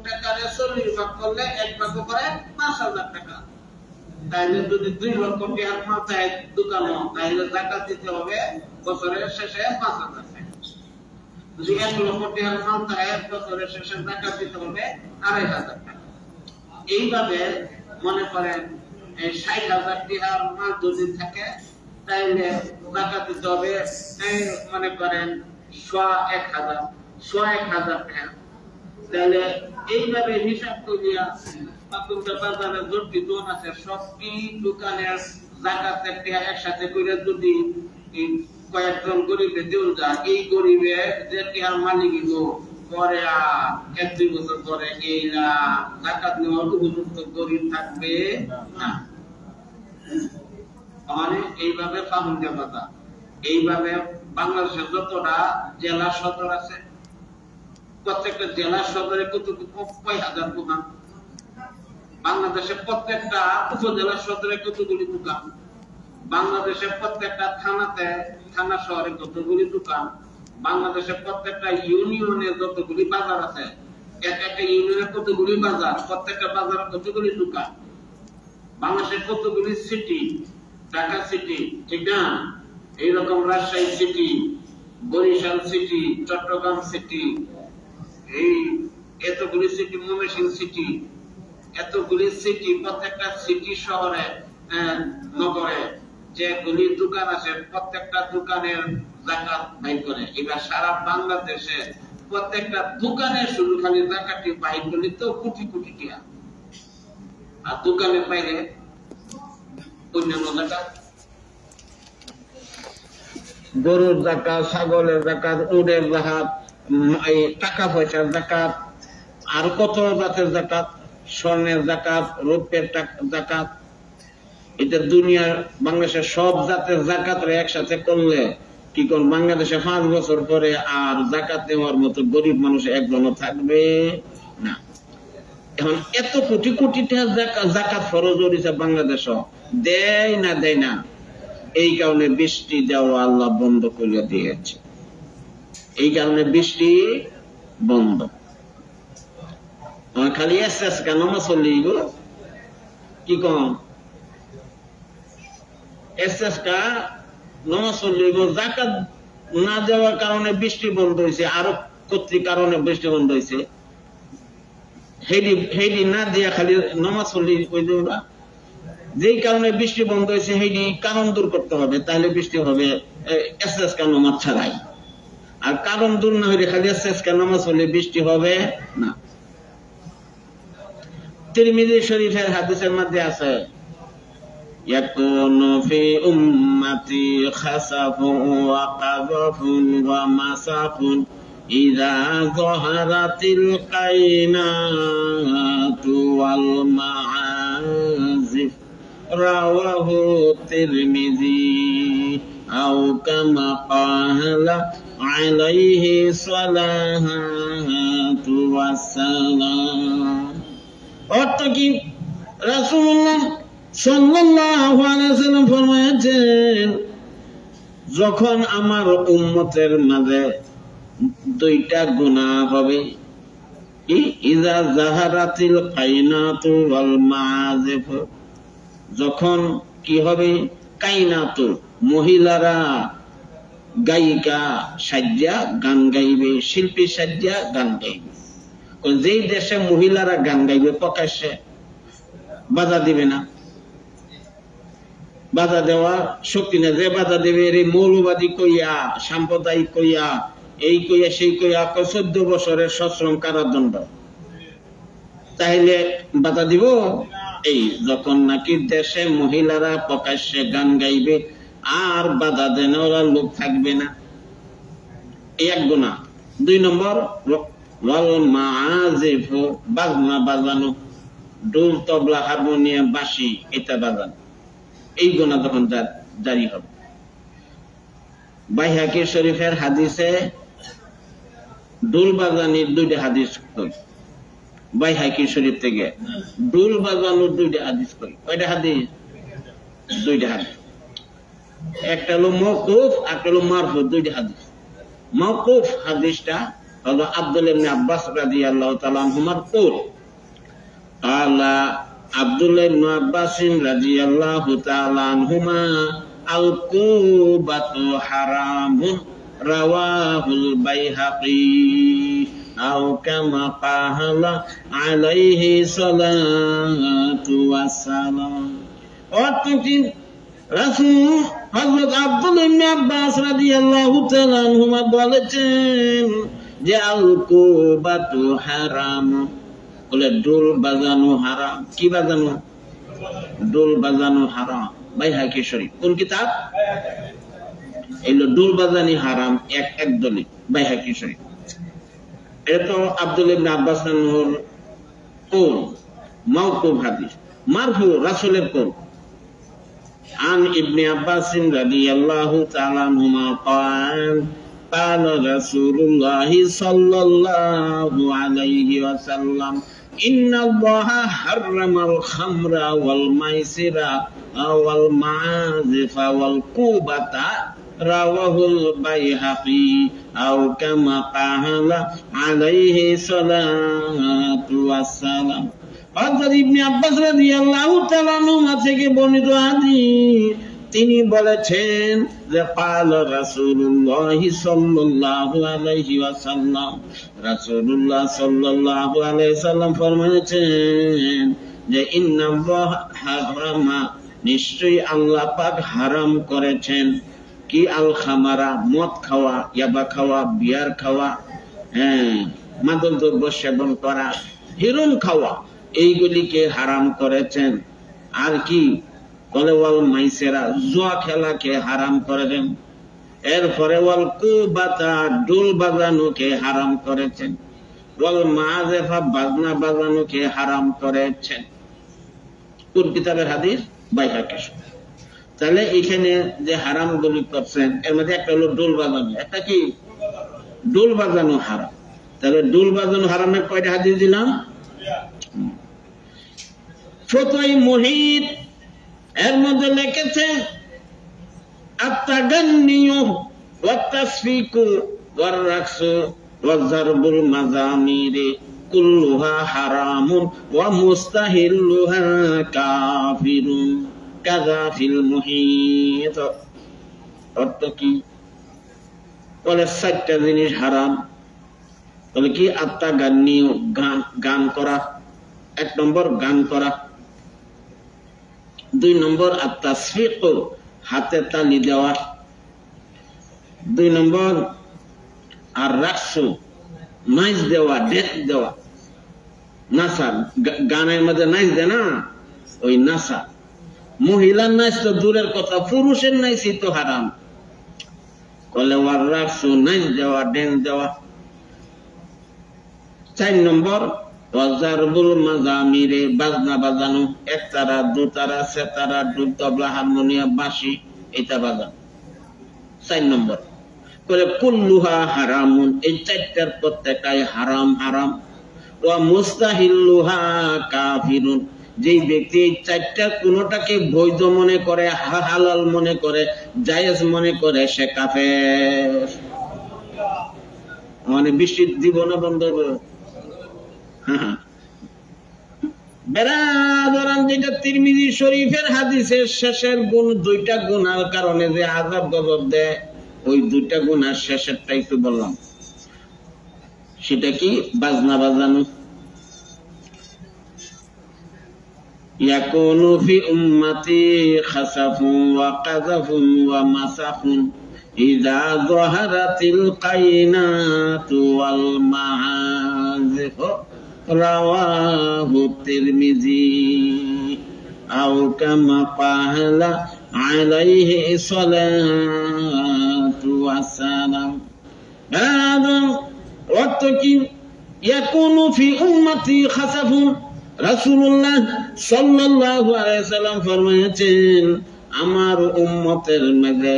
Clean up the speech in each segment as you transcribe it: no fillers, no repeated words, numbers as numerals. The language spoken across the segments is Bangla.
টাকারে 40 ভাগ করলে 1 ভাগ করে 5000 টাকা। তাইলে যদি 2 লক্ষ টাকার মাল চাই দোকানে, তাইলে যাকাত দিতে হবে বছরের শেষে 5000 টাকা। যদি 1 লক্ষ টাকার মাল চাই বছরের শেষে যাকাত দিতে হবে 2500 টাকা। এইভাবে মনে করেন 60,000 টাকার মাল যদি থাকে তাইলে যাকাত দিতে হবে মনে করেন 1000 টাকা। তাহলে এইভাবে হিসাব করিয়া পাকুড়া বাজারে যত দোকান আছে সবটি দোকানের যাকাতের টাকা একসাথে করে যদি কয়েকজন গরিবে দেওয়া যায়, এই গরিবে যে টাকার মালিক পরে 1-2 বছর পরে এইরা যাকাত নেওয়ার উপযুক্ত গরিব থাকবে না। মানে এইভাবে পাকুড়া বাজার, এইভাবে বাংলাদেশের যতটা জেলা সদর আছে প্রত্যেকটা জেলা সদরে কয় হাজার দোকান, বাংলাদেশের প্রত্যেকটা উপজেলা সদরে কতগুলি দোকান, বাংলাদেশের প্রত্যেকটা থানাতে থানা শহরে কতগুলি দোকান, বাংলাদেশের প্রত্যেকটা ইউনিয়নে যতগুলি বাজার আছে, এক একটা ইউনিয়নে কতগুলি বাজার, প্রত্যেকটা বাজারে কতগুলি দোকান, বাংলাদেশের কতগুলি সিটি, ঢাকা সিটি, ঠিক না? এইরকম Rajshahi city, Barishal city, Chattogram city, এই এতগুলি সিটি, ময়মনসিংহ সিটি, এতগুলি সিটি, প্রত্যেকটা সিটি শহরে নগরে যেগুলি দোকান আছে প্রত্যেকটা দোকানের যাকাত বাইর করে। এবার সারা বাংলাদেশে প্রত্যেকটা দোকানে শুধু খালি যাকাতটি বাইর করলে তো কোটি কোটি টাকা, আর দোকানের বাইরে অন্যান্য যাকাত, গরুর যাকাত, ছাগলের যাকাত, উটের যাকাত, টাকা পয়সার যাকাত, আর কত জাতের যাকাত, স্বর্ণের যাকাত, রৌপ্যের যাকাত, এটা দুনিয়ার বাংলাদেশের সব জাতের যাকাত একসাথে করলে কি কোন বাংলাদেশে 5 বছর পরে আর যাকাত নেওয়ার মতো গরিব মানুষ একজনও থাকবে না। এখন এত কোটি কোটি টাকা যাকাত ফরজ হয়েছে বাংলাদেশ, দেয় না, এই কারণে বৃষ্টি দেওয়া আল্লাহ বন্ধ করে দিয়েছে, এই কারণে বৃষ্টি বন্ধ। খালি এসএস কেন চলি গো কি কম এসএস কা নমাজ চলি গো, যাকাত না দেওয়ার কারণে বৃষ্টি বন্ধ হয়েছে, আরো কর্তৃক কারণে বৃষ্টি বন্ধ হয়েছে, হেডি না দিয়া খালি নমাজ চলি কই যে ওরা যেই কারণে বৃষ্টি বন্ধ হয়েছে হেডি কারণ দূর করতে হবে, তাহলে বৃষ্টি হবে এসএস কা নমাজ ছাড়াই। আর কারণ দূর না হইলে খালি এসএস কা নামাজ হলে বৃষ্টি হবে না। তিরমিজি শরীফের হাদিসের মধ্যে আছে ইয়াকুনু ফি উম্মতি খাসাফুন ওয়া কাযাফুন ওয়া মাসাফুন ইযা যাহারাতিল কায়নাতু ওয়াল মাআজিফ, রাওয়াহু তিরমিজি আও কামা ক্বালা আলাইহি সালাতু ওয়াসসালাম। অর্থ কি? রাসূলুল্লাহ সাল্লাল্লাহু আলাইহি ওয়াসাল্লাম ফরমায়েছেন, যখন আমার উম্মতের মাঝে 2টা গুনাহ হবে, ইযা যাহারাতিল কায়নাতু ওয়াল মাআজিফ, যখন কি হবে? কায়নাতু মহিলারা গায়িকা সাজ্জা গান গাইবে, শিল্পী সাজ্জা গান গাইবে। যেই দেশে মহিলারা গান গাইবে প্রকাশ্যে বাধা দিবে না, বাধা দেওয়া শক্তি না, যে বাধা দেবে এর মৌলবাদী কইয়া, সাম্প্রদায়িক কইয়া, এই কইয়া সেই কইয়া 14 বছরের সশ্রম কারাদণ্ড, তাইলে বাধা দিব? এই যখন নাকি দেশে মহিলারা প্রকাশ্যে গান গাইবে আর বাধা দেন ওরা লোক থাকবে না, এই এক গুনাহ। 2 নম্বর ওয়াল মাআজিফ, বাজনা বাজানো, ঢোল তবলা হারমোনিয়াম বাঁশি এটা বাজানো, এই গুনাহ যখন জারি হবে। বাইহাকি শরীফের হাদিসে ঢোল বাজানির 2টা হাদিস কই, বাইহাকি শরীফ থেকে ঢোল বাজানোর 2টা হাদিস কই। কয়টা হাদিস? 2টা হাদিস। একটা হলো মওকুফ, একটা হলো মারফু, 2টা হাদিস। মওকুফ হাদিসটা হলো আব্দুল ইবনে আব্বাস রাদিয়াল্লাহু তাআলা আনহুমার কৌল। আলা আব্দুল ইবনে আব্বাস রাদিয়াল্লাহু তাআলা আনহুমা আল কুবাতু হারামুন রাওয়াহুল বাইহাকি আও কামা ক্বালা আলাইহি সালাতু ওয়াসসালাম। অর্থাৎ রাসূল হযরত আব্দুল ইবনে আব্বাস রাদিয়াল্লাহু তাআলা আনহুমা বলেছেন যে আল কুবাতু হারাম, বলে ডোল বাজানো হারাম। কি বাজানো? ডোল বাজানো হারাম। বাইহাকি শরীফ কোন কিতাব? এলো ডোল বাজানি হারাম এক দলিল বাইহাকি শরীফ। এটা তো আব্দুল ইবনে আব্বাস আনহুর কৌল, মাওকুফ হাদিস। মারফু রাসূলের কৌল। عن ابن عباس رضي الله تعالى عنهما قال قال رسول الله صلى الله عليه وسلم إن الله حرم الخمر والميسر والمعازف والكوبة رواه البيهقي أو كما قال عليه الصلاة والسلام। হযরত ইবনে আব্বাস রাদিয়াল্লাহু তাআলা আনহুমা থেকে বর্ণিত হাদিস, তিনি বলেছেন যে ক্বালা রাসূলুল্লাহ সাল্লাল্লাহু আলাইহি ওয়াসাল্লাম, রাসূলুল্লাহ সাল্লাল্লাহু আলাইহি সাল্লাম ফরমায়েছেন যে ইন্নাল্লাহ হারামা, নিশ্চয়ই আল্লাহ পাক হারাম করেছেন কি আল খামারা, মদ খাওয়া, ইয়াবা খাওয়া, বিয়ার খাওয়া, মাদক দ্রব্য সেবন করা, হেরোইন খাওয়া, এইগুলিকে হারাম করেছেন। আর কি বলে? ওয়াল মাইসেরা, জুয়া খেলাকে হারাম করেছেন। এরপরে ওয়াল কুবাতা, ডোল বাজানোকে হারাম করেছেন। ওয়াল মাযেফা, বাজনা বাজানোকে হারাম করেছেন। কোন কিতাবের হাদিস? বাইহাকি। তাহলে এখানে যে হারাম গুলি করছেন এর মধ্যে একটা হলো ডোল বাজানো। একটা কি? ডোল বাজানো হারাম। তাহলে ডোল বাজানো হারামের কয়টা হাদিস দিলাম? ফতোয়ায়ে মুহিত এর মধ্যে লিখেছে আত-তাগান্নিয়ু ওয়াত-তাসফিকু ওয়ার-রাকসু ওয়ায-যারবুল মাযামিরি কুল্লুহা হারামুন ওয়া মুস্তাহিল্লুহা কাফিরুন কাযা ফিল মুহিত। অর্থ কি? বলে 4টা জিনিস হারাম। বলে কি? আত-তাগান্নিয়ু, গান করা। 1 নম্বর গান করা। 2 নম্বর আত-তাসফিকু, হাতে তালি দেওয়া। 2 নম্বর আর-রাকসু, নাচ দেওয়া, ডেক দেওয়া, নাচা। গানের মধ্যে নাচ দেয় না, ওই নাচা। মহিলার নাচ তো দূরের কথা, পুরুষের নাচই তো হারাম। বলে আর-রাকসু, নাচ দেওয়া, ড্যান্স দেওয়া। 4 নম্বর ওয়ায-যারবুল মাযামিরে, বাজনা বাজানো। 1 তারা, 2 তারা, সেতারা, ঢোল, তবলা, হারমোনিয়াম, বাঁশি, এটা বাজানো। 4 নম্বর করে কুল্লুহা হারামুন, এই 4টার প্রত্যেকটাই হারাম হারাম। ওয়া মুস্তাহিল্লুহা কাফিরুন, যেই ব্যক্তি এই 4টার কোনটাকে বৈধ মনে করে, হালাল মনে করে, জায়েজ মনে করে, সে কাফের। মানে বৃষ্টির জীবনে বন্ধ করে। বেরাদরান, যেটা তিরমিজি শরীফের হাদিসের শেষের গুণ, 2টা গুনার কারণে যে আযাব গজব দেয়, ওই 2টা গুনার শেষেরটাই তো বললাম। সেটা কি? বাজনা বাজানো। ইয়াকুনু ফি উম্মতি খাসাফুন ওয়া কাযাফুন ওয়া মাসাফুন ইযা যাহারাতিল কায়নাতু ওয়াল মাআযিফ রাওয়াহু তিরমিজি আও কামা ক্বালা আলাইহি সালাতু ওয়াসসালাম। অর্থ কি? ইয়াকুনু ফি উম্মতি খাসাফুন, রাসূলুল্লাহ সাল্লাল্লাহু আলাইহি সাল্লাম ফরমায়েছেন আমার উম্মতের মধ্যে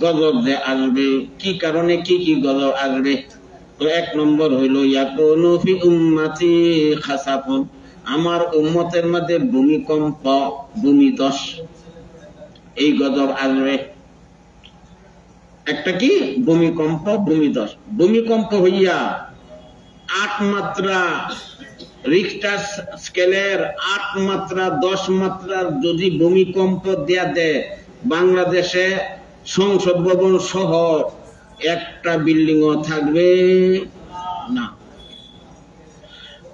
গজব যে আসবে। কি কারণে? কি কি গজব আসবে? তো 1 নম্বর হইল ইয়াকুনু ফি উম্মতি খাসাফুন, আমার উম্মতের মধ্যে ভূমিকম্প, ভূমিধস, এই গজব আসবে। একটা কি ভূমিকম্প, ভূমিধস। ভূমিকম্প হইয়া 8 মাত্রা রিক্টার স্কেলের 8 মাত্রা 10 মাত্রার যদি ভূমিকম্প দেয়া দেয়, বাংলাদেশে সংসদ ভবন সহ একটা বিল্ডিংও থাকবে না।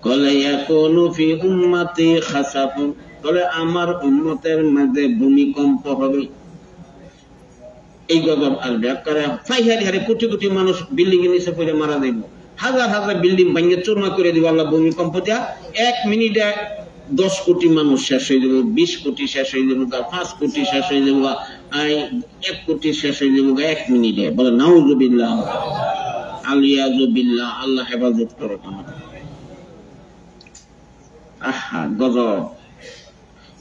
কলে ইয়াকুনু ফি উম্মতি খাসাফুন, কলে আমার উম্মতের মাঝে ভূমিকম্প হবে, এই গজব আসবে। হারি হারি কোটি কোটি মানুষ বিল্ডিং এর নিচে পড়ে মারা যাইব, হাজার হাজার বিল্ডিং ভেঙে চূর্ণ করে দিব আল্লাহ ভূমিকম্প দিয়া। 1 মিনিটে 10 কোটি মানুষ শেষ হয়ে যাবে, 20 কোটি শেষ হয়ে যাবে, 5 কোটি শেষ হয়ে যাবে, 1 কোটি শেষ হয়ে যাবে 1 মিনিটে। বলে নাউযুবিল্লাহ, আলিয়াযুবিল্লাহ, আল্লাহ হেফাজত করুক আমাদের। আহা গজব।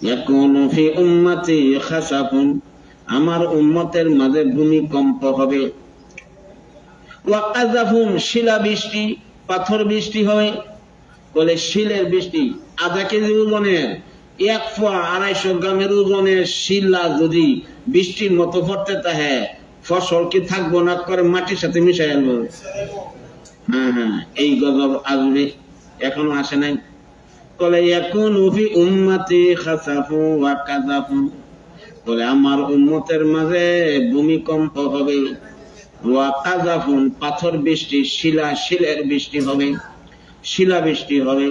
ইয়াকুনু ফি উম্মতি খাসাফুন, আমার উম্মতের মাঝে ভূমিকম্প হবে। ওয়া কাযাফুন, শিলা বৃষ্টি, পাথর বৃষ্টি হয়। বলে শিলের বৃষ্টি, আধা কেজি ওজনের 1 পোয়া 250 গ্রামের ওজনের শিলা যদি বৃষ্টির মতো পড়তে থাকে, ফসল কি থাকবো না, করে মাটির সাথে মিশাই আনবো। হ্যাঁ, এই গজব আসবে, এখনো আসে নাই। বলে ইয়াকুনু ফি উম্মতি খাসাফুন ওয়া কাযাফুন, বলে আমার উম্মতের মাঝে ভূমিকম্প হবে। ওয়া কাযাফুন, পাথর বৃষ্টি, শিলের বৃষ্টি হবে, শিলা বৃষ্টি হবে।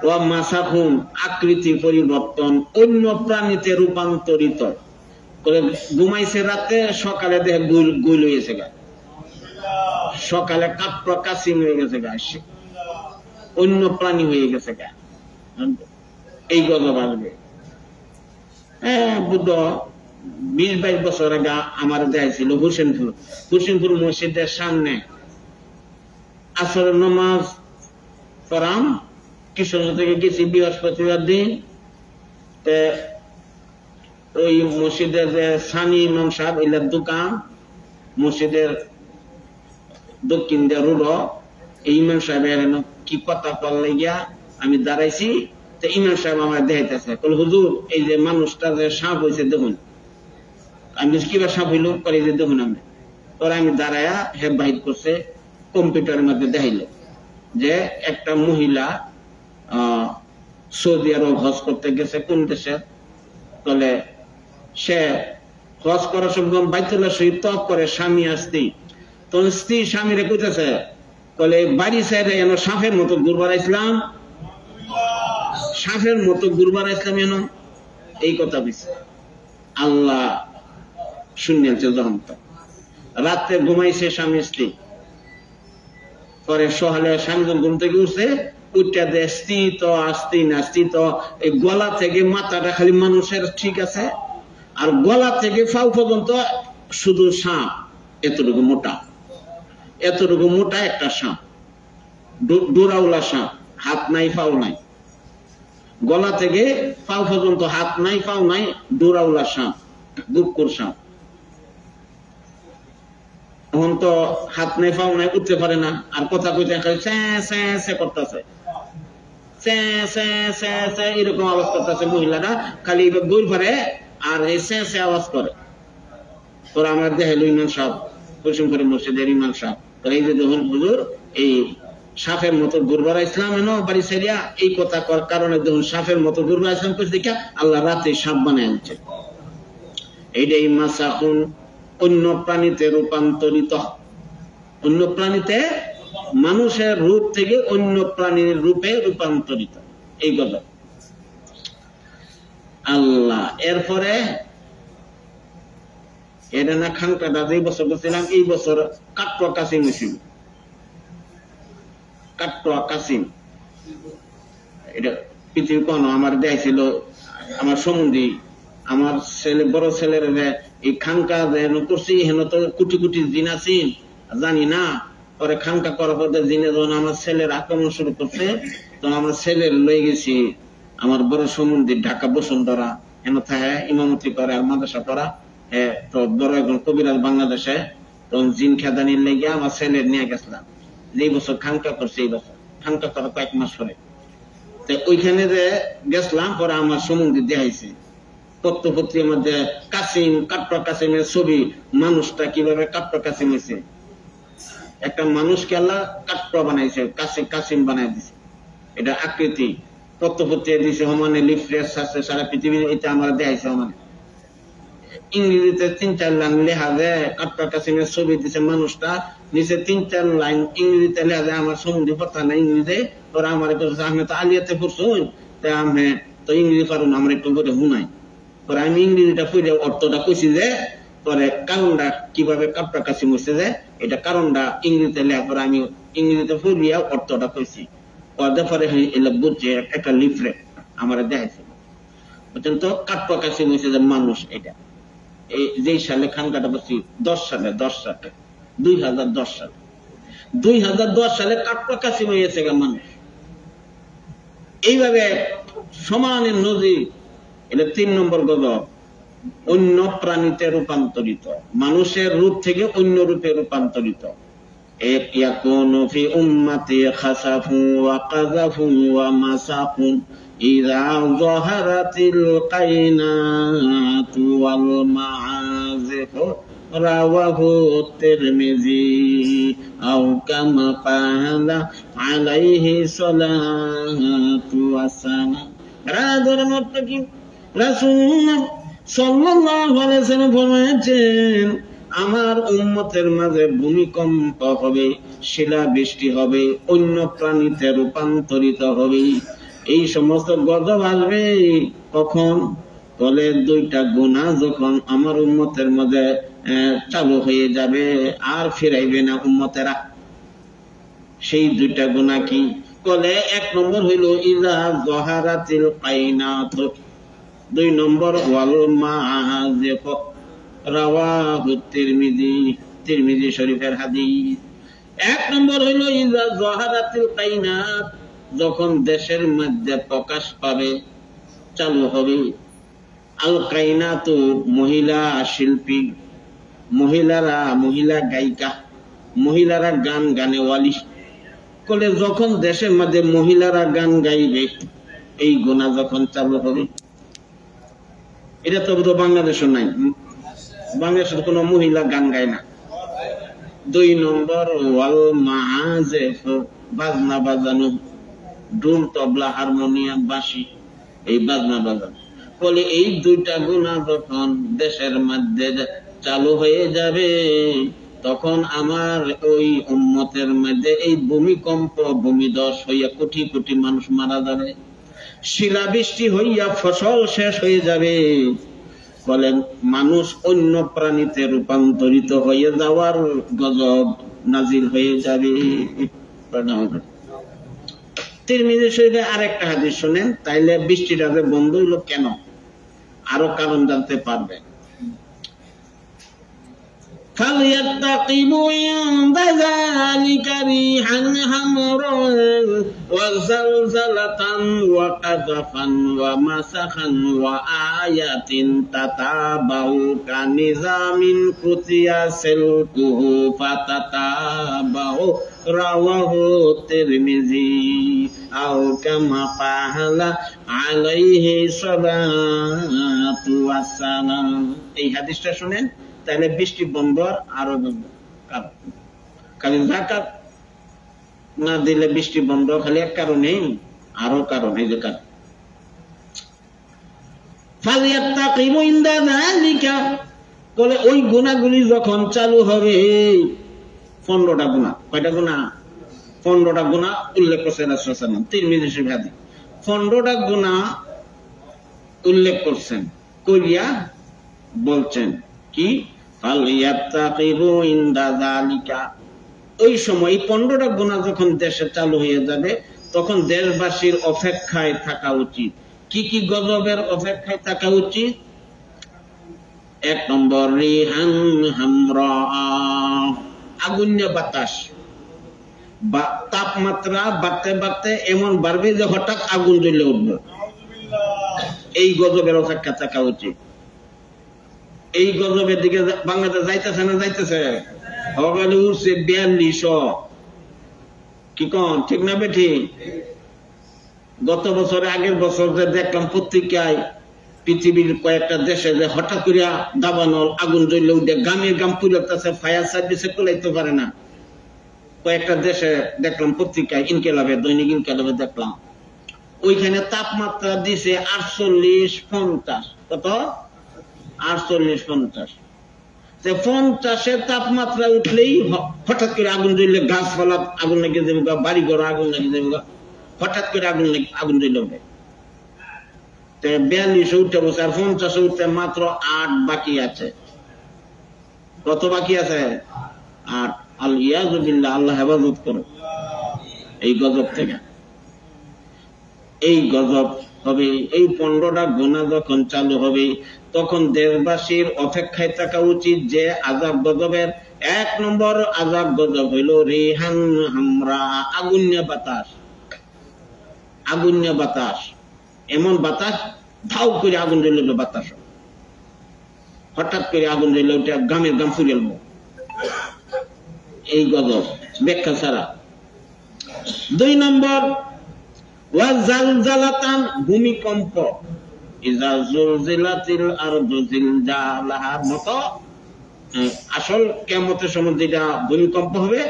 ওয়া মাসাখুন, আকৃতি পরিবর্তন, অন্য প্রাণীতে রূপান্তরিত করে। ঘুমাইছে রাতে, সকালে দেখে গুল হয়েছে গা, সকালে কাপড় কাসিম হয়ে গেছে গা, অন্য প্রাণী হয়ে গেছে গা। এই গজব আসবে। বুদ্ধ 20-22 বছর আগে আমার দেখাইছিল হোসেনপুর মসজিদের সামনে আসরের নামাজ পড়াম, কিশোরগঞ্জ থেকে গেছি বৃহস্পতিবার দিন। ওই মসজিদের যে সানি ইমাম সাহেব, এলার দোকান মসজিদের দক্ষিণ দিয়ে রোড, এই ইমাম সাহেবের কি কথা বললে গিয়া আমি দাঁড়াইছি। তো ইমাম সাহেব আমার দেখাইতেছে, হুজুর এই যে মানুষটা যে সাপ হয়েছে দেখুন। আমি কিবা সাপ হইল, করে যে দেখুন আমি। তোরা আমি দাঁড়ায়া হেব বাহির করছে, কম্পিউটারের মধ্যে দেখাইল যে একটা মহিলা সৌদি আরব হজ করতে গেছে। কোন দেশে? বলে সে হজ করার সময় বাইতুল্লাহ শরীফ তওয়াফ করে, স্বামী আর স্ত্রী। তখন স্ত্রী স্বামীরে কইতেছে, বলে বাড়ি সাইডে যেন সাপের মতো ঘুরবার ইসলাম, সাপের মতো ঘুরবার ইসলাম যেন, এই কথা বলছে। আল্লাহ শুনিয়েছে যখন রাত্রে ঘুমাইছে স্বামী স্ত্রী, পরে সকালে স্বামী যখন ঘুম থেকে উঠছে, উঠটা দেয় স্ত্রী তো আসতেই না, স্ত্রী তো এই গলা থেকে মাথাটা খালি মানুষের ঠিক আছে, আর গলা থেকে ফাউ পর্যন্ত শুধু সাপ, এতটুকু মোটা, এতটুকু মোটা একটা সাপ, ডোরাওলা সাপ, হাত নাই পাও নাই, গলা থেকে পাও পর্যন্ত হাত নাই পাও নাই, ডোরাওলা সাপ, বুকুর সাপ। এখন তো হাত নাই পাও নাই, উঠতে পারে না, আর কথা কইতে করতেছে, এরকম আওয়াজ করতেছে। মহিলারা খালি বই পারে আর এই আওয়াজ করে। তোরা আমার দেখাইল ইমাম সাহেব, পশ্চিম করে মসজিদের ইমাম সাহেব, এই যে দেখুন হুজুর এই সাপের মতো ঘুরবার ইসলাম এনো বাড়ি সাইয়া, এই কথা করার কারণে দেখুন সাপের মতো ঘুরবার ইসলাম করছে, দেখা আল্লাহ রাতে সাপ বানায় আনছে। এইটাই মাসাখুন, অন্য প্রাণীতে রূপান্তরিত, অন্য প্রাণীতে, মানুষের রূপ থেকে অন্য প্রাণীর রূপে রূপান্তরিত, এই কথা আল্লাহ। এরপরে এটা না খানকাটা যে বছর বলছিলাম, এই বছর কাটুয়া কাসিম হয়েছিল, কাটুয়া কাসিম। এটা পৃথিবী কোন আমার দেখাইছিল আমার সম্বন্ধী, আমার ছেলে বড় ছেলের এই খানকা যেন করছি, হেন তো কোটি কোটি জিন আছি জানি না। পরে খানকা করার পর জিনে যখন আমার ছেলের আক্রমণ শুরু করছে, তখন আমার ছেলের লয়ে গেছি আমার বড় সম্বন্ধী ঢাকা বসুন্ধরা, হেন থাকে ইমামতি করে আর মাদ্রাসা পড়া। তো বড় একজন কবিরাজ বাংলাদেশে, তখন জিন খেদানির লেগে আমার ছেলের নিয়ে গেছিলাম। যে বছর খানকা করছে, এই বছর খানকা করা কয়েক মাস পরে, তো ওইখানে যে গেছিলাম, পরে আমার সম্বন্ধী দেখাইছে পত্রপত্রিকার মধ্যে কাসিম, কাট্টা কাসিমের ছবি, মানুষটা কিভাবে কাট্টা কাসিম হয়েছে। একটা মানুষকে আল্লাহ কাট্টা বানাইছে, কাসিম বানাই দিছে। এটা আকৃতি পত্রপত্রিকা দিছে, সমানে লিফলেট আছে সারা পৃথিবীর, এটা আমরা দেখাইছে সমানে। ইংরেজিতে 3-4 লাইন লেখা যায়, কাট্টা কাসিমের ছবি দিছে মানুষটা, নিচে 3-4 লাইন ইংরেজিতে লেখা যায়। আমার সম্বন্ধে কথা না ইংরেজিতে, তোরা আমার আমি তো আলিয়াতে পড়ছুন, তাই আমি তো ইংরেজি পারুন, আমার একটু করে হুনাই। পরে আমি ইংরেজিটা পড়ে অর্থটা কইছি যে, পরে কারণটা কিভাবে কাট্টা কাসিম হয়েছে যে, এটা কারণটা ইংরেজিতে লেখা, পরে আমি ইংরেজিতে পড়িয়া অর্থটা কইছি। পরে এলা বুঝছে একটা লিফলেট আমার দেখাইছে, বুঝছেন তো। কাট্টা কাসিম হয়েছে যে মানুষ, এটা এই যে সালে খানকাটা বসছি 10 সালে 2010 সালে 2010 সালে কাট্টা কাসিম হয়েছে মানুষ। এইভাবে সমানের নজির। এটা 3 নম্বর গজব, অন্য প্রাণীতে রূপান্তরিত, মানুষের রূপ থেকে অন্য রূপে রূপান্তরিত। এক ইয়াকুনু ফি উম্মতি খাসাফুন ওয়া কাযাফুন ওয়া মাসাকুন ইযা যাহারাতিল কায়নাতু ওয়াল মাআযিফু রাওয়াহু তিরমিজি আও কামা ক্বালা আলাইহি সালাতু ওয়াসসালাম। রাদর মুত্তাকি রাসূলুল্লাহ সাল্লাল্লাহু আলাইহি ওয়াসাল্লাম ফরমায়েছেন, আমার উম্মতের মাঝে ভূমিকম্প হবে, শিলা বৃষ্টি হবে, অন্য প্রাণীতে রূপান্তরিত হবে। এই সমস্ত গজব আসবে কখন? বলে 2টা গুনাহ যখন আমার উম্মতের মাঝে চালু হয়ে যাবে, আর ফিরাইবে না উম্মতেরা। সেই 2টা গুনাহ কি? বলে 1 নম্বর হইল ইযা যাহারাতিল কায়নাত, 2 নম্বর ওয়াল মাআযিফ রাওয়াহু তিরমিজি শরীফের হাদিস। 1 নম্বর হইল ইযা যাহারাতিল কায়নাত, যখন দেশের মধ্যে প্রকাশ পাবে, চালু হবে। আল কায়নাতু মহিলা শিল্পী, মহিলা গায়িকা, মহিলারা গান গানেওয়ালি। বলে যখন দেশের মধ্যে মহিলারা গান গাইবে, এই গুনাহ যখন চালু হবে। এটা তো বাংলাদেশও নাই, বাংলাদেশের কোন মহিলা গান গায় না। 2 নম্বর ওয়াল মাআযিফ, বাজনা বাজানো, ঢোল তবলা হারমোনিয়াম বাঁশি, এই বাজনা বাজানো। বলে এই 2টা গুনাহ যখন দেশের মধ্যে চালু হয়ে যাবে, তখন আমার ওই উম্মতের মধ্যে এই ভূমিকম্প, ভূমিধস হইয়া কোটি কোটি মানুষ মারা যাবে, শিলাবৃষ্টি হইয়া ফসল শেষ হয়ে যাবে। বলেন মানুষ অন্য প্রাণীতে রূপান্তরিত হয়ে যাওয়ার গজব নাজিল হয়ে যাবে। তিরমিজি শরীফে আরেকটা হাদিস শুনেন, তাইলে বৃষ্টিটা যে বন্ধ হইল কেন, আরো কারণ জানতে পারবেন। فليتقوا عند ذلك ريحا حمراء وزلزلة وقذفا ومسخا وآية تتابع كنظام قطع سلكه فتتابع رواه الترمذي أو كما قال عليه الصلاة والسلام। এই হাদিসটা শুনেন, তাহলে বৃষ্টি বন্ধ আরো বন্ধ। খালি জাকাত না দিলে বৃষ্টি বন্ধ, খালি এক কারণে, আরো কারণ। এই যে কারণ বলে ওই গুণাগুলি যখন চালু হবে, 15টা গুণা। কয়টা গুণা? 15টা গুণা উল্লেখ করছেন রাসূল সাল্লাল্লাহু আলাইহি ওয়াসাল্লাম। তিরমিজি শরীফে হাদিস 15টা গুণা উল্লেখ করছেন, কইয়া বলছেন কি? ওই সময় 15টা গুনাহ যখন দেশে চালু হয়ে যাবে, তখন দেশবাসীর অপেক্ষায় থাকা উচিত। কি কি গজবের অপেক্ষায় থাকা উচিত? 1 নম্বর রিহান হামরা, আগুন্য বাতাস, তাপমাত্রা বাড়তে বাড়তে এমন বাড়বে যে হঠাৎ আগুন জ্বলে উঠবে। এই গজবের অপেক্ষা থাকা উচিত। এই গজবের দিকে বাংলাদেশ যাইতেছে না? যাইতেছে। সকালে উঠছে 4200, কি কন ঠিক না বেঠি? গত বছরে আগের বছর যে দেখলাম পত্রিকায় পৃথিবীর কয়েকটা দেশে যে হঠাৎ করে দাবানল আগুন জ্বললে উঠে গামে গাম পুরোটাছে, ফায়ার সার্ভিসে তোলাইতে পারে না। কয়েকটা দেশে দেখলাম পত্রিকায়, ইনকেলাবে, দৈনিক ইনকেলাবে দেখলাম, ওইখানে তাপমাত্রা দিছে 48-50। কত? 48-50। 50-এর তাপমাত্রা উঠলেই হঠাৎ করে আগুন জ্বললে, গাছপালা আগুন লেগে যাবে, বাড়ি ঘর আগুন লেগে যাবে, হঠাৎ করে আগুন জ্বলে উঠে। 42 উঠে বসে, আর 50 উঠতে মাত্র 8 বাকি আছে। কত বাকি আছে? 8। আল-ইয়াযুবিল্লাহ, আল্লাহ হেফাজত করো এই গজব থেকে। এই গজব হবে, এই 15টা গুনাহ যখন চালু হবে, তখন দেশবাসীর অপেক্ষায় থাকা উচিত যে আযাব গজবের 1 নম্বর আযাব গজব হইল রিহান হামরা, আগুন্যা বাতাস। আগুন্যা বাতাস, এমন বাতাস, ধাউ করে আগুন জ্বলে উঠলো, বাতাস হঠাৎ করে আগুন জ্বলে উঠে গামের গাম ফুরিয়ে গেল। এই গজব ব্যাখ্যা ছাড়া। 2 নম্বর ওয়াজালজালাতান, ভূমিকম্প। ইজা জুলজিলাতিল আরদু জিলজালাহার মতো আসল কিয়ামতের সময় যেটা ভূমিকম্প হবে,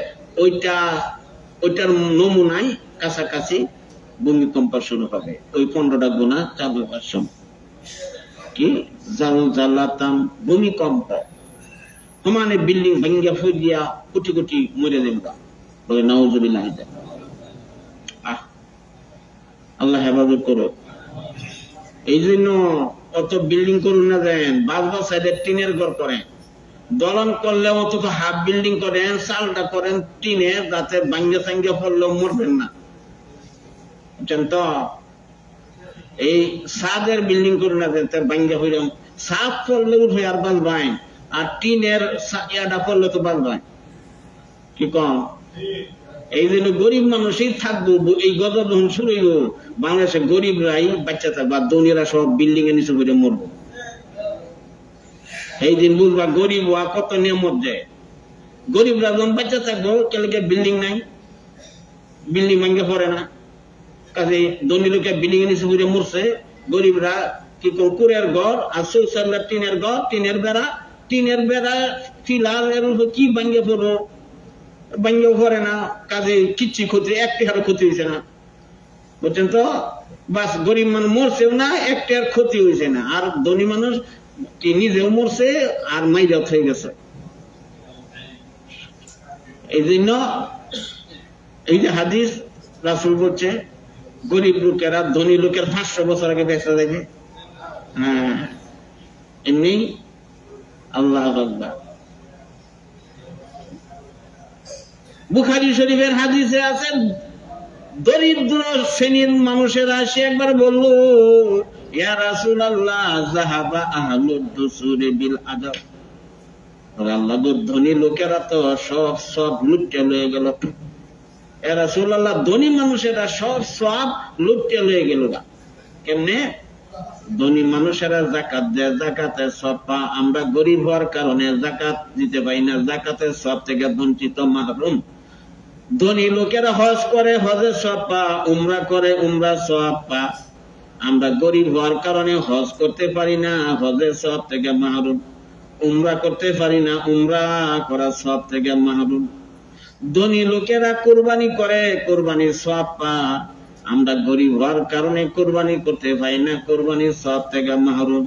ওইটার নমুনায় কাছাকাছি ভূমিকম্প শুরু হবে। ওই 15টা গুনাহ চালু হওয়ার সময় কি জালজালাতান, ভূমিকম্প, সমানে বিল্ডিং ভাঙ্গিয়া ফুরিয়া কোটি কোটি মরে যাবে, বলে নাউজুবিল্লাহ। আল্লাহ হেফাজত করো। এই জন্য অত বিল্ডিং করুন না, দেন বাসবা সাইডে টিনের ঘর করেন, দলন করলে অত হাফ বিল্ডিং করেন, চালটা করেন টিনের, যাতে ভাঙ্গে সাঙ্গে পড়লেও মরবেন না। তো এই ছাদের বিল্ডিং করুন না, ভাঙ্গে হইলাম, ছাদ পড়লে উঠে আর বাসবাই, আর টিনের ইয়াটা পড়লে তো বাসবাই, কি কম। এই জন্য গরিব মানুষই থাকবো। এই গজব যখন শুরু হইব, বাংলাদেশে গরিবরাই বাচ্চা থাকবে, আর ধনীরা সব বিল্ডিং এর নিচে করে মরবো। এই দিন বুঝবা গরিব কত নিয়ামত যায়। গরিবরা যখন বাচ্চা থাকবো, কেলেকে বিল্ডিং নাই, বিল্ডিং ভাঙ্গে পড়ে না, কাজে ধনী লোকে বিল্ডিং এর নিচে করে মরছে। গরিবরা কি কুড়ের ঘর, আর শৌচালয় টিনের ঘর, টিনের বেড়া ফিলার কি ভাঙ্গে পড়বো, ভাঙ্গেও পড়ে না, কাজে কিচ্ছু ক্ষতি, একটি হারও ক্ষতি হয়েছে না, বুঝছেন তো। বাস গরিব মানুষ মরছেও না, একটি আর ক্ষতি হয়েছে না, আর ধনী মানুষ কি নিজেও মরছে আর মাইরাত হয়ে গেছে। এই জন্য এই যে হাদিস রাসূল বলছে, গরিব লোকেরা ধনী লোকের 500 বছর আগে বেঁচে যাবে। হ্যাঁ, এমনি আল্লাহ আকবার। বুখারী শরীফের হাদিসে আছে, দরিদ্র শ্রেণীর মানুষেরা সে একবার বলল, ইয়া রাসূলুল্লাহ, যাহাবা আহলুদ দুসুরি বিল আদব। আল্লাহ, ধনী লোকেরা তো সব লুটে লয়ে গেল। ইয়া রাসূলুল্লাহ, ধনী মানুষেরা সব লুটে লয়ে গেল। কেমনে? ধনী মানুষেরা যাকাত দেয়, যাকাতের সব পা, আমরা গরিব হওয়ার কারণে যাকাত দিতে পারি না, যাকাতের সব থেকে বঞ্চিত, মাহরুম। ধনী লোকেরা হজ করে, হজের সব পা, উমরা করে, উমরা সব পা, আমরা গরিব হওয়ার কারণে হজ করতে পারি না, হজের সব থেকে মাহরুম। উমরা করতে পারি না, উমরা করা সব থেকে মাহরুম। ধনী লোকেরা কোরবানি করে, কোরবানির সব পা, আমরা গরিব হওয়ার কারণে কোরবানি করতে পারি না, কোরবানির সব থেকে মাহরুম।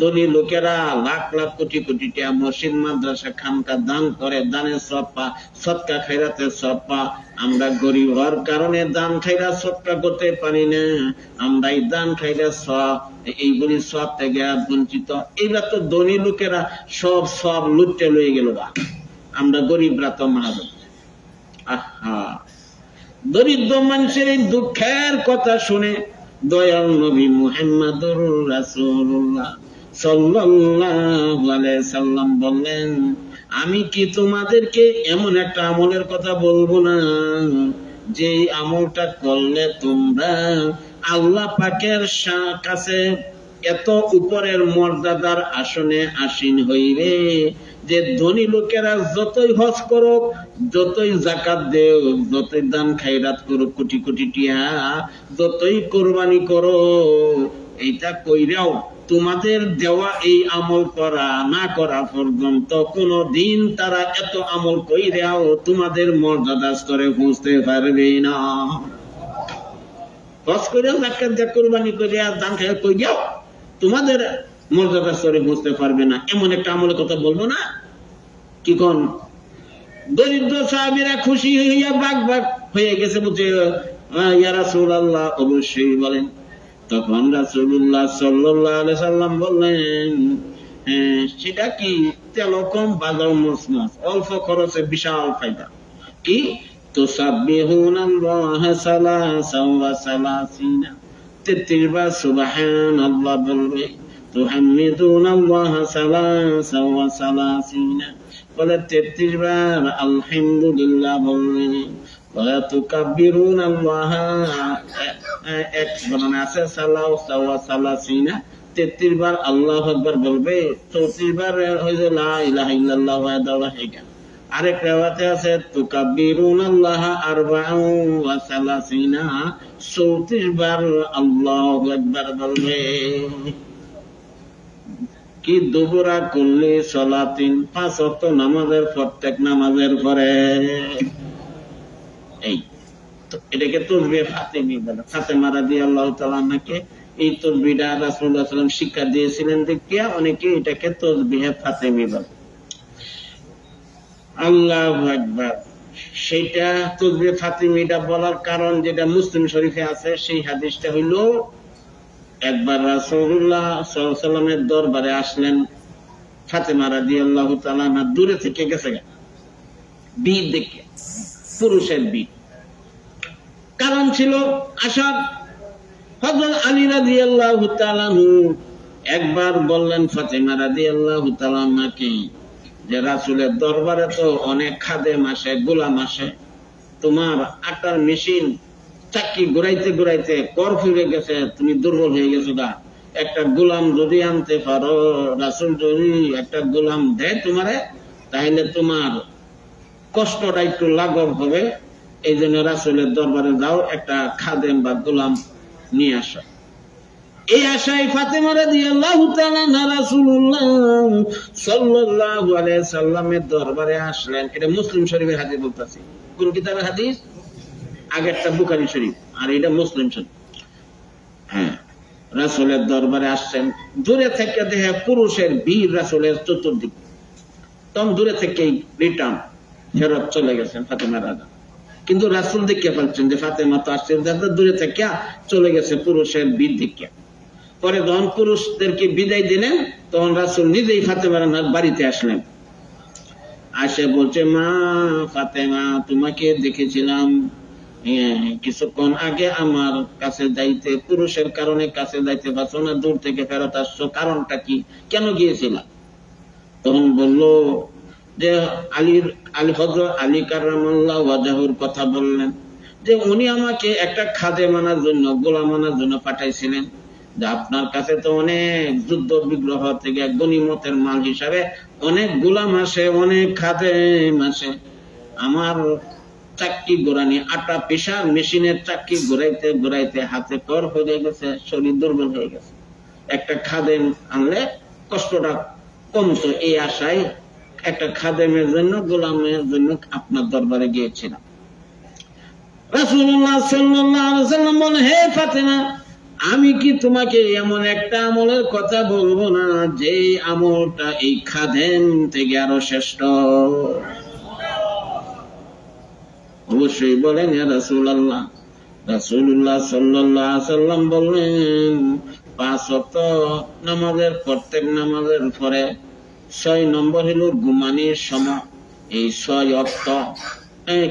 ধনী লোকেরা লাখ লাখ কোটি কোটি টাকা মসজিদ মাদ্রাসা খানকা দান করে, দানের সব পা, সদকা খায়রাতের সব পা, আমরা গরিব হওয়ার কারণে দান খায়রাত সদকা করতে পারি না, আমরা এই দান খায়রাত সব, এইগুলি সব থেকে বঞ্চিত। এইবার তো ধনী লোকেরা সব লুটতে লয়ে গেল, আমরা গরিবরা তো মাহরুম। আহা, দরিদ্র মানুষের এই দুঃখের কথা শুনে দয়াল নবী মুহাম্মদুর রাসূলুল্লাহ সাল্লাল্লাহু আলাইহি সাল্লাম বললেন, আমি কি তোমাদেরকে এমন একটা আমলের কথা বলবো না, যে আমলটা করলে তোমরা আল্লাহ পাকের কাছে এত উপরের মর্যাদার আসনে আসীন হইবে, যে ধনী লোকেরা যতই হজ করুক, যতই যাকাত দেও, যতই দান খায়রাত করুক, কোটি কোটি টিয়া, যতই কোরবানি করো, এইটা কইরাও তোমাদের দেওয়া এই আমল করা না করা পর্যন্ত কোন দিন তারা এত আমল কইরাও তোমাদের মর্যাদা স্তরে পৌঁছতে পারবে না। হজ করে জাকাত দিয়ে কুরবানি করে আর দান খেয়ে কই যাও, তোমাদের মর্যাদা স্তরে পৌঁছতে পারবে না, এমন একটা আমলের কথা বলবো না? কি কোন দরিদ্র সাহাবীরা খুশি হইয়া বাগ বাগ হয়ে গেছে, বলছে ইয়া রাসূলুল্লাহ অবশ্যই বলেন। তখন রাসূলুল্লাহ সাল্লাল্লাহু আলাইহি সাল্লাম বললেন, হ্যাঁ সেটা কি? তেল কম বাজার মসমস, অল্প খরচে বিশাল ফায়দা। কি? তুসাব্বিহুনাল্লাহ সালাসাও ওয়া সালাসিনা, 33 বার সুবহানাল্লাহ বলবে। তুহাম্মিদুনাল্লাহ সালাসাও ওয়া সালাসিনা, বলে 33 বার আলহামদুলিল্লাহ বলবে। ওয়া তুকাব্বিরুনাল্লাহ, এক বর্ণনা আছে সালাসাও ওয়া সালাসিনা, 33 বার আল্লাহু আকবার বলবে, 34 বার হইছে লা ইলাহা ইল্লাল্লাহ ওয়াহদাহু লা শারীকা লাহু। আরেক riwayate আছে তুকাব্বিরুনাল্লাহ আরবা'উ ওয়া সালাসিনা, 34 বার আল্লাহু আকবার বলবে। কি? দুবুরা কুল্লি সালাতিন, 5 ওয়াক্ত নামাজের প্রত্যেক নামাজের পরে। এই তো এটাকে তাসবিহ ফাতিমি বলে। ফাতেমা রাদিয়াল্লাহু তাআলা আনহাকে এই তাসবিহটা রাসূলুল্লাহ সাল্লাল্লাহু আলাইহি ওয়াসাল্লাম শিক্ষা দিয়েছিলেন দেখিয়া অনেকে এটাকে তাসবিহ ফাতিমি বলে। আল্লাহু আকবার। সেটা তাসবিহ ফাতিমিটা বলার কারণ যেটা মুসলিম শরীফে আছে, সেই হাদিসটা হইল, একবার রাসূলুল্লাহ সাল্লাল্লাহু আলাইহি ওয়াসাল্লামের দরবারে আসলেন ফাতেমা রাদিয়াল্লাহু তাআলা আনহা, দূরে থেকে গেছে বীর দেখে, পুরুষের বীর। কারণ ছিল আসার। হযরত আলী রাদিয়াল্লাহু তাআলা একবার বললেন ফাতেমা রাদিয়াল্লাহু তাআলা আনহাকে যে রাসূলের দরবারে তো অনেক খাদেম আসে, গোলাম আসে, তোমার আটার মেশিন চাকি ঘুরাইতে ঘুরাইতে কর ফুরে গেছে, তুমি দুর্বল হয়ে গেছো গা, একটা গোলাম যদি আনতে পারো, রাসূল যদি একটা গোলাম দেয় তোমারে, তাহলে তোমার কষ্টটা একটু লাঘব হবে। এই জন্য রাসূলের দরবারে যাও, একটা খাদেম বা গোলাম নিয়ে আসো। এই আশায় ফাতেমা রাদিয়াল্লাহু তাআলা রাসূলুল্লাহ সাল্লাল্লাহু আলাইহি সাল্লামের দরবারে আসলেন। এটা মুসলিম শরীফের হাদিস বলতাছি। কোন কিতাবের হাদিস? আগেরটা বুখারী শরীফ আর এটা মুসলিম শরীফ। হ্যাঁ, রাসূলের দরবারে আসছেন। দূরে থেকে দেখে পুরুষের বীর রাসূলের চতুর্দিক, তখন দূরে থেকেই রিটার্ন ফেরত চলে গেছেন ফাতেমা রাজা। কিন্তু রাসূল দেখে ফেলছেন যে ফাতেমা তো আসছে, দূরে থেকে চলে গেছে পুরুষের বীর দিকে। পরে যখন পুরুষদেরকে বিদায় দিলেন, তখন রাসূল নিজেই ফাতেমার বাড়িতে আসলেন। আসে বলছে, মা ফাতেমা, তোমাকে দেখেছিলাম কিছুক্ষণ আগে আমার কাছে যাইতে, পুরুষের কারণে কাছে যাইতে পারছো না, দূর থেকে ফেরত আসছো, কারণটা কি? কেন গিয়েছিলাম? তখন বলল যে হযরত আলী কাররামাল্লাহু ওয়াজহুর কথা বললেন, যে উনি আমাকে একটা খাদেম আনার জন্য, গোলাম আনার জন্য পাঠাইছিলেন, যে আপনার কাছে তো অনেক যুদ্ধ বিগ্রহ থেকে গনিমতের মাল হিসাবে অনেক গোলাম আসে, অনেক খাদেম আসে, আমার চাক্কি ঘোরানি, আটা পেশার মেশিনের চাক্কি ঘুরাইতে ঘুরাইতে হাতে কর হয়ে গেছে, শরীর দুর্বল হয়ে গেছে, একটা খাদেম আনলে কষ্টটা কমতো, এই আশায় একটা খাদেমের জন্য, গোলামের জন্য আপনার দরবারে গিয়েছিলাম। রাসূলুল্লাহ সাল্লাল্লাহু আলাইহি ওয়াসাল্লাম বলেন, হে ফাতেমা, আমি কি তোমাকে এমন একটা আমলের কথা বলবো না যে আমলটা এই খাদেম থেকে আরো শ্রেষ্ঠ? অবশ্যই বলেন, ইয়া রাসূলুল্লাহ। রাসূলুল্লাহ সাল্লাল্লাহু আলাইহি ওয়াসাল্লাম বললেন, 5 ওয়াক্ত নামাজের প্রত্যেক নামাজের পরে 6 নম্বর হলো ঘুমানির সময়। এই 6 ওয়াক্ত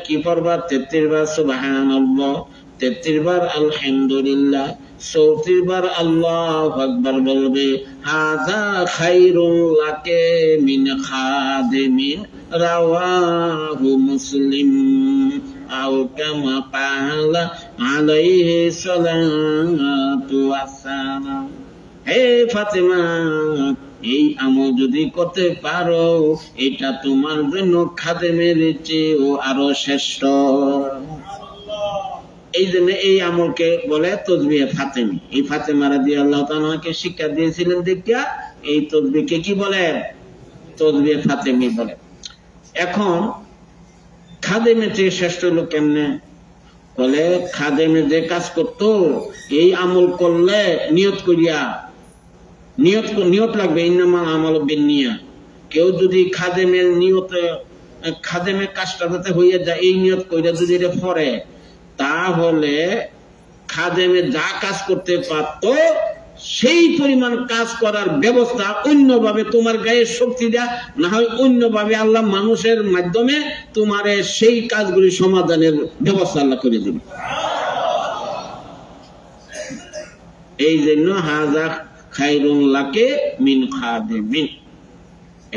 কি পড়বা? 33 বার সুবহানাল্লাহ, 33 বার আলহামদুলিল্লাহ, 34 বার আল্লাহু আকবার বলবে। হাযা খায়রুল লাকে মিন খাদিমিন রাওয়াহু মুসলিম আও কামা ক্বালা আলাইহি সালাতু ওয়াসসালাম। হে ফাতেমা, এই আমল যদি করতে পারো, এটা তোমার জন্য খাদেমের চেয়েও আরো শ্রেষ্ঠ। এই জন্য এই আমলকে বলে তসবিহে ফাতেমি। এই ফাতেমা রাদিয়াল্লাহু তাআলাকে শিক্ষা দিয়েছিলেন দেখিয়া এই তসবিহকে কি বলে? তসবিহে ফাতেমি বলে। এখন খাদেমের চেয়ে শ্রেষ্ঠ হলো কেমনে? বলে খাদেমে যে কাজ করতো এই আমল করলে নিয়ত করিয়া, নিয়ত লাগবে, ইন্নামাল আমালু বিন্নিয়াত। কেউ যদি খাদেমের নিয়তে, খাদেমের কাজটা যাতে হইয়া যায় এই নিয়ত কইরা যদি এটা পড়ে, তাহলে খাদেমে যা কাজ করতে পারতো সেই পরিমাণ কাজ করার ব্যবস্থা অন্যভাবে তোমার গায়ে শক্তি দেয়া না হয় অন্যভাবে আল্লাহ মানুষের মাধ্যমে তোমার সেই কাজগুলি সমাধানের ব্যবস্থা আল্লাহ করে দেবে। এই জন্য হাযা খায়রুন লাকে মিন খাদিমিন।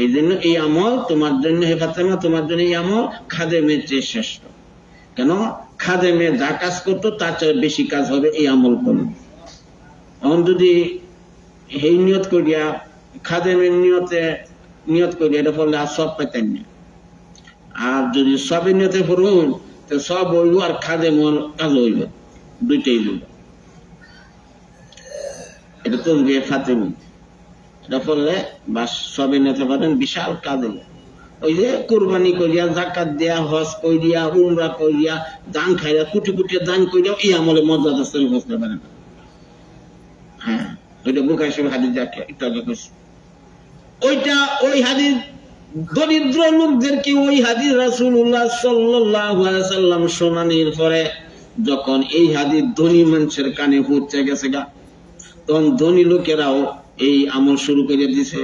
এই জন্য এই আমল তোমার জন্য, হে ফাতেমা, তোমার জন্য এই আমল খাদেমের চেয়ে শ্রেষ্ঠ। কেন? খাদেমে যা কাজ করতো তার চেয়ে বেশি কাজ হবে এই আমল করলে। এখন যদি এই নিয়ত করিয়া, খাদেমের নিয়ত করিয়া এটা পড়লে আর সব পাইতেন না। আর যদি সবের নিয়তে পড়ুন তো সব হইব আর খাদেমর কাজ হইব, দুইটাই হইব। এটা তসবিহে ফাতেমি, এটা পড়লে বাস সবের নিয়তে পারেন, বিশাল কাজ হইব। ওই যে কুরবানি করিয়া, যাকাত দিয়া, হজ করিয়া, উমরা করিয়া, দান খাইয়া, কুটি কুটি দান করিয়া এই আমলে মর্যাদা স্তরে বসতে পারেন। হ্যাঁ, ওইটা বুখারী শরীফ হাদিস একটু আগে কইছি। ওইটা ওই হাদিস দরিদ্র লোকদেরকে ওই হাদিস রাসূলুল্লাহ সাল্লাল্লাহু আলাইহি সাল্লাম শোনানোর পরে যখন এই হাদিস ধনী মানুষের কানে পৌঁছে গেছে গা, তখন ধনী লোকেরাও এই আমল শুরু করে দিছে।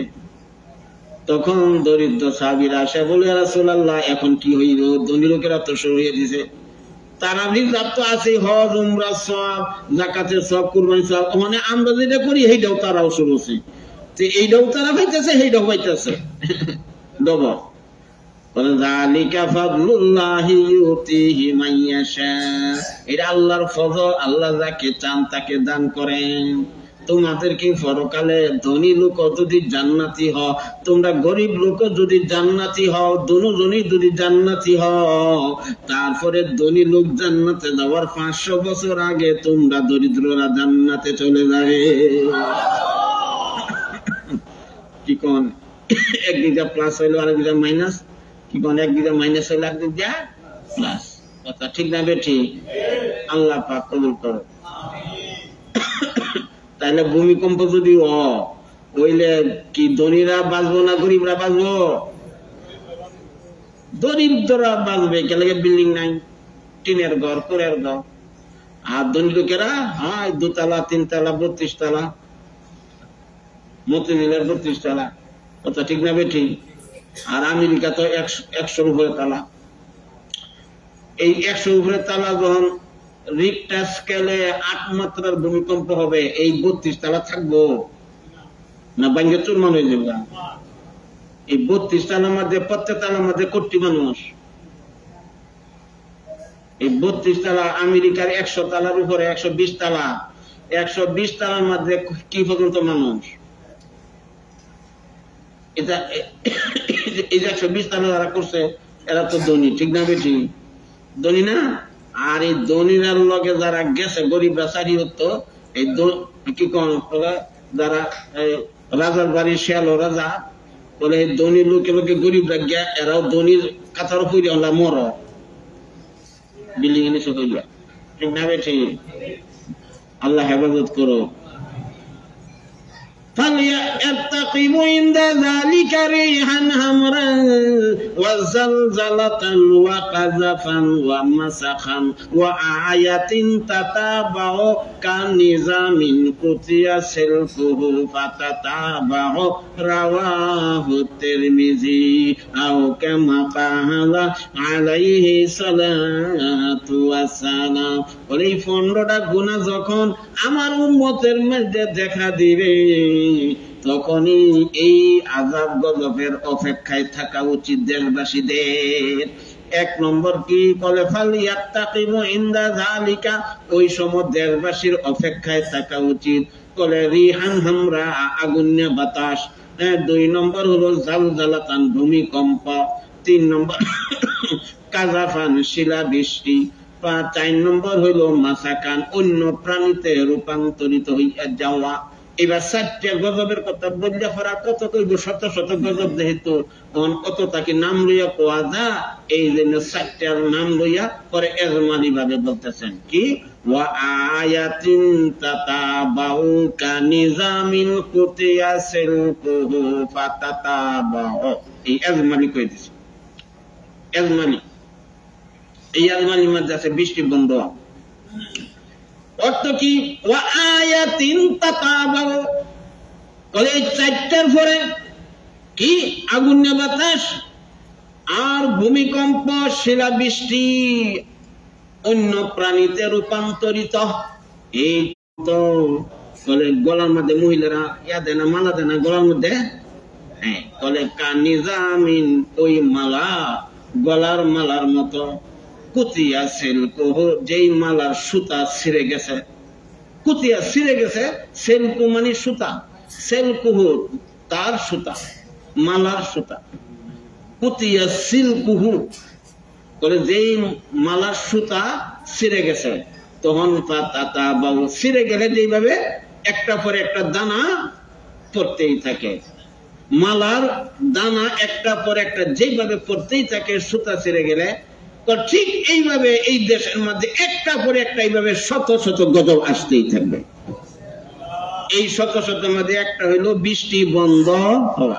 তখন দরিদ্র সাহাবীরা আসে বলে, ইয়া রাসূলুল্লাহ এখন কি হইল? ধনী লোকেরা তো শুরু হয়ে দিছে, তারাবির রাত তো আছে, হজ উমরা সব, যাকাতের সব, কুরবানির সব, মানে আমরা যেটা করি সেইটাও তারাও শুরু হচ্ছে। তো এইটাও তারা পাইতেছে, সেইটাও পাইতেছে ডবল। যালিকা ফাদলুল্লাহি ইউতিহি মান ইয়াশা, এটা আল্লাহর ফজল, আল্লাহ যাকে চান তাকে দান করেন। তোমাদেরকে পরকালে ধনী লোক যদি জান্নাতি হও, তোমরা গরিব লোক যদি জান্নাতি হও, দুজনই যদি জান্নাতি হও, তারপরে ধনী লোক জান্নাতে যাওয়ার 500 বছর আগে তোমরা দরিদ্ররা জান্নাতে চলে যাবে। কি কোন এক দিকে প্লাস হইলো আর এক দিকে মাইনাস? কি কোন এক দিকে মাইনাস হইলো এক দিকে প্লাস? কথা ঠিক না বেঠিক? আল্লাহ পাক কবুল করো। তাহলে ভূমিকম্প যদি হইলে কি ধনীরা বাঁচবো না গরিবরা বাঁচবো? দরিদ্ররা বাঁচবে, কেন? বিল্ডিং নাই, টিনের ঘর, কুড়ের ঘর। আর ধনী লোকেরা হয় 2 তলা 3 তলা 32 তলা, মতিঝিলের 32 তলা। কথা ঠিক না বেঠিক? আর আমেরিকা তো 100 উপরে তালা। এই 100 উপরে তালা যখন রিক্টার স্কেলে 8 মাত্রার ভূমিকম্প হবে, এই 32 তালা থাকবো না ভাঙ্গে চুরমার হয়ে যাবে? এই 32 তালার মধ্যে, প্রত্যেক তালার মধ্যে কোটি মানুষ। এই 32 তালা আমেরিকার 100 তালার উপরে 120 তালা, 120 তালার মধ্যে কি পর্যন্ত মানুষ? এটা এই 120 তালা যারা করছে এরা তো ধনী, ঠিক না বেঠিক? ধনী না? আর এই ধনীরার লগে যারা গেছে, গরিবরা চারি হতো, এই কি কোন যারা রাজার বাড়ি শেয়াল রাজা বলে, ধনী লোকে লোকে গরিবরা গিয়া এরাও ধনীর কাতার ফুইরে হলা মর বিল্ডিং এনে চলে গিয়া, ঠিক না বেঠিক? আল্লাহ হেফাজত করো। فليرتقب عند ذلك ريحا حمرا وزلزلة وقذفا ومسخا وآية تتابع كنظام قطع سلكه فتتابع رواه الترمذي أو كما قال عليه الصلاة والسلام। এই 15টা গুনাহ যখন আমার উম্মতের মধ্যে দেখা দিবে, তখনই এই আযাব গজবের অপেক্ষায় থাকা উচিত দেশবাসীদের। 1 নম্বর কি বলে? ফালিয়াত্তাকিমু ইনদা যালিকা, ওই সময় দেশবাসীর অপেক্ষায় থাকা উচিত বলে রিহান হামরা, আগুন্যা বাতাস। 2 নম্বর হলো জালজালাতান, ভূমিকম্প। 3 নম্বর কাযাফান, শিলা বৃষ্টি। 4 নম্বর হইল মাসাকান, অন্য প্রাণীতে রূপান্তরিত হইয়া যাওয়া। এবার 4টা গজবের কথা বললে পড়া কত কইব, শত শত গজব যেহেতু অত তাকে নাম লইয়া কোয়া যা, এই জন্য 4টার নাম লইয়া পরে এজমালি ভাবে বলতেছেন কি ওয়া আয়াতিন তাতাবাউ কানিজামিন কুতিয়া সিলকুহু ফাতাতাবাউ। এই এজমালি কই দিছে, এজমালি, এই এজমালির মধ্যে আছে বৃষ্টি বন্ধ। অর্থ কি ওয়া আয়াতিন তাতাবাউ, বলে এই 4টার পরে কি আগুন বাতাস আর ভূমিকম্প, শিলাবৃষ্টি, অন্য প্রাণীতে রূপান্তরিত। এই তো বলে গলার মধ্যে মহিলারা ইয়া দেয় না, মালা দেয় না গলার মধ্যে, হ্যাঁ, বলে কানিজামিন, ওই মালা গলার মালার মতো, কুতিয়া সিলকুহু, যেই মালার সুতা ছিঁড়ে গেছে, কুতিয়া ছিঁড়ে গেছে, সিলকু মানে সুতা, সিলকুহু তার সুতা, মালার সুতা, কুতিয়া সিলকুহু বলে যেই মালার সুতা ছিঁড়ে গেছে, তখন ফাতাতাবাউ, ছিঁড়ে গেলে যেইভাবে একটা পরে একটা দানা পড়তেই থাকে, মালার দানা একটা পর একটা যেইভাবে পড়তেই থাকে সুতা ছিঁড়ে গেলে, তো ঠিক এইভাবে এই দেশের মধ্যে একটা পরে একটা এইভাবে শত শত গজব আসতেই থাকবে। এই শত শতের মধ্যে একটা হইলো বৃষ্টি বন্ধ হওয়া,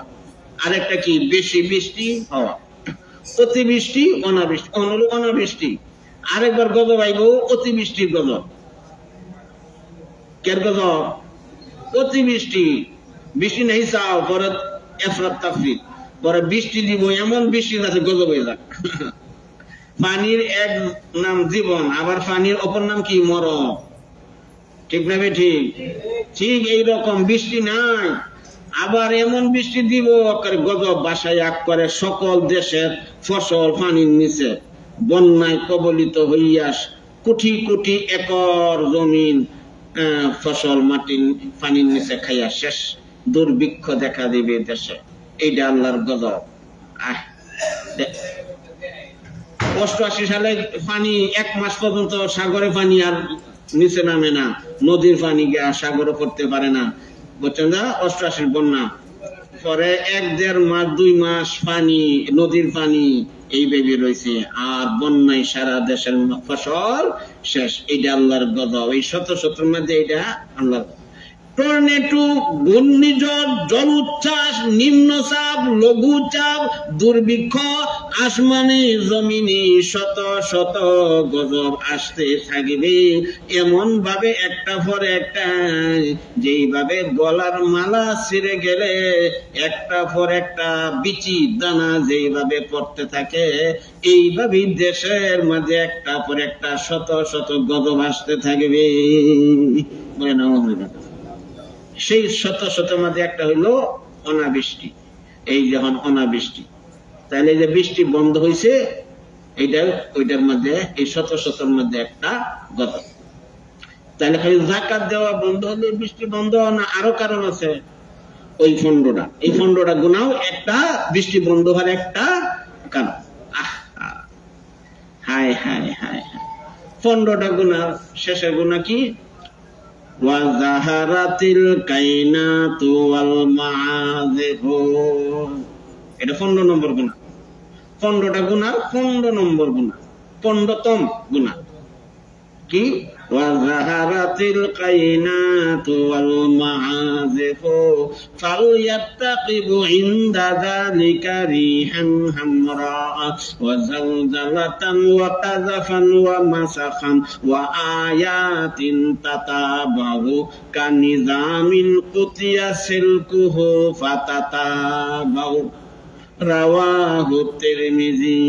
আরেকটা কি বেশি বৃষ্টি হওয়া, অতিবৃষ্টি, অনাবৃষ্টি, অনাবৃষ্টি, আরেকবার গজব আইব অতিবৃষ্টির গজব। কের গজব? অতিবৃষ্টি, বৃষ্টি নেই চাও, পরে এফরাত তাফরিত, পরে বৃষ্টি দিব, এমন বৃষ্টি আছে গজব হয়ে যাক। পানির এক নাম জীবন, আবার পানির অপর নাম কি মরণ, ঠিক না বে ঠিক? ঠিক এইরকম বৃষ্টি নাই, আবার এমন বৃষ্টি দিব গজব বাসায় আগ করে সকল দেশের ফসল পানির নিচে, বন্যায় কবলিত হইয়া কোটি কোটি একর জমিন ফসল মাটির পানির নিচে খাইয়া শেষ, দুর্ভিক্ষ দেখা দিবে দেশে। এইটা আল্লাহর গজব। 88 সালে পানি 1 মাস পর্যন্ত সাগরে পানি আর নিচে নামে না, নদীর পানি গিয়া সাগরে পড়তে পারে না, বুঝছেন না? 88 বন্যা পরে 1-1.5 মাস 2 মাস পানি, নদীর পানি এইভাবে রয়েছে, আর বন্যায় সারা দেশের ফসল শেষ। এটা আল্লাহর গজব। এই শত শতর মধ্যে এটা আল্লাহর। টর্নেডো, ঘূর্ণিঝড়, জল উচ্ছ্বাস, নিম্নচাপ, লঘুচাপ, দুর্ভিক্ষ, আসমানে জমিনে শত শত গজব আসতে থাকবে, এমন ভাবে একটা পর একটা, যেইভাবে গলার মালা ছিঁড়ে গেলে একটা পর একটা বিচি দানা যেইভাবে পড়তে থাকে, এইভাবে দেশের মাঝে একটা পর একটা শত শত গজব আসতে থাকবে। বলে না, সেই শত শত মধ্যে একটা হইলো অনাবৃষ্টি। এই যখন অনাবৃষ্টি, তাহলে যে বৃষ্টি বন্ধ হয়েছে, এইটা ওইটার মধ্যে, এই শত শতর মধ্যে একটা গজব। তাহলে খালি যাকাত দেওয়া বন্ধ হলে বৃষ্টি বন্ধ না, আরো কারণ আছে। ওই ফন্ডটা, এই ফন্ডটা গুনাও একটা বৃষ্টি বন্ধ হওয়ার একটা কারণ। হায় হায় হায় হায়, ফন্ডটা গুনা, শেষের গুনা কি? ওয়াজাহারাতিল কাইনাতু ওয়াল মাআযিফু, এটা 15 নম্বর গুনাহ। 15টা গুনাহ, 15 নম্বর গুনাহ, 15তম গুনাহ কি? ওয়াজাহারাতিল কাইনাতু ওয়াল মাআযিফু ফালইয়াত্তাকিবু ইনদা যালিকা রিহান হামরা ওয়া জালজালাতান ওয়া কাযাফান ওয়া মাসাখান ওয়া আয়াতিন তাতাবাউ কানিজামিন কুতিয়া সিলকুহু ফাতাতাবাউ। রাওয়াহু তিরমিজি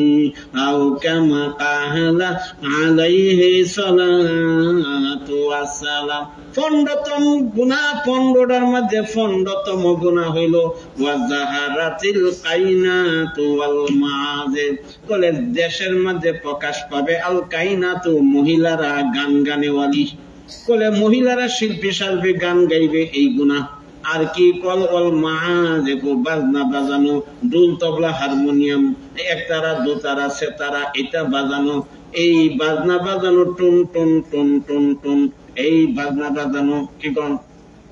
আও কামা কালা আলাইহি সালাতু ওয়াস সালাম। 15তম গুনাহ, 15টার মধ্যে 15তম গুনাহ হইল ওয়াজাহারাতিল কাইনাতু ওয়াল মাআযিফ, বলে দেশের মধ্যে প্রকাশ পাবে আল কাইনাতু, মহিলারা গান গানেওয়ালি, বলে মহিলারা শিল্পী শিল্পী গান গাইবে, এই গুনাহ। আর কি কল ওয়াল মাআযিফ, বাজনা বাজানো, ঢোল তবলা হারমোনিয়াম, একতারা দোতারা সেতারা এটা বাজানো, এই বাজনা বাজানো, টুন টুন টুন টুন টুন, এই বাজনা বাজানো কি কন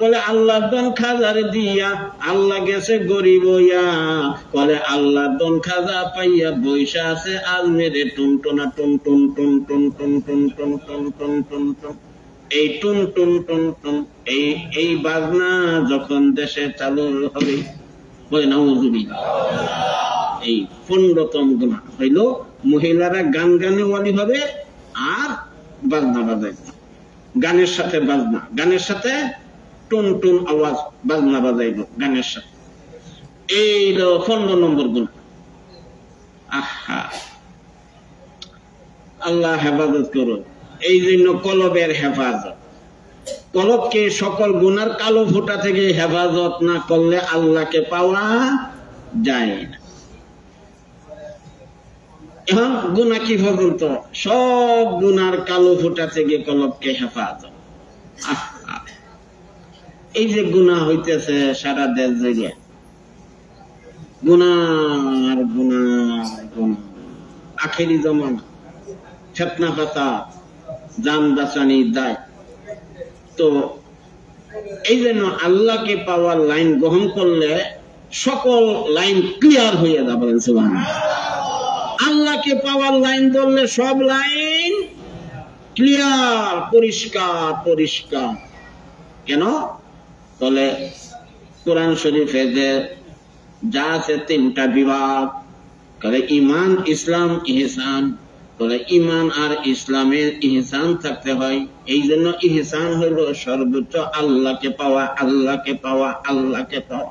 বলে আল্লাহ দন খাজারে দিয়া আল্লাহ গেছে গরিব হইয়া, বলে আল্লাহ দন খাজা পাইয়া বৈশা আছে আজমেরে টুনটুনা টুন টুন টুন টুন টুন টুন টুন টুন টুন টুন টুন। এই টুন টুন টুন টুন এই বাজনা যখন দেশে চালু হবে, বলে নাউযুবিল্লাহ, এই 15তম গুনাহ হইল মহিলারা গান গানে ওয়ালি হবে আর বাজনা বাজাইবে, গানের সাথে বাজনা, গানের সাথে টুন টুন আওয়াজ, বাজনা বাজাইব গানের সাথে। এই 15 নম্বর গুনাহ। আহা, আল্লাহ হেফাজত করো। এই জন্য কলবের হেফাজত, কলবকে সকল গুনার কালো ফোঁটা থেকে হেফাজত না করলে আল্লাহকে পাওয়া যায় না। এখন গুনাহ কি পর্যন্ত? সব গুনার কালো ফোঁটা থেকে কলবকে হেফাজত। এই যে গুনাহ হইতেছে সারা দেশ জুড়ে, গুনাহ আর গুনাহ, আখেরি জমানা, ফিতনা ফাসাদ, জান বাঁচানি দায়। তো এই জন্য আল্লাহকে পাওয়ার লাইন গ্রহণ করলে সকল লাইন ক্লিয়ার হয়ে যাবে। সুবহানাল্লাহ। আল্লাহকে পাওয়ার লাইন ধরলে সব লাইন ক্লিয়ার, পরিষ্কার পরিষ্কার। কেন? বলে কোরআন শরীফে যে যা আছে 3টা বিভাগ, বলে ইমান, ইসলাম, ইহসান। বলে ইমান আর ইসলামের ইহসান থাকতে হয়। এই জন্য ইহসান হইল সর্বোচ্চ আল্লাহকে পাওয়া, আল্লাহকে পাওয়া, আল্লাহকে পাওয়া।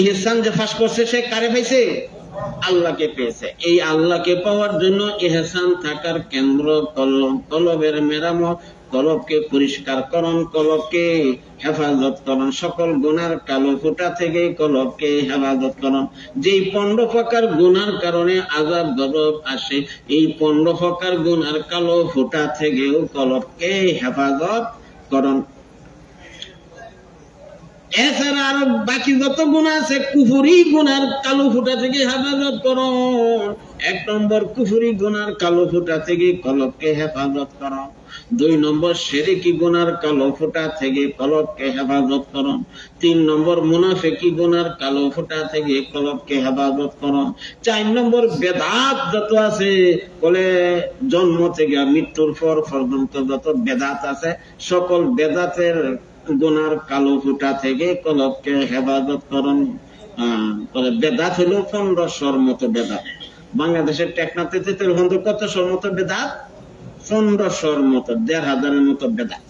ইহসান যে ফাঁস করছে সে কারে পাইছে? আল্লাহকে পেয়েছে। এই আল্লাহকে পাওয়ার জন্য ইহসান থাকার কেন্দ্র কলব, কলবের মেরামত, কলবকে পরিষ্কার করণ, কলবকে হেফাজত করণ, সকল গুনার কালো ফোঁটা থেকে কলবকে হেফাজত করণ। যেই 15 প্রকার গুনার কারণে আযাব গজব আসে, এই 15 প্রকার গুনার কালো ফোঁটা থেকেও কলবকে হেফাজত করণ। এছাড়া আর বাকি যত গুনাহ আছে, কুফরি গুনার কালো ফোঁটা থেকে হেফাজত করো। 1 নম্বর কুফরি গুনার কালো ফোঁটা থেকে কলবকে হেফাজত করো। 2 নম্বর শিরকি গুনার কালো ফোঁটা থেকে কলবকে হেফাজত করো। 3 নম্বর মুনাফিকি গুনার কালো ফোঁটা থেকে কলবকে হেফাজত করো। 4 নম্বর বেদাত যত আছে, বলে জন্ম থেকে মৃত্যুর পর পর্যন্ত যত বেদাত আছে, সকল বেদাতের গুনার কালো ফোঁটা থেকে কলবকে হেফাজত করুন। বেদাত হলো 1500 মতো বেদাত। বাংলাদেশের টেকনাফে তেতুলখন্দ কতশোর মতো বেদাত? 1500 মতো, 1500 মতো বেদাত।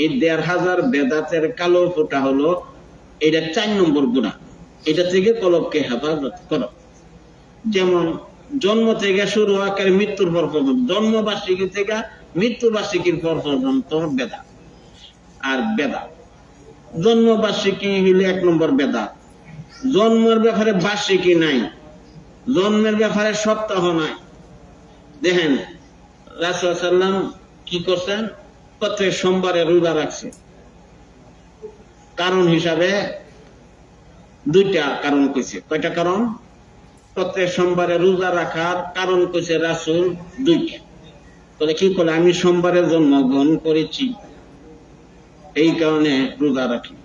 এই 1500 বেদাতের কালো ফোঁটা হলো এটা 4 নম্বর গুনাহ। এটা থেকে কলবকে হেফাজত করো। যেমন জন্ম থেকে শুরু আকার মৃত্যুর পর পর্যন্ত, জন্মবার্ষিকী থেকে মৃত্যুবার্ষিকীর পর পর্যন্ত বেদাত। আর বেদাত জন্মবার্ষিকী হইলে 1 নম্বর বেদাত। জন্মের ব্যাপারে বার্ষিকী নাই, জন্মের ব্যাপারে সপ্তাহ নাই। দেখেন রাসূল সাল্লাল্লাহু আলাইহি ওয়াসাল্লাম কি করছেন? প্রত্যেক সোমবারে রোজা রাখছে। কারণ হিসাবে 2টা কারণ কইছে। কয়টা কারণ? প্রত্যেক সোমবারে রোজা রাখার কারণ কইছে রাসূল 2টা। তাহলে কি করে? আমি সোমবারে জন্মগ্রহণ করেছি, এই কারণে রোজা রাখি।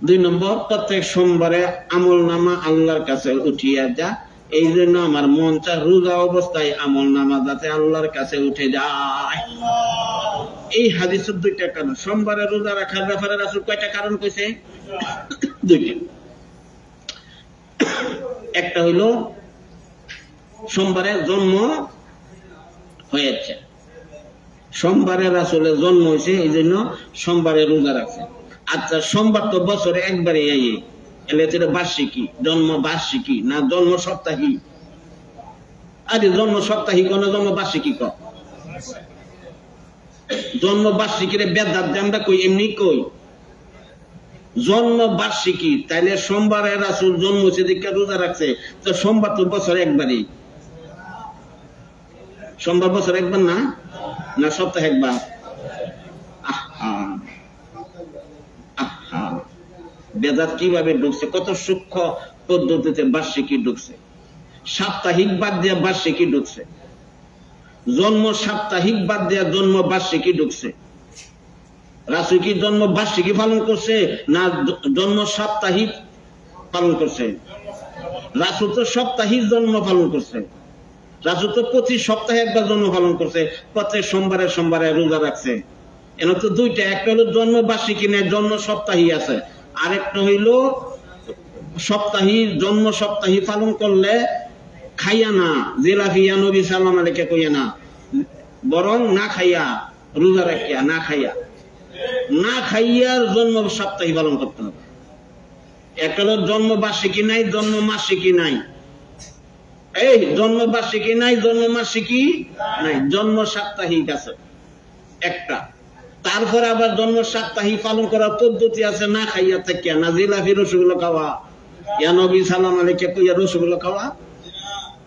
2 নম্বর, প্রত্যেক সোমবারে আমল নামা আল্লাহর কাছে উঠিয়া যা, এই জন্য আমার মন চায় রোজা অবস্থায় আমল নামা যাতে আল্লাহর কাছে উঠে যায়। এই হাদিসের 2টা কারণ। সোমবারে রোজা রাখার ব্যাপারে রাসূল কয়টা কারণ কইছে? 2টা। একটা হইল সোমবারে জন্ম হয়েছে, সোমবারে রাসূলের জন্ম হয়েছে, এই জন্য সোমবারে রোজা রাখছে। আচ্ছা, সোমবার তো বছরে একবারে এলে বার্ষিকী, জন্ম বার্ষিকী না জন্ম সপ্তাহী? আরে জন্ম সপ্তাহী কোন, জন্ম বার্ষিকী ক? জন্ম বার্ষিকীর বেদাত আমরা কই, এমনি কই জন্ম বার্ষিকী। তাইলে সোমবারে রাসূল জন্ম হয়েছে দেখে রোজা রাখছে, তো সোমবার তো বছরে একবারই। সোমবার বছরে একবার না, না সপ্তাহে একবার? বেদাত কিভাবে ঢুকছে, কত সূক্ষ্ম পদ্ধতিতে বার্ষিকী ঢুকছে। সাপ্তাহিক বাদ দিয়ে বার্ষিকী ঢুকছে। জন্ম সাপ্তাহিক বাদ দেওয়া জন্ম বার্ষিকী ঢুকছে। রাসূল কি জন্ম বার্ষিকী পালন করছে না জন্ম সাপ্তাহিক পালন করছে? রাসূল তো সাপ্তাহিক জন্ম পালন করছে। রাসূল তো প্রতি সপ্তাহে একবার জন্ম পালন করছে, প্রত্যেক সোমবারে সোমবারে রোজা রাখছে। এর তো দুইটা, একটা হলো জন্ম বার্ষিকী নেই, জন্ম সপ্তাহী আছে, আরেকটা হইল সপ্তাহী, জন্ম সপ্তাহী পালন করলে খাইয়া না, জিলাফিয়া নবী সাল্লাল্লাহু আলাইহি কইয়া না, বরং না খাইয়া রোজা রাখিয়া, না খাইয়া জন্ম সপ্তাহী পালন করতে হবে। একটা হলো জন্ম বার্ষিকী নাই, জন্ম মাসিকী নাই। এই জন্ম বার্ষিকী নাই, জন্ম মাসিকী নাই, জন্ম সাপ্তাহিক আছে একটা। তারপরে আবার জন্ম সাপ্তাহিক পালন করার পদ্ধতি আছে, না খাইয়া থাকিয়া, না জিলাফি রসগোল্লা খাওয়া, ইয়া নবী সাল্লাল্লাহু আলাইহি কইয়া রসগোল্লা খাওয়া,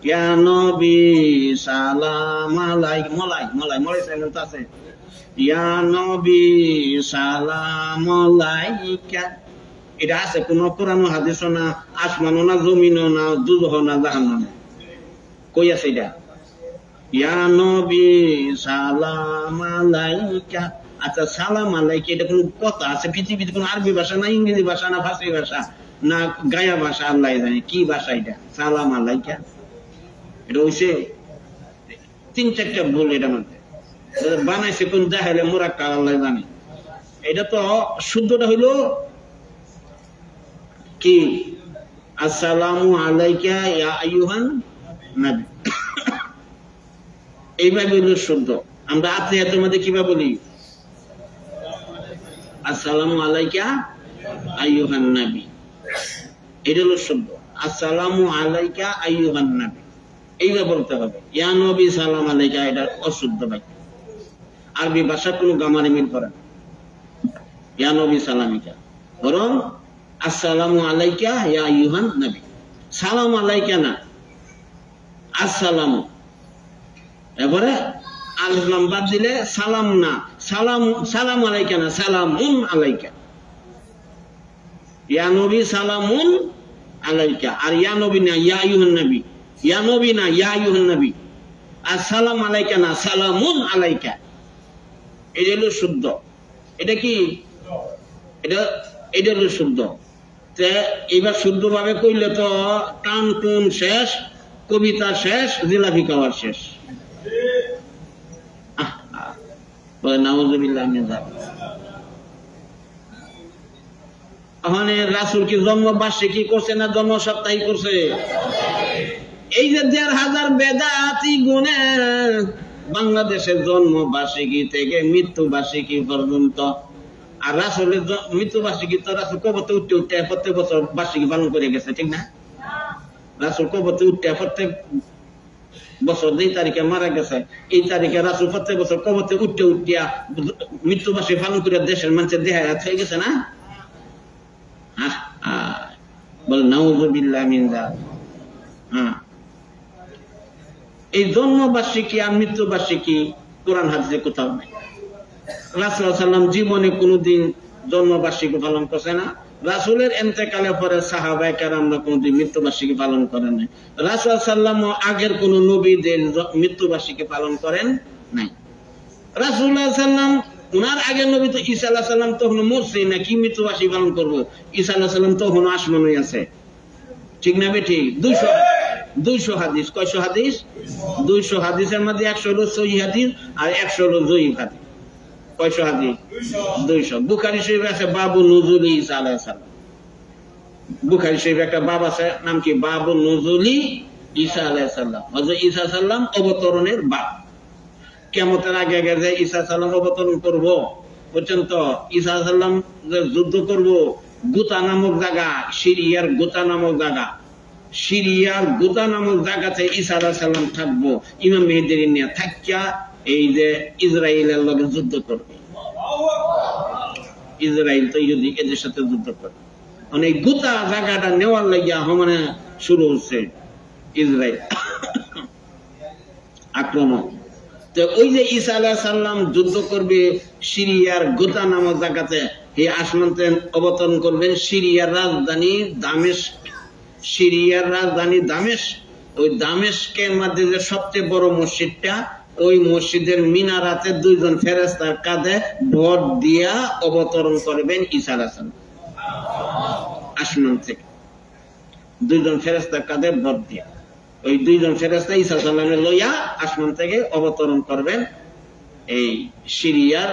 ইয়া নবী সালাম আলাইক, মলাই সাইলেন্ট আছে, ইয়া নবী সালাম আলাইকা, এটা আছে কোন কোরআন হাদিসও না, আসমানও না, জমিনও না, দুজহ না, জাহান্নামও না, কই আছে এটা? ইয়া নবী সালাম আলাইকা। আচ্ছা, সালাম আলাইকা এটা কোন কথা আছে পৃথিবীতে? কোন আরবি ভাষা না, ইংরেজি ভাষা না, ফার্সি ভাষা না, গায়া ভাষা, আল্লাহ জানে কি ভাষা এটা। সালাম আলাইকা এটা হইছে 3-4টা ভুল এটার মধ্যে, বানাইছে কোন জাহেলে মুরাক্কাব, আল্লাহ জানে। এটা তো শুদ্ধটা হইল কি, আসসালামু আলাইকা ইয়া আইয়ুহান নবী, এইভাবে হইল শুদ্ধ। আমরা আত্মীয়তার মধ্যে কিভাবে বলি? আসসালামু আলাইকা আইয়ুহান নবী, এটা হলো শুদ্ধ। আসসালামু আলাইকা আইয়ুহান নবী এইভাবে বলতে হবে। ইয়া নবী সালাম আলাইকা এটা অশুদ্ধ বাক্য, আরবি ভাষা কোনো গামারি মিল করে না, ইয়া নবী সালামিকা, বরং আসসালামু আলাইকা ইয়া আইয়ুহান নবী। সালাম আলাইকা না, আসসালামু, এবারে আলিফ লাম বাদ দিলে সালাম না, সালাম আলাইকা না, সালামুন আলাইকা। ইয়া নবী সালামুন আলাইকা, আর ইয়া নবী না ইয়া আইয়ুহান নবী, ইয়া নবী না ইয়া আইয়ুহান নবী, আর সালাম আলাইকা না, সালামুন আলাইকা। এটা হলো শুদ্ধ। এটা কি? এটা হলো শুদ্ধ। এবার শুদ্ধ ভাবে কইলে তো টান টুন শেষ, কবিতা শেষ, জিলাপি খাওয়ার শেষ। নাউযুবিল্লাহ মিন যালিক। ওখানে রাসূল কি জন্ম বার্ষিকী করছে না জন্ম সাপ্তাহিক করছে? এই যে ১,৫০০ বেদাতি গুণে বাংলাদেশের জন্ম বার্ষিকী থেকে মৃত্যু বার্ষিকী পর্যন্ত, আর রাসূলের মৃত্যু বার্ষিকী তো রাসূল কবরে উঠতে উঠতে প্রত্যেক বছর বার্ষিকী পালন করে গেছে, ঠিক না? রাসূল কবরে উঠতে প্রত্যেক বছর যেই তারিখে মারা গেছে এই তারিখে রাসূল প্রত্যেক বছর কবরে উঠতে উঠিয়া মৃত্যু বার্ষিকী পালন করে দেশের মানুষের দেহায় হয়ে গেছে না? বল নাউযুবিল্লাহ মিন যালিক। এই জন্মবার্ষিকী আর মৃত্যুবার্ষিকী কোরআন হাদিসে কোথাও নাই। রাসূল সাল্লাল্লাহু আলাইহি ওয়াসাল্লাম জীবনে কোনোদিন জন্মবার্ষিকী পালন করছে না। রাসূলের ইন্তেকালের পরে সাহাবায়ে কেরামরা কোনোদিন মৃত্যুবার্ষিকী পালন করেন নাই। রাসূল সাল্লাল্লাহু আলাইহি ওয়াসাল্লাম আগের কোন নবীদের মৃত্যুবার্ষিকী পালন করেন নাই। রাসূলুল্লাহ সাল্লাল্লাহু আলাইহি ওয়াসাল্লাম উনার আগের নবী তো ঈসা আলাইহিস সালাম তখন মরছে না, কি মৃত্যুবার্ষিকী পালন করব? ঈসা আলাইহিস সালাম তখন আসমানে আছে, ঠিক না বেঠি? 200 হাদিস, কয়শো হাদিস? 200 হাদিসের মধ্যে 100 হলো সহিহ হাদিস আর 100 হলো যঈফ হাদিস। কয়শো হাদিস? 200। বুখারী শরীফে আছে বাবু নুজুলি ঈসা আলাইহিস সালাম। বুখারী শরীফে একটা বাব আছে, নাম কি? বাবু নুজুলি ঈসা আলাইহিস সালাম। হযরত ঈসা সাল্লাম অবতরণের বাব। কিয়ামতের আগে আগে যে ঈসা সাল্লাম অবতরণ করব, বুঝছেন তো? ঈসা সাল্লাম যে যুদ্ধ করব গুতা নামক জায়গা, সিরিয়ার গুতা নামক জায়গা, সিরিয়ার গুতা নামক জায়গাতে ঈসা আলাইহিস সালাম থাকবো, ইমাম মেহেদীর নিয়ে থাকিয়া এই যে ইসরায়েলের লগে যুদ্ধ করবে। ইসরায়েল তো ইহুদি, এদের সাথে যুদ্ধ করবে। মানে গুতা জায়গাটা নেওয়ার লাগিয়া মানে শুরু হচ্ছে ইসরায়েল আক্রমণ। তো ওই যে ঈসা আলাইহিস সালাম যুদ্ধ করবে সিরিয়ার গুতা নামক জায়গাতে, এই আসমানতে অবতরণ করবেন সিরিয়ার রাজধানী দামেস্ক। সিরিয়ার রাজধানী দামেস্ক, ওই দামেস্কের মধ্যে যে সবচেয়ে বড় মসজিদটা ওই মসজিদের মিনারাতে দুইজন ফেরেশতার কাঁধে ভর দিয়া অবতরণ করবেন ঈসা আলাইহিস সালাম। আসমান থেকে দুইজন ফেরেশতার কাঁধে ভর দিয়া ওই দুইজন ফেরেশতা ঈসা আলাইহিস সালামকে লইয়া আসমান থেকে অবতরণ করবেন এই সিরিয়ার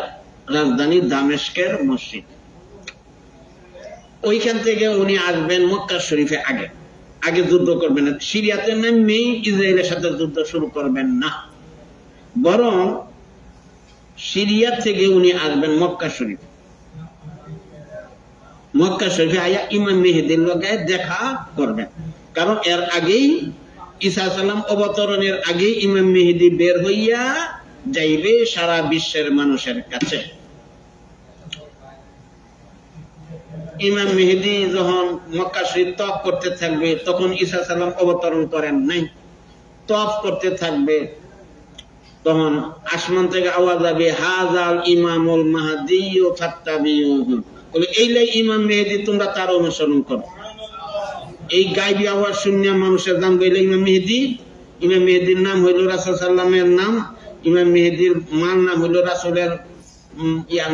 রাজধানী দামেস্কের মসজিদ। ওইখান থেকে উনি আসবেন মক্কা শরীফে। আগে যুদ্ধ করবেন না, সিরিয়াতে নেমে ইসরায়েলের সাথে যুদ্ধ শুরু করবেন না, বরং সিরিয়া থেকে উনি আসবেন মক্কা শরীফে। মক্কা শরীফে আয়া ইমাম মেহেদীর লগে দেখা করবেন, কারণ এর আগেই ঈসা আলাইহিস সালাম অবতরণের আগেই ইমাম মেহেদী বের হইয়া যাইবে সারা বিশ্বের মানুষের কাছে। ইমাম মেহেদী যখন মক্কা শরীফ তওয়াফ করতে থাকবে, তখন ঈসা আলাইহিস সালাম অবতরণ করেন নাই। তওয়াফ করতে থাকবে, তখন আসমান থেকে আওয়াজ হবে, হাযাল ইমামুল মাহদী ফাত্তাবিউহু, বলে এইলাই ইমাম মেহেদী, তোমরা তার অনুসরণ করো। এই গায়বী আওয়াজ শুনে মানুষের জানবে এইলাই ইমাম মেহেদী। ইমাম মেহেদীর নাম হইল রাসূল সাল্লাল্লাহু আলাইহি ওয়াসাল্লামের নাম। ইমাম মেহেদীর মার নাম হইল রাসূলের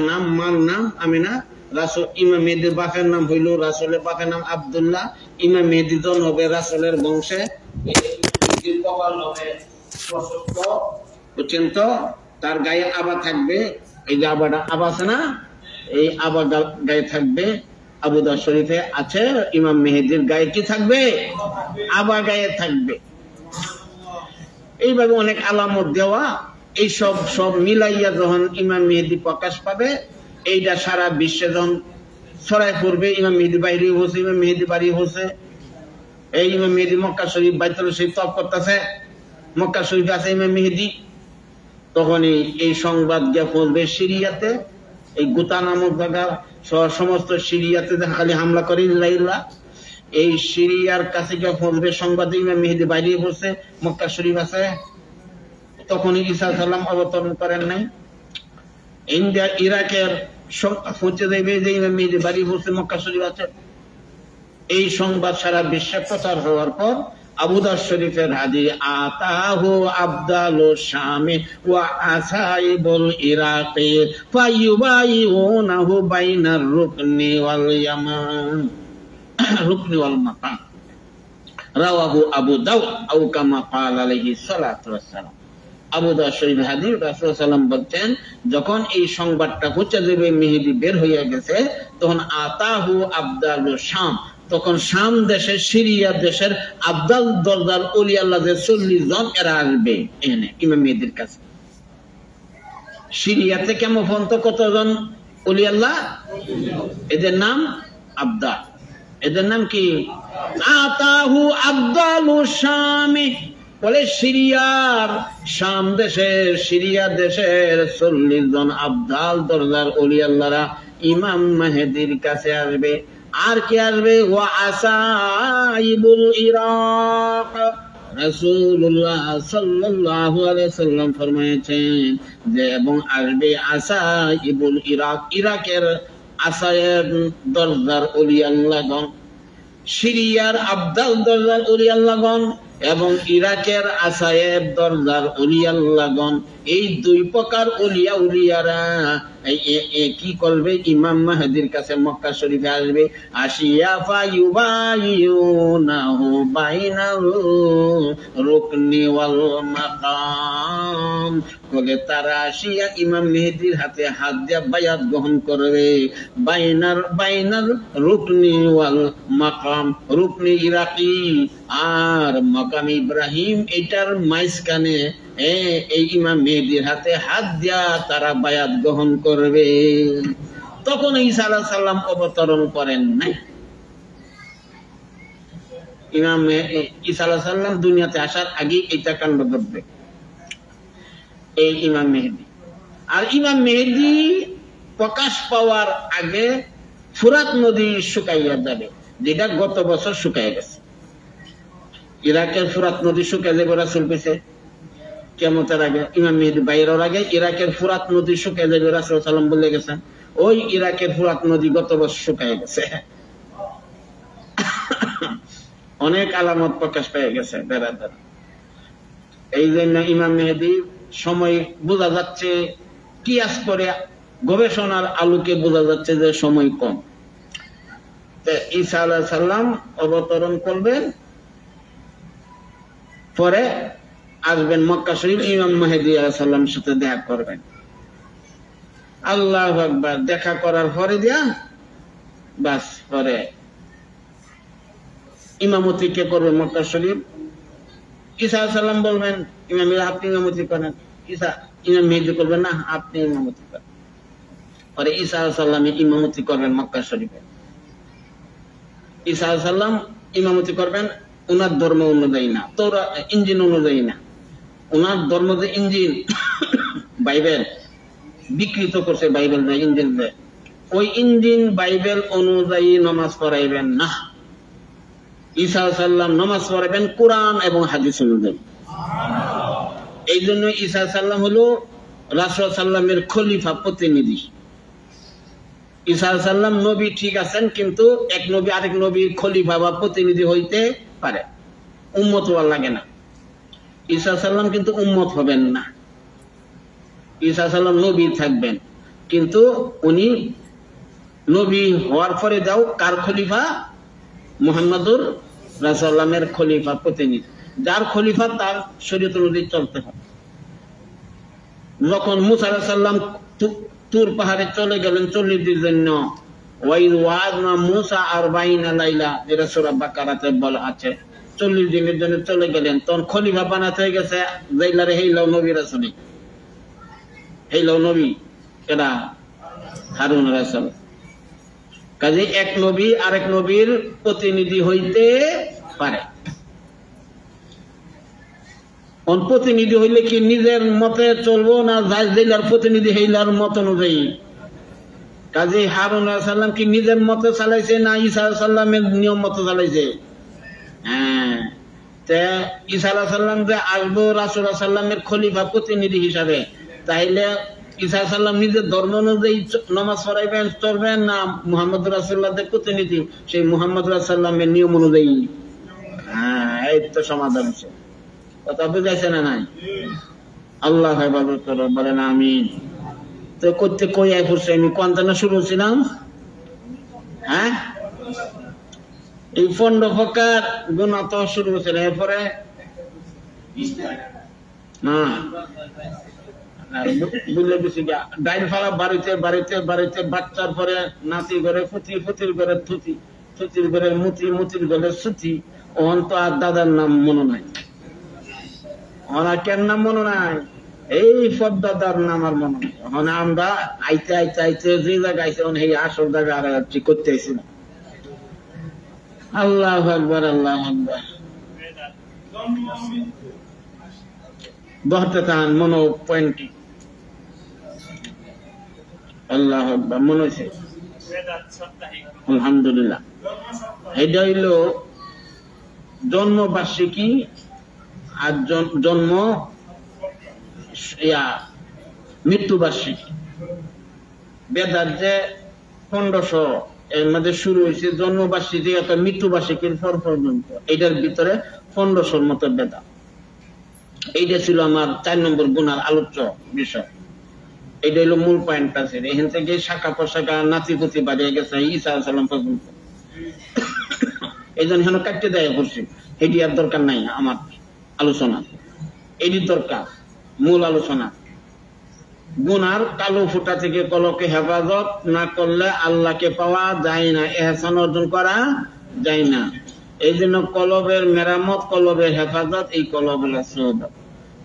নাম, মার নাম আমিনা। ইমাম মেহেদীর বাপের নাম হইল রাসূলের বাপের নাম আব্দুল্লাহ। ইমাম মেহেদী জন হবে রাসূলের বংশে। বুঝছেন তো? তার গায়ে আবা থাকবে, এই যে আবাটা আবা আছে না, এই আবা গায়ে থাকবে। আবু দাউদ শরীফে আছে ইমাম মেহেদীর গায়ে কি থাকবে? আবা গায়ে থাকবে। এইভাবে অনেক আলামত দেওয়া, এই সব মিলাইয়া যখন ইমাম মেহেদী প্রকাশ পাবে, এইটা সারা বিশ্বে যখন ছড়াই পড়বে, ইমাম মেহেদী বাইরে হচ্ছে, ইমাম মেহেদী বাড়ি হচ্ছে। এই ইমাম মেহেদী মক্কা শরীফ বাইতুল শরীফ তওয়াফ করতেছে, মক্কা শরীফ আছে ইমাম মেহেদী। তখনই এই সংবাদ গিয়ে পৌঁছবে সিরিয়াতে। এই গুতা নামক জায়গা সমস্ত সিরিয়াতে খালি হামলা করে ইসরায়েলরা, এই সিরিয়ার কাছে গিয়ে পৌঁছবে সংবাদ, ইমাম মেহেদী বাইরে বসে মক্কা শরীফ আছে। তখনই ঈসা আলাইহিস সালাম অবতরণ করেন নাই। ইন্ডিয়া ইরাকের পৌঁছে দেবে যে ইমাম মেহেদী বাড়ি বসে মক্কা শরীফ আছে। এই সংবাদ সারা বিশ্বে প্রচার হওয়ার পর আবু দাউদ শরীফের হাদিস, আতাহু আবদালু শামি ওয়া আসাইবুল ইরাকি ফায়ুবাইউনাহু বাইনার রুকনি ওয়াল ইয়ামান, রুকনি ওয়াল মাকাম, রাওয়াহু আবু দাউদ আও কামা ক্বালা আলাইহি সাল্লাতু ওয়াসসালাম। আবু দাউদ শরীফ হাদিস, রাসূল সাল্লাল্লাহু আলাইহি ওয়াসাল্লাম বলছেন, যখন এই সংবাদটা পৌঁছে যাবে মেহেদী বের হইয়া গেছে, তখন আতাহু আবদালু শাম, তখন শাম দেশের সিরিয়া দেশের আবদাল দরদার ওলি আল্লাহ 40 জন এরা আসবে এনে ইমাম মেহেদীর কাছে। সিরিয়াতে কেমন পর্যন্ত কতজন ওলি আল্লাহ? এদের নাম আবদাল। এদের নাম কি? আতাহু আবদালু শামি, বলে সিরিয়ার শাম দেশের সিরিয়া দেশের 40 জন আবদাল দরদার ওলি আল্লাহরা ইমাম মেহেদীর কাছে আসবে। আর কি আসবে? ওয়া আসাইবুল ইরাক, রাসূলুল্লাহ সাল্লাল্লাহু আলাইহি ওয়াসাল্লাম ফরমায়েছেন যে এবং আসবে আসাইবুল ইরাক, ইরাকের আসায়েব দরদার ওলি আল্লাহগণ, সিরিয়ার আবদাল দরদার ওলি আল্লাহগণ এবং ইরাকের আসায়েব দরদার ওলি আল্লাহগণ। এই দুই প্রকার ওলিয়া উলিয়ারা কি করবে? ইমাম মেহেদীর কাছে মক্কা শরীফে আসবে। আসিয়া ফায়ুবাইউনাহু বাইনাল রুকনি ওয়াল মাকাম, বলে তারা আসিয়া ইমাম মেহেদীর হাতে হাত দিয়া বায়াত গ্রহণ করবে। বাইনার রুকনি ওয়াল মাকাম, রুকনি ইরাকি আর মাকাম ইব্রাহিম, এটার মাঝখানে এই ইমাম মেহেদীর হাতে হাত দিয়া তারা বায়াত গ্রহণ করবে। তখন ঈসা আলাইহিস সালাম অবতরণ করেন নাই। ইমাম ঈসা আলাইহিস সালাম দুনিয়াতে আসার আগে এইটা কাণ্ড ঘটবে, এই ইমাম মেহেদী। আর ইমাম মেহেদী প্রকাশ পাওয়ার আগে ফুরাত নদী শুকাইয়া যাবে, যেটা গত বছর শুকাইয়া গেছে। ইরাকের ফুরাত নদী শুকাইয়া যাবে রাসূল কইছে কিয়ামতের আগে, ইমাম মেহেদী বাইরের আগে ইরাকের ফুরাত নদী শুকাইয়া যাবে রাসূল সাল্লাল্লাহু আলাইহি ওয়াসাল্লাম বলে গেছেন। ওই ইরাকের ফুরাত নদী গত বছর শুকাইয়া গেছে। অনেক আলামত প্রকাশ পেয়ে গেছে বেড়াদার। এই জন্য ইমাম মেহেদী সময় বোঝা যাচ্ছে, কিয়াস করে গবেষণার আলোকে বোঝা যাচ্ছে যে সময় কম। ঈসা আলাইহিস সালাম অবতরণ করবেন, পরে আসবেন মক্কা শরীফ, ইমাম মেহেদী আলাইহিস সালামের সাথে দেখা করবেন। আল্লাহু আকবার। দেখা করার পরে দিয়া বাস, পরে ইমামতি কে করবে মক্কা শরীফ? ঈসা আলাইহিস সালাম বলবেন ইমাম আপনি ইমামতি করেন। ইমাম মেহেদী করবেন না, আপনি ইমামতি করেন। পরে ঈসা আলাইহিস সালাম ইমামতি করবেন মক্কা শরীফে। ঈসা আলাইহিস সালাম ইমামতি করবেন উনার ধর্ম অনুযায়ী না, তৌরাত ইনজিল অনুযায়ী না। উনার ধর্ম যে ইনজিল বাইবেল বিকৃত করছে, বাইবেল না ইনজিল, ওই ইনজিল বাইবেল অনুযায়ী নামাজ পড়াইবেন না। ঈসা আলাইহিস সালাম নামাজ পড়াবেন কোরআন এবং হাদিস অনুযায়ী। এই জন্য ঈসা আলাইহিস সালাম হলো রাসূল সাল্লামের খলিফা, প্রতিনিধি। ঈসা আলাইহিস সালাম নবী ঠিক আছেন, কিন্তু এক নবী আরেক নবীর খলিফা বা প্রতিনিধি হইতে পারে, উম্মত হওয়া লাগে না। ঈসা আলাইহিস সালাম কিন্তু উম্মত হবেন না। ঈসা আলাইহিস সালাম নবী থাকবেন, কিন্তু উনি নবী হওয়ার পরে যাও কার খলিফা? মুহাম্মদুর রাসূলুল্লাহের খলিফা, প্রতিনিধি। যার খলিফা তার শরীয়ত অনুযায়ী চলতে হবে। যখন মুসা আলাইহিস সালাম তুর পাহাড়ে চলে গেলেন 40 দিনের জন্য, ওয়াইদ ওয়াদনা মুসা 40 লাইলা, যেটা সূরা বাকারাতে বলা আছে, 40 দিনের জন্য চলে গেলেন। তখন খলিফা বানাতে হয়ে গেছে যাইলারে হেইলাও নবী রাসূল, হেইলাও নবী এরা হারুন রাসূল। কাজে এক নবী আরেক নবীর প্রতিনিধি হইতে পারে। প্রতিনিধি হইলে কি নিজের মতে চলবো না জেলার প্রতিনিধি হইলার মত অনুযায়ী? কাজে হারুন আলাইহিস সালাম কি নিজের মতে চালাইছে না ঈসা আলাইহিস সালামের নিয়ম মতে চালাইছে? হ্যাঁ, ঈসা আলাইহিস সালাম যে আসবো রাসূল সাল্লামের খলিফা প্রতিনিধি হিসাবে, তাইলে ঈসা আলাইহিস সালাম নিজের ধর্ম অনুযায়ী নামাজ পড়াইবেন, চলবেন না মুহাম্মদ রাসূলুল্লাহর প্রতিনিধি সেই মুহাম্মদ রাসূলুল্লাহের নিয়ম অনুযায়ী? হ্যাঁ, এই তো সমাধান। কথা বুঝাইছে না নাই? আল্লাহ ইবাদত করো, বলেন আমিন। তো করতে কই আই পড়ছে, আমি কোনটা শুরু ছিলাম? হ্যাঁ, এই 15 প্রকার গুনাহ তো শুরু হয়েছিল। এরপরে না বুঝলে বেশি ডাইল ফালা বাড়িতে বাড়িতে বাড়িতে, বাচ্চার পরে নাতি ঘরে ফুতি, ফুতির ঘরে থুতি, থুতির ঘরে মুতি, মুতির ঘরে সুতি। ওহন তো আর দাদার নাম মনে নাই, ওনার কেন নাম মনে নাই, এই পদ্মাদার নাম আর মনে নাই। ওখানে আমরা আইতে আইতে আইতে যে জায়গায় আইছে এই আসল জায়গা আর ঠিক করতে আইছি না। আল্লাহু আকবার, আল্লাহু আকবার। ধরতে চান মনো পয়েন্টটি। আল্লাহু আকবার, মনে হয়েছে? আলহামদুলিল্লাহ। এটা হইল জন্মবার্ষিকী আর জন্ম মৃত্যুবার্ষিকী। বেদাত যে 1500 এর মধ্যে শুরু হয়েছে জন্মবার্ষিকী অর্থাৎ মৃত্যুবার্ষিকীর পর পর্যন্ত, এটার ভিতরে 1500 মতো বেদাত। এইটা ছিল আমার 4 নম্বর গুনার আলোচ্য বিষয়। এটা হলো মূল পয়েন্টটা ছিল। এখান থেকে শাখা প্রশাখা নাতিপুতি বাড়িয়ে গেছে ঈসা আলাইহিস সালাম পর্যন্ত। এই জন্য এখানে কাটতে দেয় করছি, এটি আর দরকার নাই আমার আলোচনা, এটি দরকার মূল আলোচনা। গুনার কালো ফুটা থেকে কলকে হেফাজত না করলে আল্লাহকে পাওয়া যায় না, ইহসান অর্জন করা যায় না। এই জন্য কলবের মেরামত, কলবের হেফাজত, এই কলবের সওদা,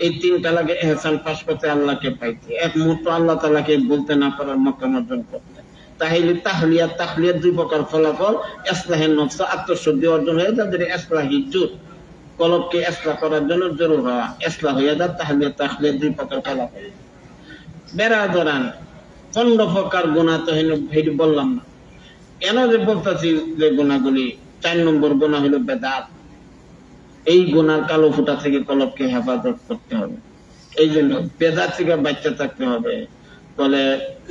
এই 3টা লাগে ইহসান পাশ করতে, আল্লাহকে পাইতে। এক মুহূর্ত আল্লাহ তাআলাকে বলতে না পারার মাকাম অর্জন করতে। তাহলে তাহলিয়াত, তাহলিয়াত 2 প্রকার ফলাফল। ইসলাহের নফস, আত্মশুদ্ধি অর্জন হয়ে যাদের ইসলাহি জুর, কলবকে ইসলাহ করার জন্য জরুর হওয়া, ইসলাহ হয়ে যায়। তাহলিয়াত, তাহলিয়াত 2 প্রকার ফলাফল। বেড়া ধরান 15 প্রকার গুনাহ তো হেঁটে বললাম না, কেন যে বলতেছি যে গুনাহগুলি। 4 নম্বর গুনাহ হলো বেদাত। এই গুনার কালো ফুটা থেকে কলবকে হেফাজত করতে হবে। এই জন্য বেদাত থেকে বাঁচতে থাকতে হবে। বলে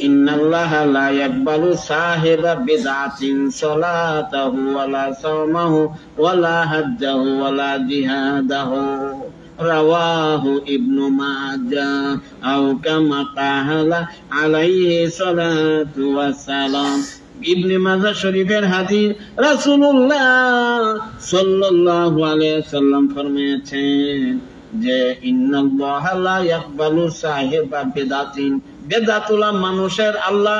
ইন্নাল্লাহা লা ইয়াকবালু সাহিবা বিদআতিন সালাতাহু ওয়ালা সাওমাহু ওয়ালা হাজ্জাহু ওয়ালা জিহাদাহু। রাওয়াহু ইবনু মাজাহ আও কামা ক্বালা আলাইহি সালাতু ওয়াস সালাম। ইবনে মাজাহ শরীফের হাদিস, রাসূলুল্লাহ সাল্লাল্লাহু আলাইহি সাল্লাম ফরমায়েছেন যে ইন্নাল্লাহা লা ইয়াকবালু সাহিবা বিদাতিন, বেদাতুলা মানুষের আল্লাহ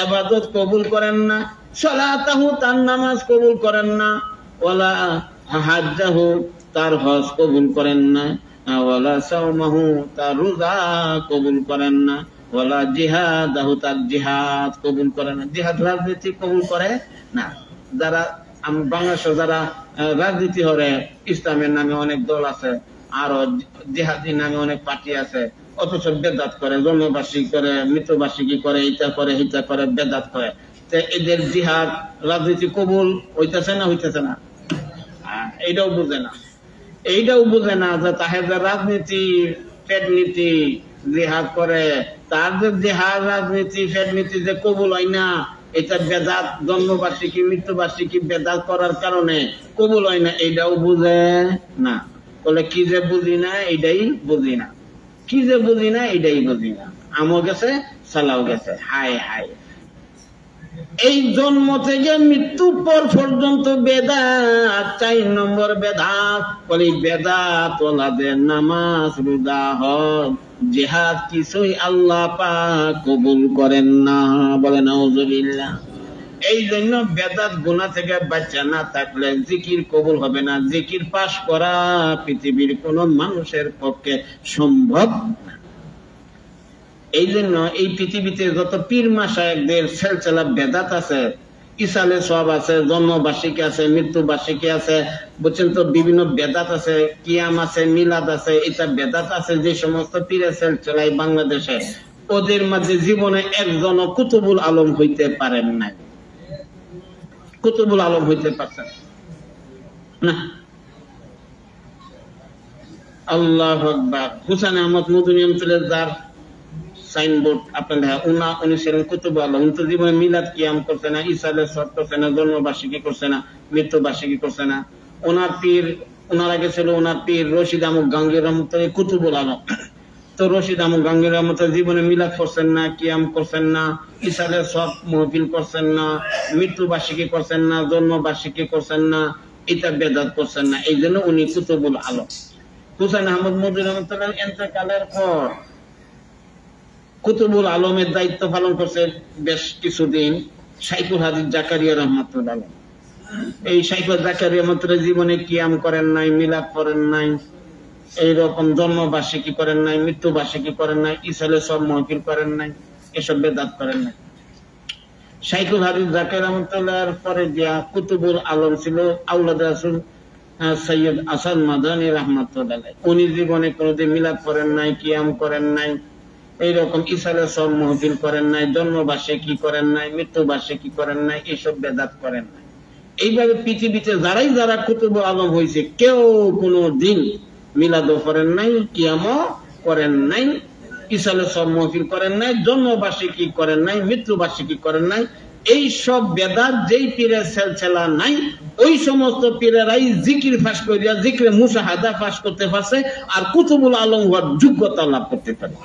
ইবাদত কবুল করেন না, সালাতাহু তার নামাজ কবুল করেন না, ওয়ালা হাজ্জাহু তার হজ কবুল করেন না, ওয়ালা সাওমাহু তার রোজা কবুল করেন না, ওয়ালা জিহাদাহু তার জিহাদ কবুল করে না। জিহাদ রাজনীতি কবুল করে না। যারা বাংলাদেশে যারা রাজনীতি করে, ইসলামের নামে অনেক দল আছে, আরো জিহাদির নামে অনেক পার্টি আছে, অথচ বেদাত করে, জন্মবার্ষিকী করে, মৃত্যুবার্ষিকী করে, ইটা করে হিতা করে, বেদাত করে। এদের জিহাদ রাজনীতি কবুল হইতেছে না, হইতেছে না? এইটাও বুঝে না, এইটাও বুঝে না যে তাহের রাজনীতি ফেডনীতি জিহাদ করে, তার যে জিহাদ রাজনীতি ফেডনীতি যে কবুল হয় না, এটা বেদাত, জন্মবার্ষিকী মৃত্যুবার্ষিকী বেদাত করার কারণে কবুল হয় না, এইটাও বুঝে না। বলে কি যে বুঝি না, এইটাই বুঝি না, কি যে বুঝি না, এইটাই বুঝি না। আমও গেছে, সালাও গেছে। হায় হায়, এই জন্ম থেকে মৃত্যু পর পর্যন্ত বেদাত, 4 নম্বর বেদাত। বলি বেদাত ওলাদের নামাজ রোজা হজ জিহাদ কিছুই আল্লাহ পাক কবুল করেন না। বলে নাউজুবিল্লাহ। এই জন্য বেদাত গুনাহ থেকে বাঁচা না থাকলে জিকির কবুল হবে না। জিকির পাশ করা পৃথিবীর কোন মানুষের পক্ষে সম্ভব না। এই জন্য এই পৃথিবীতে যত পীর মাশায়েখদের সেলসেলা বেদাত আছে, ইসালে সওয়াব আছে, জন্মবার্ষিকী আছে, মৃত্যুবার্ষিকী আছে, বুঝছেন তো, বিভিন্ন বেদাত আছে, কিয়াম আছে, মিলাদ আছে, এটা বেদাত আছে। যে সমস্ত পীরের সেলসেলায় বাংলাদেশে, ওদের মাঝে জীবনে একজনও কুতুবুল আলম হইতে পারেন নাই। কুতুবুল আলম হইতে পারছেন না। আল্লাহু আকবার। হুসাইন আহমদ মদনী অঞ্চলের যার সাইনবোর্ড আপনার উনি ছিলেন কুতুবুল আলম। উনি তো জীবনে মিলাদ কিয়াম করছে না, ইসালে সওয়াব করছে না, জন্মবার্ষিকী করছে না, মৃত্যুবার্ষিকী করছে না। ওনার পীর, ওনার আগে ছিল ওনার পীর রশিদ আহমদ গাঙ্গুহি রহমতুল্লাহ, কুতুবুল আলম। তো রশিদ আহমদ গাঙ্গুহি রহমতুল্লাহ জীবনে মিলাদ করছেন না, কিয়াম করছেন না, ইসালে সওয়াব মাহফিল করছেন না, মৃত্যুবার্ষিকী করছেন না, জন্মবার্ষিকী করছেন না, এটা বেদাত করছেন না। এই জন্য উনি কুতুবুল আলম। হুসাইন আহমদ মদনী রহমতুল্লাহ ইন্তেকালের পর কুতুবুল আলমের দায়িত্ব পালন করছে বেশ কিছুদিন শাইখুল হাদিস জাকারিয়া রহমাতুল্লাহ আলাইহি। এই শাইখুল জাকারিয়া রহমাতুল্লাহ জীবনে কিয়াম করেন নাই, মিলাদ করেন নাই, এইরকম জন্মবার্ষিকী করেন নাই, মৃত্যুবার্ষিকী করেন নাই, ইসালে সওয়াব মাহফিল করেন নাই, এসব বেদাত করেন নাই। শাইখুল হাদিস জাকারিয়া রহমাতুল্লাহর পরে দিয়া কুতুবুল আলম ছিল আওলাদ রাসূল সৈয়দ আসাদ মাদানী রহমাতুল্লাহ আলাইহি। উনি জীবনে কোনোদিন মিলাদ করেন নাই, কিয়াম করেন নাই, এইরকম ইসালে সওয়াব মাহফিল করেন নাই, জন্মবার্ষিকী করেন নাই, মৃত্যুবার্ষিকী করেন নাই, এইসব বেদাত করেন নাই। এইভাবে পৃথিবীতে যারা কুতুবুল আলম হয়েছে, কেউ কোনো দিন মিলাদও করেন নাই, কিয়ামও করেন নাই, ইসালে সওয়াব মাহফিল করেন নাই, জন্মবার্ষিকী করেন নাই, মৃত্যুবার্ষিকী করেন নাই। এই সব বেদাত যেই পীরের সেলসেলা নাই, ওই সমস্ত পীরেরাই জিকির ফাঁস করিয়া জিকরে মুশাহাদা ফাঁস করতে পারছে, আর কুতুবুল আলম হওয়ার যোগ্যতা লাভ করতে পারে।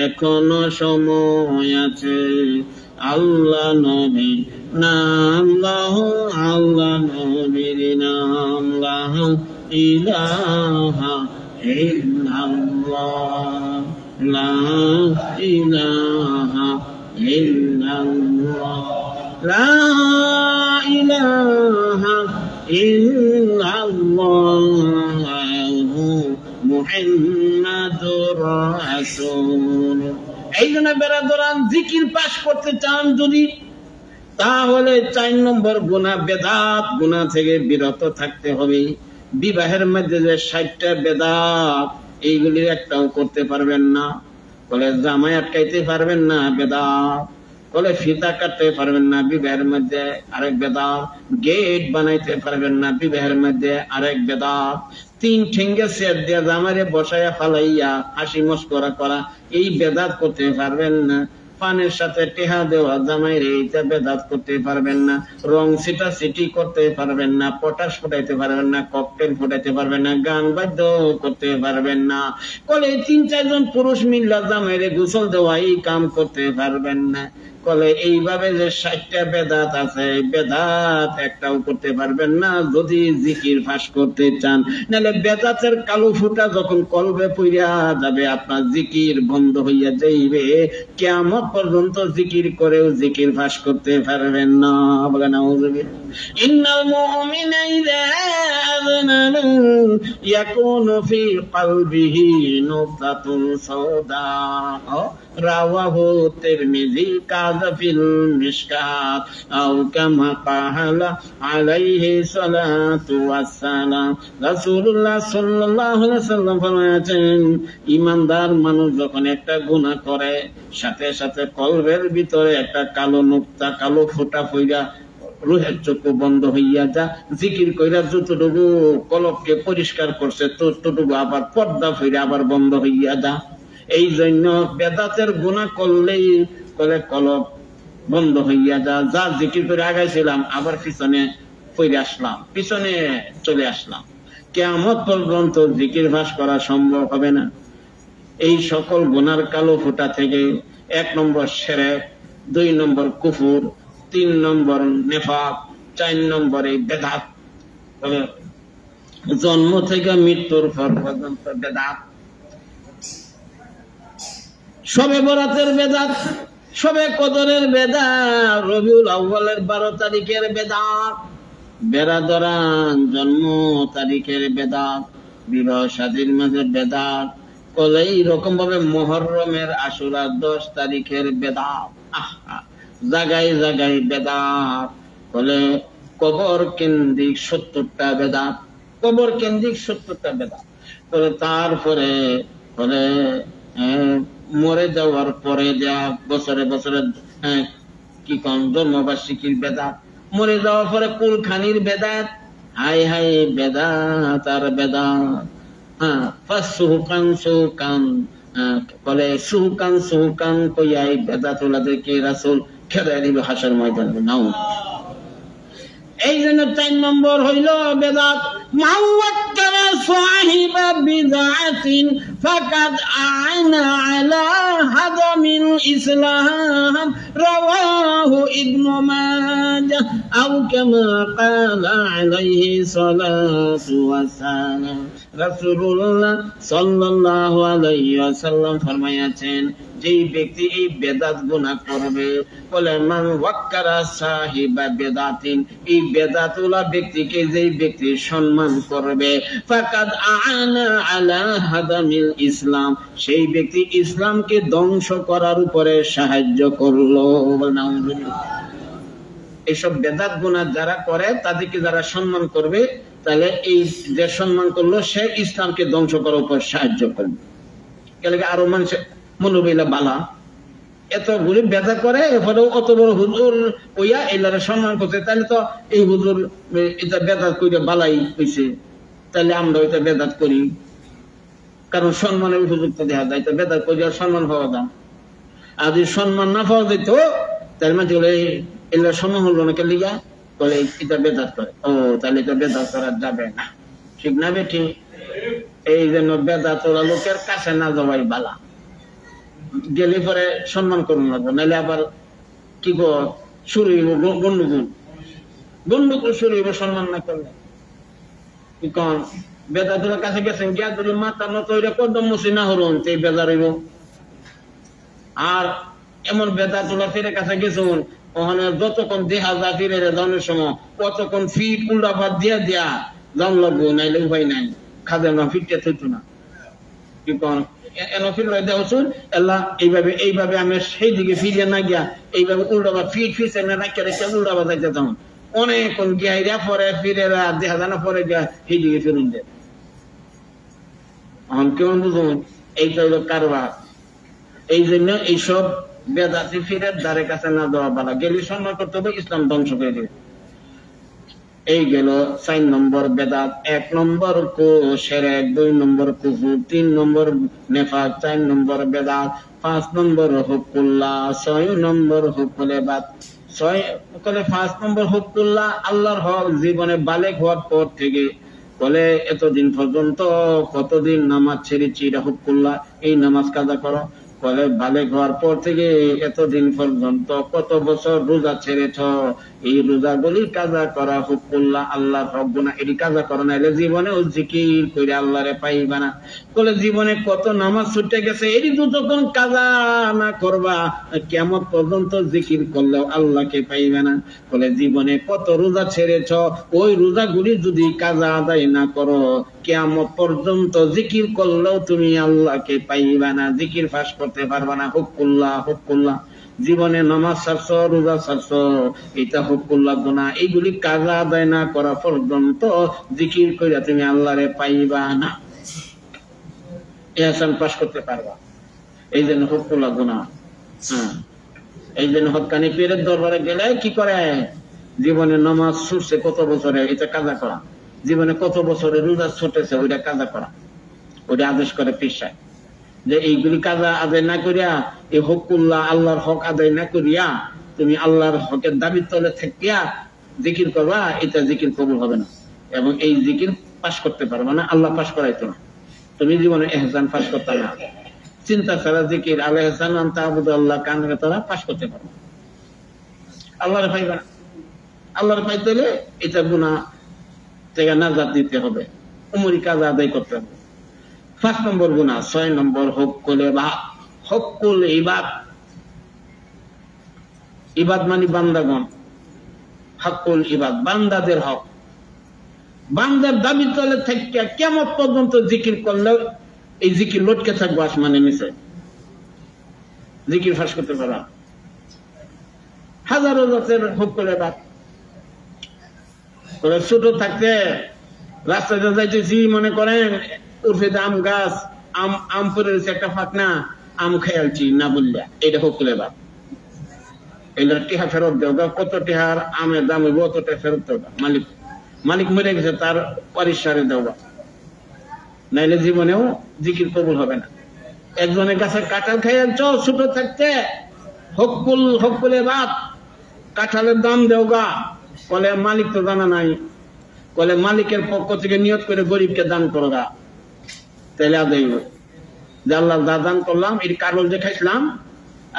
এখনো সময় আছে, আল্লাহ নবী নাম লও, আল্লাহ নবীর নাম লও, ইলাহা ইল্লাল্লাহ, লা ইলাহা ইল্লাল্লাহ, লা ইলাহা ইল্লাল্লাহ, মুহাম্মাদুর রাসূল। এই জন্য বেরাদরান জিকির পাশ করতে চান যদি, তাহলে 4 নম্বর গুনাহ বেদাত, গুনাহ থেকে বিরত থাকতে হবে। বিবাহের মধ্যে যে 60টা বেদাত, এইগুলির একটাও করতে পারবেন না। বলে জামাই আটকাইতে পারবেন না, বেদাত। বলে ফিতা কাটতে পারবেন না, বিবাহের মধ্যে আরেক বেদাত। গেট বানাইতে পারবেন না, বিবাহের মধ্যে আরেক বেদাত। 3 ঠেঙ্গে সেট দিয়া জামাইরে বসাইয়া ফালাইয়া হাসি মস্করা করা, এই বেদাত করতে পারবেন না। পানের সাথে টেহা দেওয়া জামাই রে, এটা বেদাত করতে পারবেন না। রং সিটা সিটি করতে পারবেন না, পটাশ ফুটাইতে পারবেন না, ককটেল ফুটাইতে পারবেন না, গান বাদ্য করতে পারবেন না। কলে 3-4 জন পুরুষ মিল্লা জামাই রে গোসল দেওয়া এই কাম করতে পারবেন না। কলে এইভাবে যে 60টা বেদাত আছে, বেদাত একটাও করতে পারবেন না যদি জিকির ফাঁস করতে চান। নাহলে বেদাতের কালো ফুটা যখন কলবে পইরা যাবে, আপনার জিকির বন্ধ হইয়া যাইবে। কিয়ামত পর্যন্ত জিকির করেও জিকির ফাঁস করতে পারবেন না। বলেন আউযুবিল্লাহ। ইন্নাল মুমিনা ইযা আযনানা ইয়াকুনু ফি কলবিহি নুকতাতুন সাওদা রাওয়াহু তিরমিজি কাযাফিল মিশকাত আও কামা ক্বালা আলাইহি সালাতু ওয়াসসালাম। রাসূলুল্লাহ সাল্লাল্লাহু আলাইহি ওয়াসাল্লাম ফরমায়েছেন, ঈমানদার মানুষ যখন একটা গুনাহ করে, সাথে সাথে কলবের ভিতরে একটা কালো নুকতা, কালো ফোঁটা পইরা রুহের চক্ষু বন্ধ হইয়া যা। জিকির কইরা যতটুকু কলবকে পরিষ্কার করছে ততটুকু আবার পর্দা ফিরে আবার বন্ধ হইয়া যা। এই জন্য বেদাতের গুনাহ করলেই কলে কলব বন্ধ হইয়া যা। যা জিকির করে আগাইছিলাম আবার পিছনে ফিরে আসলাম, পিছনে চলে আসলাম। কিয়ামত পর্যন্ত জিকির ভাস করা সম্ভব হবে না। এই সকল গুনার কালো ফোঁটা থেকে 1 নম্বর শিরক, 2 নম্বর কুফর, 3 নম্বর নেফাক, 4 নম্বরে বেদাত। জন্ম থেকে মৃত্যুর পর পর্যন্ত বেদাত। শবে বরাতের বেদাত, শবে কদরের বেদাত, রবিউল আউয়ালের 12 তারিখের বেদাত, বেরাদরান জন্ম তারিখের বেদাত, বিবাহ শাদীর মাঝে বেদাত। কলে এইরকম ভাবে মুহররমের আশুরা 10 তারিখের বেদাত। জায়গায় জায়গায় বেদাত। বলে কবর কেন্দ্রিক 70টা বেদাত, কবর কেন্দ্রিক 70টা বেদাত। বলে তারপরে বলে মরে যাওয়ার পরে যা বছরে বছরে কি কোন জন্মবার্ষিকীর বেদাত, মরে যাওয়ার পরে কুলখানির বেদাত। হাই হাই বেদাত আর বেদাত। সুহুকান সুহুকান বলে সুহুকান সুহুকান কইয়াই বেদাতুল্লাহদেরকে রাসূল খেদাই দিবে হাসর ময়দানে। নাও এই জন্য 4 নম্বর হইল বেদাত। মাওয়াক্কারা সাহিবা বিদআতিন ফাকাদ আ'না আলা হাদামিল ইসলাম রাওয়াহু ইবনু মাজাহ আও কামা ক্বালা আলাইহি সালাতু ওয়াসসালাম। রাসূলুল্লাহ সাল্লাল্লাহু আলাইহি ওয়াসাল্লাম ফরমায়াছেন, যেই ব্যক্তি এই বেদাত গুনাহ করবে, বলে মান ওয়াক্কারা সাহিবা বেদাতিন, এই বেদাতুল্লাহ ব্যক্তিকে যেই ব্যক্তি সম্মান করবে, ফাকাদ আ'না আলা হাদামিল ইসলাম, সেই ব্যক্তি ইসলামকে ধ্বংস করার উপরে সাহায্য করলো। এইসব বেদাত গুনাহ যারা করে তাদেরকে যারা সম্মান করবে, তাহলে এই যে সম্মান করলো সে ইসলামকে ধ্বংস করার উপর সাহায্য করবে। কেলে আরো মানুষের মনোবইলা বালা এতগুলি বেদা করে, এরপরে অত বড় হুজুর ওইয়া এলারে সম্মান করছে, তাহলে তো এই হুজুর এটা বেদাত করে বালাই হয়েছে, তাহলে আমরা ওইটা বেদাত করি। কারণ সম্মানের উপযুক্ত দেখা যায়, তো বেদাত করে সম্মান পাওয়া যায়। আর যদি সম্মান না পাওয়া যেত তাহলে মানে এলার সম্মান হলো না, কেন লিগা বলে এটা বেদাত করে। ও তাহলে এটা বেদাত করা যাবে না, ঠিক না বেঠি? এই জন্য বেদাত ওরা লোকের কাছে না যাওয়াই বালা। গেলে পরে সম্মান করুন লাগবে, নাহলে আবার কি গো শুরু হইব গন্ডগোল, গন্ডগোল শুরু হইব সম্মান না করলে। কি কন বেদাতুলের কাছে গেছেন, গিয়া যদি মাথা নত হইলে কদম মুসি না হরুন এই বেদার হইব। আর এমন বেদাতুল্লাহ ফিরে কাছে গেছুন, ওখানে যতক্ষণ দেখা যা ফিরে যাওয়ার সময় কতক্ষণ ফিট উল্টা ভাত দিয়া দিয়া যান লাগবো, নাইলে উপায় নাই, খাদের না ফিটতে থাকতো না। কি কন এইভাবে এইভাবে আমি সেই দিকে ফিরিয়ে না গিয়া এইভাবে উল্টাবা ফিট ফিটে না রাখতে রেখে উল্টাবা যাইতে তখন অনেকক্ষণ গিয়া পরে ফিরে দেখা যায় না, পরে গিয়া সেই দিকে ফিরুন যায়। এখন কেমন বুঝুন, এইটা হইল কারবার। এই জন্য এইসব বেদাতি ফিরে দ্বারে কাছে না দেওয়া ভালো। গেলি সম্মান করতে হবে, ইসলাম ধ্বংস করে দেবে। এই গেল 4 নম্বর বেদাত। 1 নম্বর শিরক, 2 নম্বর কুফর, 3 নম্বর নেফাক, 4 নম্বর বেদাত, 5 নম্বর হুকুল্লাহ, 6 নম্বর হুকুল ইবাদ। 5 নম্বর হুকুল্লাহ, আল্লাহর হক জীবনে বালেগ হওয়ার পর থেকে বলে এতদিন পর্যন্ত কতদিন নামাজ ছেড়েছি, এটা হুকুল্লাহ, এই নামাজ কাজা করো। বলে বালেগ হওয়ার পর থেকে এতদিন পর্যন্ত কত বছর রোজা ছেড়েছ, এই রোজাগুলি কাজা করা হুকুল্লাহ, আল্লাহর হক গুনাহ, এটি কাজা করো না, এলে জীবনে ও জিকির করে আল্লাহরে পাইবা না। বলে জীবনে কত নামাজ ছুটে গেছে, এটি তো যখন কাজা না করবা কিয়ামত পর্যন্ত জিকির করলেও আল্লাহকে পাইবে না। বলে জীবনে কত রোজা ছেড়েছ, ওই রোজাগুলি যদি কাজা আদায় না করো কিয়ামত পর্যন্ত জিকির করলেও তুমি আল্লাহকে পাইবা না, জিকির ফাঁস করতে পারবা না। হুকুল্লাহ হুকুল্লাহ, জীবনে নামাজ ছাড়ছ, রোজা ছাড়ছ, এটা হুকুল্লাহ গুনাহ, এইগুলি কাজা আদায় না করা পর্যন্ত জিকির কইরা তুমি আল্লাহরে পাইবা না, ইহসান পাস করতে পারবা। এই জন্য হুকুল্লাহ গুনাহ। এই জন্য হক্কানি পীরের দরবারে গেলে কি করে, জীবনে নামাজ ছুটছে কত বছরে, এটা কাজা করা। জীবনে কত বছরে রোজা ছুটেছে, ওইটা কাজা করা। ওইটা আদেশ করে পীর সাহেব যে এইগুলি কাজা আদায় না করিয়া, এই হুকুল্লাহ আল্লাহর হক আদায় না করিয়া তুমি আল্লাহর হকের দাবির তলে থাকিয়া জিকির করবা, এটা জিকির কবুল হবে না এবং এই জিকির পাশ করতে পারবা না, আল্লাহ পাশ করাইতো না। তুমি জীবনে ইহসান পাশ করতে না, চিন্তা ছাড়া জিকির আল ইহসান আন তা'বুদাল্লাহ কান্না তারা পাশ করতে পারবা, আল্লাহরে পাইবা না। আল্লাহরে পাইতে হলে এটা গুনাহ থেকে নাজাত দিতে হবে, উমরি কাজা আদায় করতে হবে। 5 নম্বর গুনাহ। 6 নম্বর হুকুল ইবাদ। হুকুল ইবাদ, ইবাদ মানে বান্দাগণ, হকুল ইবাদ বান্দাদের হক। বান্দার দাবি তলে থেকে কিয়ামত পর্যন্ত জিকির করলেও এই জিকির লটকে থাকবো আসমানের নিচে, জিকির ফাঁস করতে পারা। হাজারো জাতের হুকুল ইবাদ। ছোট থাকতে রাস্তাতে যাইতেছি, মনে করেন উর্ফে আম গাছ, আম পরে রয়েছে একটা ফাঁকনা, আম খেয়ালছি না বললে, এটা হুকুল ইবাদ। এগুলো টিহা ফেরত দেও, কত টিহার আমের দাম হইব অতটা ফেরত দেওয়া, মালিক মরে গেছে তার পরিষ্কারে দেওয়া, নাইলে জীবনেও জিকির কবুল হবে না। একজনের কাছে কাঁঠাল খাইয়াছ ছোট থাকতে, হুকুল ইবাদ, কাঁঠালের দাম দেওগা, বলে মালিক তো জানা নাই, বলে মালিকের পক্ষ থেকে নিয়ত করে গরিবকে দান করোগা, তাহলে আদায় যে আল্লাহ যা দান করলাম, এই কারল যে খাইছিলাম,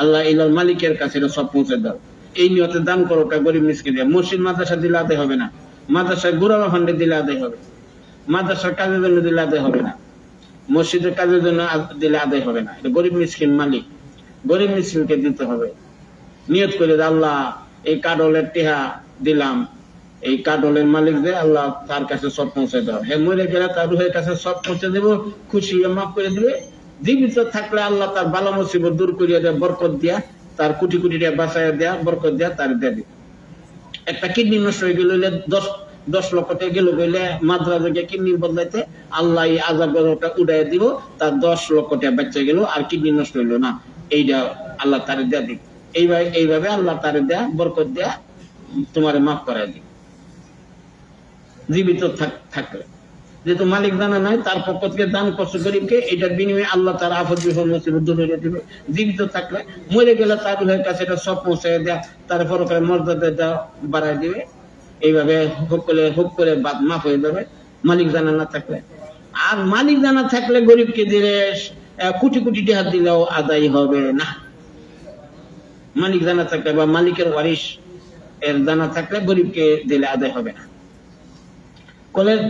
আল্লাহ ইলাল মালিকের কাছে এটা সব পৌঁছে দাও, এই নিয়তে দান করো গরিব মিসকিন দিয়ে। মসজিদ মাদ্রাসা দিলে আদায় হবে না, মাদ্রাসায় গুরাবা ফান্ডে দিলে আদায় হবে, মাদ্রাসার কাজের জন্য দিলে আদায় হবে না, মসজিদের কাজের জন্য দিলে আদায় হবে না। এটা গরিব মিসকিন মালিক, গরিব মিসকিনকে দিতে হবে। নিয়ত করে আল্লাহ এই কাডলের টিহা দিলাম, এই কাডলের মালিক যে আল্লাহ তার কাছে সব পৌঁছে দাও, হে মরে গেলে তার রুহের কাছে সব পৌঁছে দেবো, খুশি মাফ করে দিবে। জীবিত থাকলে আল্লাহ তার বালা মুসিবত দূর করিয়া দেয়, বরকত দিয়া, তার কোটি কোটি টাকা বাঁচাইয়া দেয়া, বরকত দিয়া তার দিয়ে দিবে। একটা কিডনি নষ্ট হয়ে গেল, 10 লক্ষ টাকা গেল গেলে মাদ্রাজে কিডনি বদলাইতে, আল্লাহ এই আযাবটা উড়াই দিব, তার 10 লক্ষ টাকা বেঁচে গেল, আর কিডনি নষ্ট হইল না, এইটা আল্লাহ তারে দেয়া দিবে। এইভাবে আল্লাহ তারে দেয়া, বরকত দেয়া তোমারে মাফ করাই দিবে জীবিত থাকলে। যেহেতু মালিক জানা নাই, তার পক্ষ থেকে দান কষ্ট গরিবকে, এটার বিনিময়ে আল্লাহ তার আপদ বিপদ মুসিবত দূর হয়ে দিবে। জীবিত থাকলে, মরে গেলে তার রুহের কাছে এটা সব পৌঁছে দেয়া, তার পরকালে মর্যাদা দেওয়া বাড়াই দিবে। এইভাবে হুক করে বাদ মাফ হয়ে যাবে মালিক জানা না থাকলে। আর মালিক জানা থাকলে গরিবকে দিলে কোটি কোটি টাকা দিলেও আদায় হবে না। মালিক জানা থাকলে বা মালিকের ওয়ারিশ এর জানা থাকলে গরিবকে দিলে আদায় হবে না।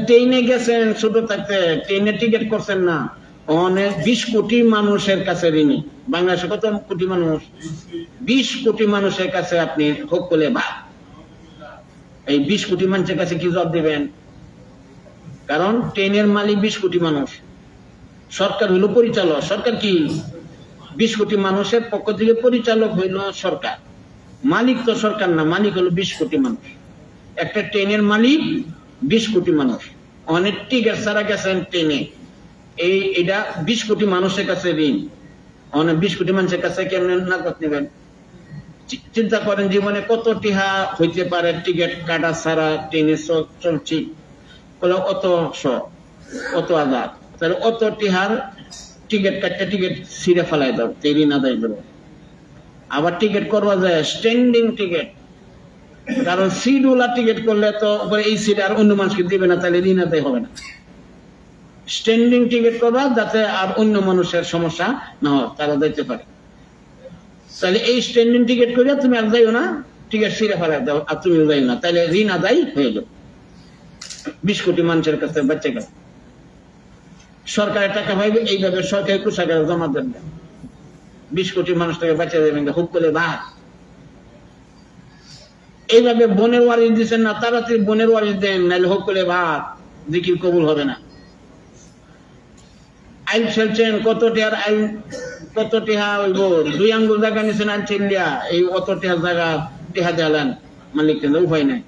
ট্রেনে গেছেন ছোট থাকতে, ট্রেনে টিকিট করছেন না, অনেক 20 কোটি মানুষের কাছে ঋণী। বাংলাদেশে কত কোটি মানুষ? 20 কোটি মানুষের কাছে আপনি হুকুল ইবাদ। এই 20 কোটি মানুষের কাছে কি জবাব দিবেন? কারণ ট্রেনের মালিক 20 কোটি মানুষ, সরকার হইল পরিচালক। সরকার কি 20 কোটি মানুষের পক্ষ থেকে পরিচালক হইল সরকার, মালিক তো সরকার না, মালিক হলো 20 কোটি মানুষ। একটা ট্রেনের মালিক 20 কোটি মানুষ, অনেক টিকিট ছাড়া গেছেন ট্রেনে, এটা 20 কোটি মানুষের কাছে ঋণ। অনেক 20 কোটি মানুষের কাছে কেমন নাকত নেবেন? চিন্তা করেন জীবনে কত টিহা হইতে পারে টিকিট কাটা ছাড়া ট্রেনে চলছি, বলে অত অত আজাদ, তাহলে অত টিহার টিকিট কাটতে টিকিট ছিঁড়ে ফেলাই দাও, ঋণ আদায় করো। আবার টিকিট করবা যায় স্ট্যান্ডিং টিকিট, কারণ সিট ওলা টিকিট করলে তো এই সিট আর অন্য মানুষকে দিবে না, তাহলে ঋণ আদায় হবে না। স্ট্যান্ডিং টিকিট করবা যাতে আর অন্য মানুষের সমস্যা না হয়, তারা দিতে পারে। তাহলে এই স্ট্যান্ডিং টিকিট করে তুমি আর যাইও না, টিকিট ছিঁড়ে ফেলাই দাও আর তুমি যাইও না, তাহলে ঋণ আদায় হয়ে যাবে। 20 কোটি মানুষের কাছে বাচ্চা গেল, সরকারের টাকা পাইবে এইভাবে সরকারি কোষাগারে জমা দেন, 20 কোটি মানুষ থেকে বাচ্চা দেবেন হুক করে বাদ। এইভাবে বনের ওয়ারিশ দিচ্ছেন না, তাড়াতাড়ি বনের ওয়ারিশ দেন, নাহলে হুক করে ভাত, জিকির কবুল হবে না। আইন ফেলছেন কত টিহার আইন, কত টিহা হইব, 2 আঙ্গুল জায়গা নিচ্ছেন আইন চেলিয়া, এই অত টিহার জায়গা টিহা দেয়ালেন মালিক, উপায় নাই।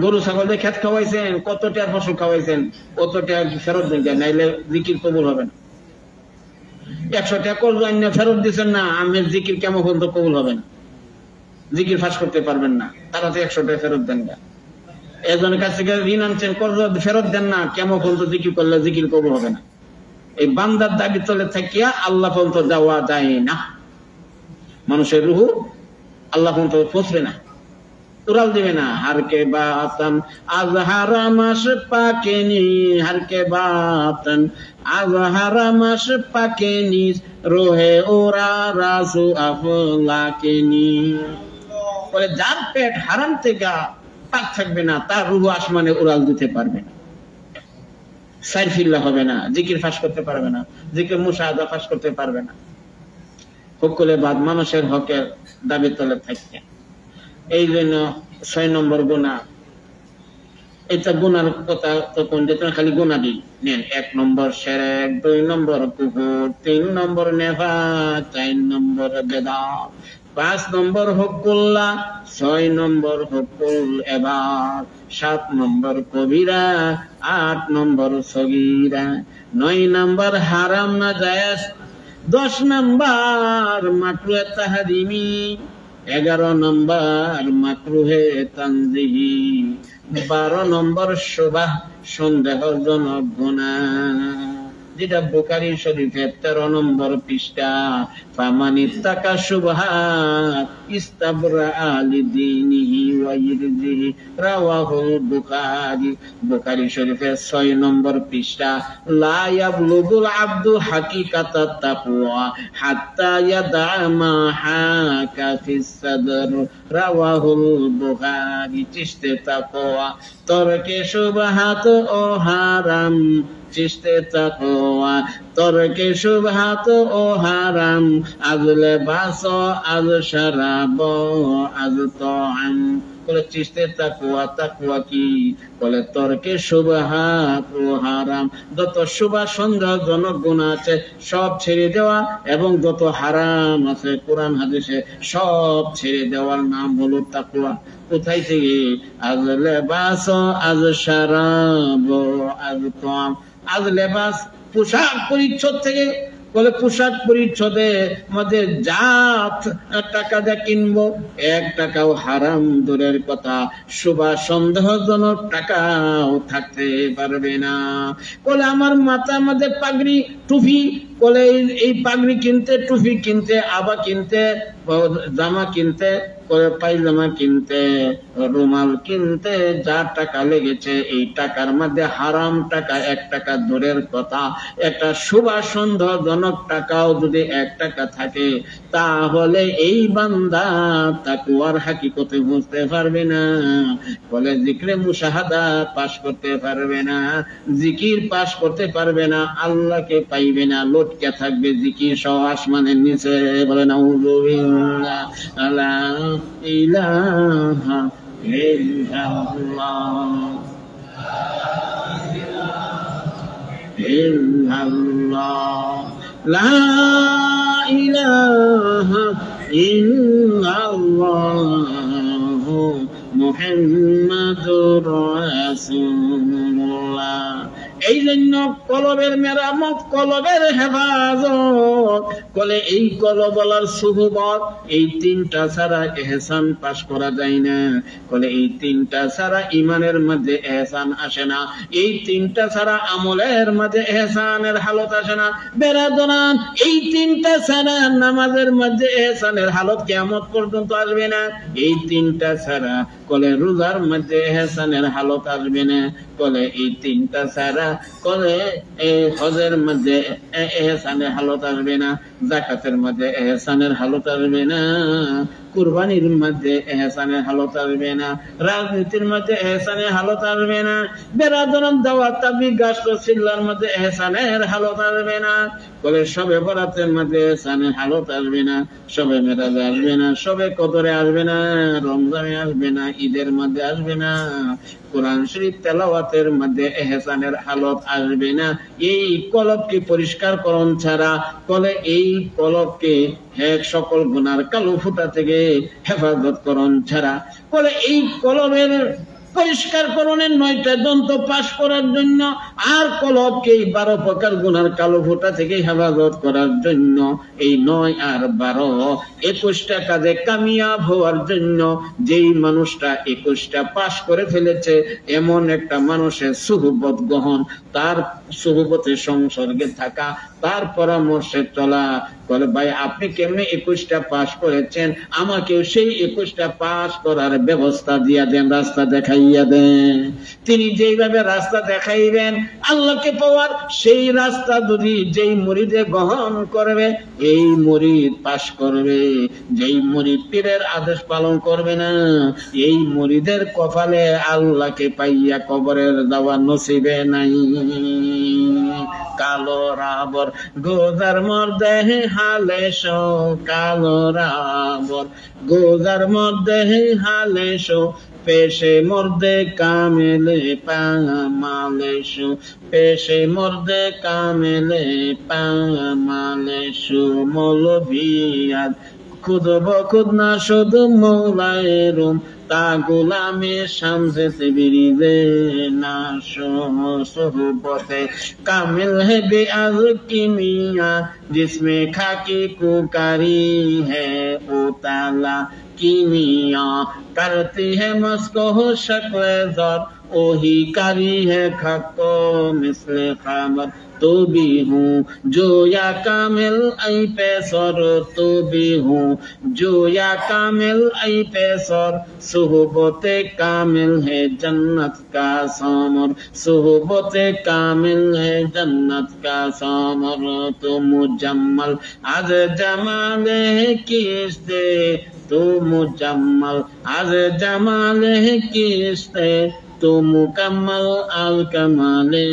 গরু ছাগল খেত খাওয়াইছেন, কত টিহার ফসল খাওয়াইছেন, অত টিহা ফেরত দেন, নাইলে জিকির কবুল হবে না। 100 টাকা কর্জ আইন ফেরত দিচ্ছেন না, আমি জিকির কেমন পর্যন্ত কবুল হবে না, জিকির ফাঁস করতে পারবেন না, তারা তো 100 টাকা ফেরত দেন না। একজনের কাছ থেকে ঋণ আনছেন, কর্জ ফেরত দেন না, কেমন পর্যন্ত জিকির করলে জিকির কবুল হবে না। এই বান্দার দাবি তলে থাকিয়া আল্লাহ পর্যন্ত যাওয়া যায় না, মানুষের রুহু আল্লাহ পর্যন্ত পৌঁছবে না, উড়াল দিবে না। হারকে বাতন আজ হারামাস পাকেনি, হারকে বাতন আজ হারামাস পাকেনি, রোহে ওরা রাসু আফলাকেনি। বলে যার পেট হারাম থেকে পাক থাকবে না, তার রুহ আসমানে উড়াল দিতে পারবে না, সাইফিল্লাহ হবে না, জিকির ফাঁস করতে পারবে না, জিকির মুশাহাদা ফাঁস করতে পারবে না। হুকুলে বাদ মানুষের হকের দাবি তলে থাকবে। এই জন্য 6 নম্বর গুনাহ, এটা গুনার কথা তখন যেতেন খালি গুনাহ দিই নেন। 1 নম্বর শিরক, 2 নম্বর কুফর, 3 নম্বর নেফাক, 4 নম্বর বেদাত, 5 নম্বর হুকুল্লাহ, 6 নম্বর হুকুল ইবাদ, 7 নম্বর কবিরা, 8 নম্বর সগীরা, 9 নম্বর হারাম না জায়েজ, 10 নম্বর মাকরুহে তাহরিমি, 11 নম্বর মাকরুহে তানজিহি, 12 নম্বর শুবাহ সন্দেহজনক গুনাহ, যেটা বুখারী শরীফের 13 নম্বর পৃষ্ঠা। ফামানিত্তাকা শুবহাত ইস্তাবরা লিদীনিহি ওয়া ইরদিহি, রাওয়াহুল বুখারী। বুখারী শরীফের 6 নম্বর পৃষ্ঠা। লা ইয়াবলুগুল আবদু হাকিকাতাত তাকওয়া হাত্তা ইয়াদা মা হাকা ফিস সাদর, রাওয়াহুল বুখারী। চিশতে তাকওয়া তরকে শুবহাত ও হারাম, চিশতে তাকওয়া তরকে শুবহাত ও হারাম, আজ লিবাস আজ শরাব আজ তাআম। বলে চিশতে তাকওয়া, তাকওয়া কি? বলে তরকে শুবহাত ও হারাম, যত শুভা সন্দেহজনক গুনাহ আছে সব ছেড়ে দেওয়া, এবং যত হারাম আছে কোরআন হাদিসে সব ছেড়ে দেওয়ার নাম হলো তাকওয়া। কোথায় থেকে? আজ লিবাস আজ শরাব আজ তাআম। আজ লেবাস পোশাক পরিচ্ছদ থেকে, বলে পোশাক পরিচ্ছদে মধ্যে যা টাকা দিয়ে কিনবো 1 টাকাও হারাম দূরের কথা, শুভা সন্দেহজনক টাকাও থাকতে পারবে না। বলে আমার মাথার মধ্যে পাগড়ি টুপি, বলে এই পাগড়ি কিনতে, টুপি কিনতে, আবা কিনতে, জামা কিনতে, পায়জামা কিনতে, রুমাল কিনতে যা টাকা লেগেছে, এই টাকার মধ্যে হারাম টাকা 1 টাকা দূরের কথা, একটা শুভা সন্দেহজনক টাকাও যদি 1 টাকা থাকে, তাহলে এই বান্দা তাকওয়ার হাকিকতে বুঝতে পারবে না। বলে জিকরে মুশাহাদা পাশ করতে পারবে না, জিকির পাশ করতে পারবে না, আল্লাহকে পাইবে না, লটকে থাকবে জিকির সহ আসমানের নিচে। বলে নাউযুবিল্লাহ। লা ইলাহা ইল্লাল্লাহ, ইল্লাল্লাহ, লা ইলাহা ইল্লাল্লাহ, মুহাম্মাদুর রাসূলুল্লাহ। এই জন্য কলবের মেরামত, কলবের হেফাজত, বলে এই কলবলার সুহবত, এই তিনটা ছাড়া এহসান পাশ করা যায় না। বলে এই তিনটা ছাড়া ইমানের মধ্যে এহসান আসে না, এই তিনটা ছাড়া আমলের মধ্যে এহসানের হালত আসে না। বেরাদরান, এই তিনটা ছাড়া নামাজের মধ্যে এহসানের হালত কিয়ামত পর্যন্ত আসবে না। এই তিনটা ছাড়া কলে রোজার মধ্যে এহসানের হালত আসবে না। কলে এই তিনটা ছাড়া কলে এই হজের মধ্যে এহসানের হালত আসবে না, যাকাতের মধ্যে এহসানের হালত আসবে না, কুরবানির মধ্যে এহসানের হালত আসবে না, রাজনীতির মধ্যে এহসানের হালত আসবে না, বেরাদরান দাওয়াত তাবলীগ গাছটো সিল্লার মধ্যে এহসানের হালত আসবে না। বলে সবে বরাতের মধ্যে এহসানের হালত আসবে না, সবে মেরাজে আসবে না, সবে কদরে আসবে না, রমজানে আসবে না, ঈদের মধ্যে আসবে না, কোরআন শরীফ তেলাওয়াতের মধ্যে এহসানের হালত আসবে না। এই কলবকে পরিষ্কার করণ ছাড়া, বলে এই কলবকে সকল গুনার কালো ফুটা থেকে হেফাজত করণ ছাড়া, বলে এই কলবের পরিষ্কার করণের 9টা দন্ত পাশ করার জন্য, আর কলবকে 12 প্রকার গুনার কালো ফোঁটা থেকে হেফাজত করার জন্য, এই 9 আর 12 21টা কাজে কামিয়াব হওয়ার জন্য, যেই মানুষটা 21টা পাশ করে ফেলেছে, এমন একটা মানুষের সুহবত গ্রহণ, তার সুহবতে সংসর্গে থাকা, তার পরামর্শে চলা। বলে ভাই আপনি কেমনে 21টা পাশ করেছেন, আমাকেও সেই 21টা পাশ করার ব্যবস্থা দিয়া দেন, রাস্তা দেখাইয়া দেন। তিনি যেইভাবে রাস্তা দেখাইবেন আল্লাহকে পাওয়ার, সেই রাস্তা যদি যেই মুরিদে গ্রহণ করবে, এই মুরিদ পাশ করবে। যেই মুরিদ পীরের আদেশ পালন করবে না, এই মুরিদের কপালে আল্লাহকে পাইয়া কবরের যাওয়া নসিবে নাই। কালো রাবর গোজার মর্দে হালেশো, কালো রাবর গোজার মর্দে হালেশো, পেশে মর্দে কামেলে পামালেশো, পেশে মর্দে কামেলে পামালেশো। মৌলভিয়াত খুদ বখুদ না শুধু মৌলায়েরুম, তা গোলামে শামসে বিরিদে না সোহবতে কামিল है बेअज़ कीमिया, जिसमें खाकी कुकारी है ओ ताला कीमिया, करती है मस्को शक्ल ज़र, ओही कारी है खको मिस्ले खबर। तो भी हूँ जो या कामिल आई पैसर, तो भी हूँ जो या कामिल आई पैसर, सुहबते कामिल है जन्नत का सामर, सुहबते कामिल है जन्नत का सामर। तो मुजम्मल आज जमाले किस्ते, तो मुजम्मल आज जमाले किस्ते, तो मुकम्मल अल कमाले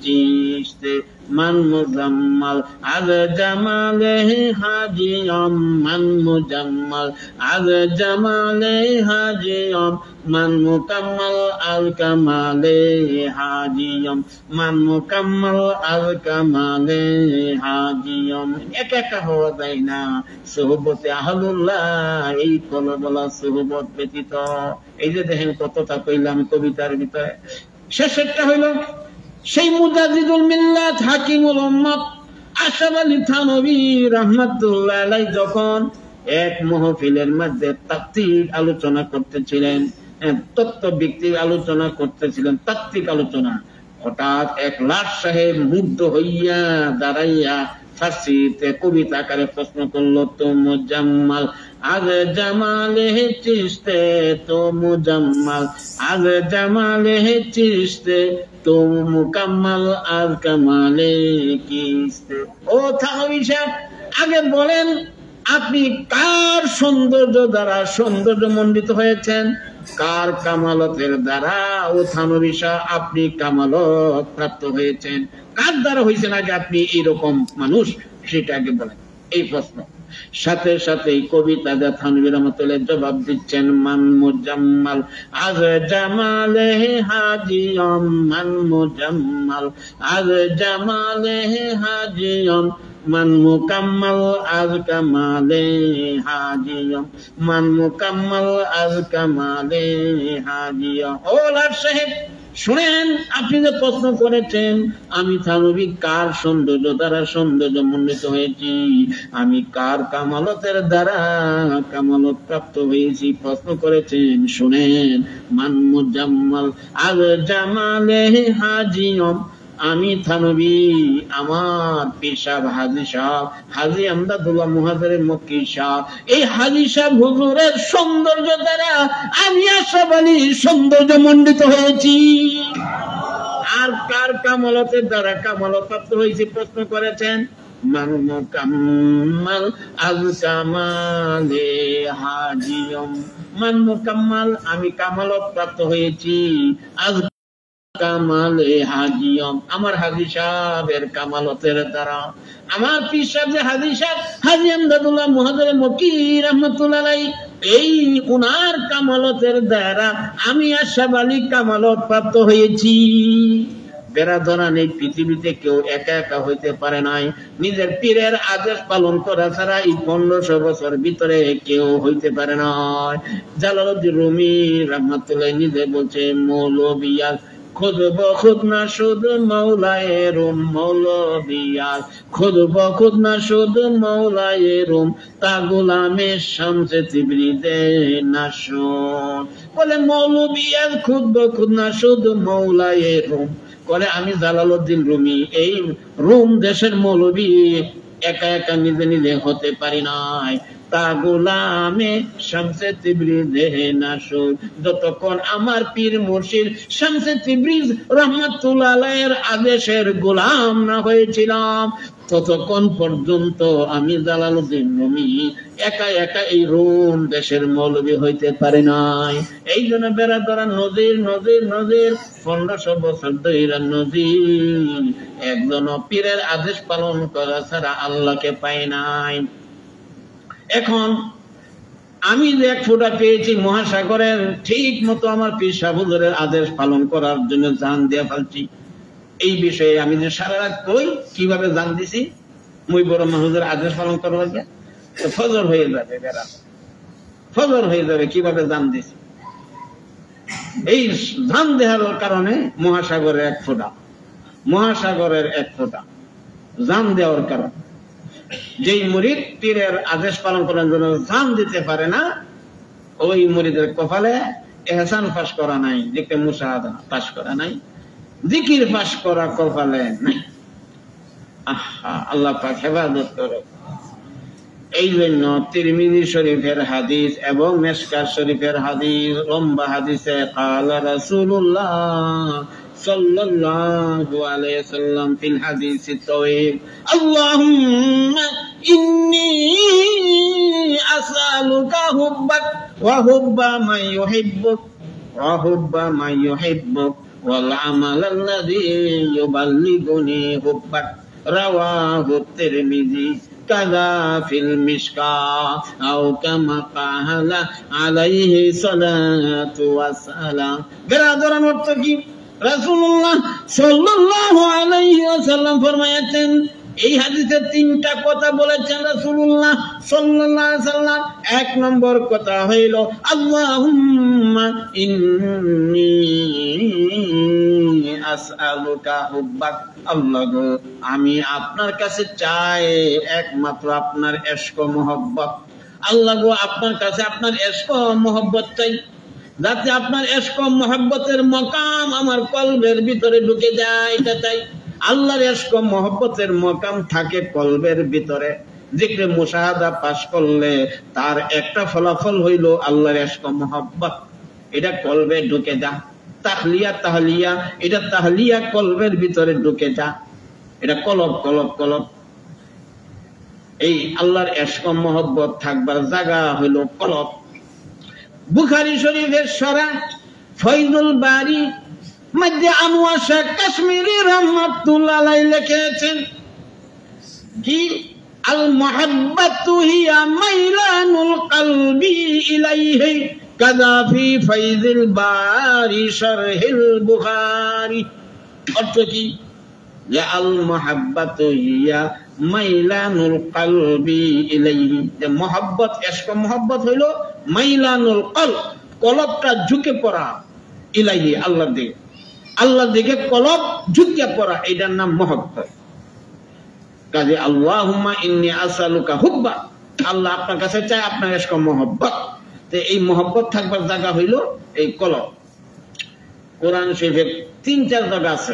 चिश्ते। मन मुजम्मल आज जमाले हाजियम, मन मुजम्मल आज जमाले हाजियम, मन मुकम्मल अल कमाले हाजियम, मन मुकम्मल अल कमाले हाजियम। एक एक হওয়া যায় না, সুহবতে আহলুল্লাহ, এই কলবলা সুহবত ব্যতীত। এই যে দেখেন কতটা কইলাম কবিতার ভিতরে, শেষেরটা হইল সেই মুজাদ্দিদুল মিল্লাত হাকিমুল উম্মত আশরাফ আলী থানভী রাহমাতুল্লাহ আলাইহি যখন এক মাহফিলের মধ্যে তাত্ত্বিক আলোচনা করতেছিলেন, তত্ত্ব ভিত্তিক আলোচনা করতেছিলেন, তাত্ত্বিক আলোচনা, হঠাৎ এক লাট সাহেব মুগ্ধ হইয়া দাঁড়াইয়া ফার্সিতে কবিতা আকারে প্রশ্ন করলো, তো মুজাম্মাল আজ জামালে চিস্তে, তো মুজাম্মাল আজ জামালে চিস্তে, তো মুকাম্মাল আজ কামালে কিস্তে। ও থানভী সাহেব, আগে বলেন আপনি কার সৌন্দর্য দ্বারা সৌন্দর্য মণ্ডিত হয়েছেন, কার কামালতের দ্বারা ও থানভী সাহেব আপনি কামালত প্রাপ্ত হয়েছেন, কার দ্বারা হয়েছেন আগে আপনি এইরকম মানুষ, সেটা আগে বলেন। এই প্রশ্ন সাথে সাথে কবিতা দা থানভী রহমাতুল্লাহ জবাব দিচ্ছেন, মান মুজাম্মাল আজ জামালে হাজিয়ম, মান মুজাম্মাল আজ জামালে হাজিয়ম, মান মুকাম্মাল আজ কামালে হাজিয়ম, মান মুকাম্মাল আজ কামালে হাজিয়ম। ও লাট সাহেব, শুনেন, আপনি যে প্রশ্ন করেছেন আমি থানবী কার সৌন্দর্য দ্বারা সৌন্দর্য মণ্ডিত হয়েছি, আমি কার কামালতের দ্বারা কামালত প্রাপ্ত হয়েছি প্রশ্ন করেছেন। শুনেন, মান মুজাম্মাল আল জামালে হাজিয়ম, আমি থানবী, আমার পীর সাহেব হাজী সাহেব, হাজী আমদাদুল্লাহ মুহাজির মক্কি সাহেব, এই হাজী সাহেব হুজুরের সৌন্দর্য দ্বারা আমি আশরাফ আলী সৌন্দর্য মণ্ডিত হয়েছি। আর কার কামালতের দ্বারা কামালত প্রাপ্ত হয়েছি প্রশ্ন করেছেন। মান মুকাম্মাল আল কামালে হাজিয়ম, মান মুকাম্মাল, আমি কামালত প্রাপ্ত হয়েছি আজ কামালে হাজিয়ম, আমার হাজী সাহেবের কামালতের দ্বারা। আমার পীর সাহেব যে হাজী সাহেব হাজী আমদাদুল্লাহ মুহাজির মক্কি রাহমাতুল্লাহ আলাইহি, এই উনার কামালতের দ্বারা আমি আশরাফ আলী কামালত প্রাপ্ত হয়েছি। বেরাদরান, এই পৃথিবীতে কেউ একা একা হইতে পারে নাই, নিজের পীরের আদেশ পালন করা ছাড়া এই 1500 বছর ভিতরে কেউ হইতে পারে নাই। জালালউদ্দিন রুমি রাহমাতুল্লাহ নিজে বলছে, মৌলবিয়া খুদ বখুদ না শুধু মৌলায়ে রুম, মৌলবিয়া খুদ বখুদ না শুধু মৌলায়ে রুম, তা গোলামে শামসে তিবরিদে না শোন। বলে মৌলবিয়া খুদ বখুদ না শুধু মৌলায়ে রুম, বলে আমি জালালউদ্দিন রুমি এই রোম দেশের মৌলবী একা একা নিজে নিজে হতে পারি নাই, তা গোলামে শামসে তিবরিজে না শোন। যতক্ষণ আমার পীর মুর্শিদ শামসে তিবরিজ রাহমাতুল্লাহ আলাইহির আদেশের গোলাম না হয়েছিলাম, ততক্ষণ পর্যন্ত আমি জালালউদ্দিন রুমি একা একা এই রোম দেশের মৌলবী হইতে পারে নাই। এই জন্য বেরাদরা নজির নজির নজির 1500 বছর ধরে নজির একজন পীরের আদেশ পালন করা ছাড়া আল্লাহকে পাই নাই। এখন আমি যে 1 ফোঁটা পেয়েছি মহাসাগরের, ঠিক মতো আমার পীর সাহেব হুজুরের আদেশ পালন করার জন্য জান দিয়ে ফেলছি। এই বিষয়ে আমি যে সারা রাত কই কিভাবে জান দিছি, মুই বড় হুজুরের আদেশ পালন করবার ফজর হয়ে যাবে, বেড়া ফজর হয়ে যাবে কিভাবে জান দিছি। এই জান দেওয়ার কারণে মহাসাগরের 1 ফোঁটা, মহাসাগরের 1 ফোঁটা জান দেওয়ার কারণে যেই মুরিদ পীরের আদেশ পালন করার জন্য জান দিতে পারে না, ওই মুরিদের কপালে ইহসান পাশ করা নাই, জিকির মুশাহাদা পাশ করা নাই, জিকির পাশ করা কপালে নাই। আল্লাহ পাক হেফাজত করে। এই জন্য তিরমিজি শরীফের হাদিস এবং মিশকাত শরীফের হাদিস, লম্বা হাদিসে ক্বালা রাসূলুল্লাহ সাল্লাল্লাহু আলাইহি ওয়াসাল্লাম ফিল হাদিসিত তাওয়ীল, আল্লাহুম্মা ইন্নী আসআলুকা হুব্বাক ওয়া হুব্বা মান ইউহিব্বুক ওয়া হুব্বা মান ইউহিব্বুক ওয়াল আমাল আল্লাযী ইউবাল্লিগুনি হুব্বাক, রাওয়াহু তিরমিজি কাযা ফিল মিশকাত আও কামা ক্বালা আলাইহি সালাতু ওয়াস সালাম। বেরাদরান, অর্থ কি? রাসূলুল্লাহ সাল্লাল্লাহু আলাইহি ওয়াসাল্লাম ফরমায়েছেন, এই হাদিসে 3টা কথা বলেছেন রাসূলুল্লাহ সাল্লাল্লাহু আলাইহি ওয়াসাল্লাম। 1 নম্বর কথা হইল আল্লাহুম্মা ইন্নী আসআলুকা হুব্বাক, আল্লাহ গো আমি আপনার কাছে চাই একমাত্র আপনার ইশক ও মহব্বত। আল্লাহ গো আপনার কাছে আপনার ইশক ও মহব্বত চাই, যাতে আপনার ইশক ও মহব্বতের মকাম আমার কলবের ভিতরে ঢুকে যায়, এটা চাই। আল্লাহর ইশক ও মহব্বতের মকাম থাকে কলবের ভিতরে। জিকরে মুশাহাদা পাশ করলে তার একটা ফলাফল হইল আল্লাহর ইশক ও মহব্বত, এটা কলবে ঢুকে যা। তাহলিয়া তাহলিয়া, এটা তাহলিয়া কলবের ভিতরে ঢুকে যা, এটা কলব কলব কলব। এই আল্লাহর ইশক ও মহব্বত থাকবার জায়গা হইল কলব। বুখারী শরীফের সরা ফয়জুল বারী মধ্যে আনোয়ার শাহ কাশ্মীরি রাহমাতুল্লাহ আলাইহি লিখেছেন কি, আল মুহাব্বাতু হিয়া মাইলানুল কলবি ইলাইহি কাযা ফি ফাইজুল বারী শারহিল বুখারী। অর্থ কি? যে আল মুহাব্বাতু হিয়া মাইলানুল কলবি ইলাইহি, যে মহব্বত ইশক মহব্বত হইল মাইলানুল কলব, কলবটা ঝুঁকে পড়া, ইলাইহি আল্লাহর দিকে। আল্লাহর দিকে কলব ঝুঁকিয়া পড়া, এটার নাম মহব্বত। কাজে আল্লাহুম্মা ইন্নী আসআলুকা হুব্বা, আল্লাহ আপনার কাছে চাই আপনার ইশক মহব্বত। তো এই মহব্বত থাকবার জায়গা হইল এই কলব। কোরআন শরীফে 3-4 জায়গা আছে।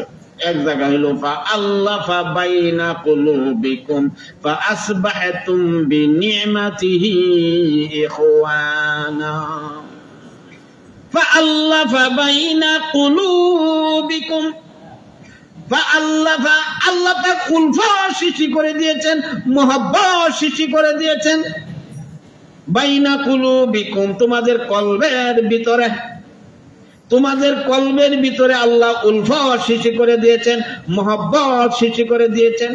এক জায়গা হইল ফাআল্লাফা বাইনা কুলুবিকুম ফাআসবাহতুম বিনি'মাতিহি ইখওয়ানা। ফাআল্লাফা বাইনা কুলুবিকুম, ফাআল্লাফা, আল্লাহ পাক উলফা সৃষ্টি করে দিয়েছেন, মহব্বত সৃষ্টি করে দিয়েছেন। বাইনা কুলুবিকুম, তোমাদের কলবের ভিতরে, তোমাদের কলবের ভিতরে আল্লাহ উলফা সৃষ্টি করে দিয়েছেন, মহব্বত সৃষ্টি করে দিয়েছেন।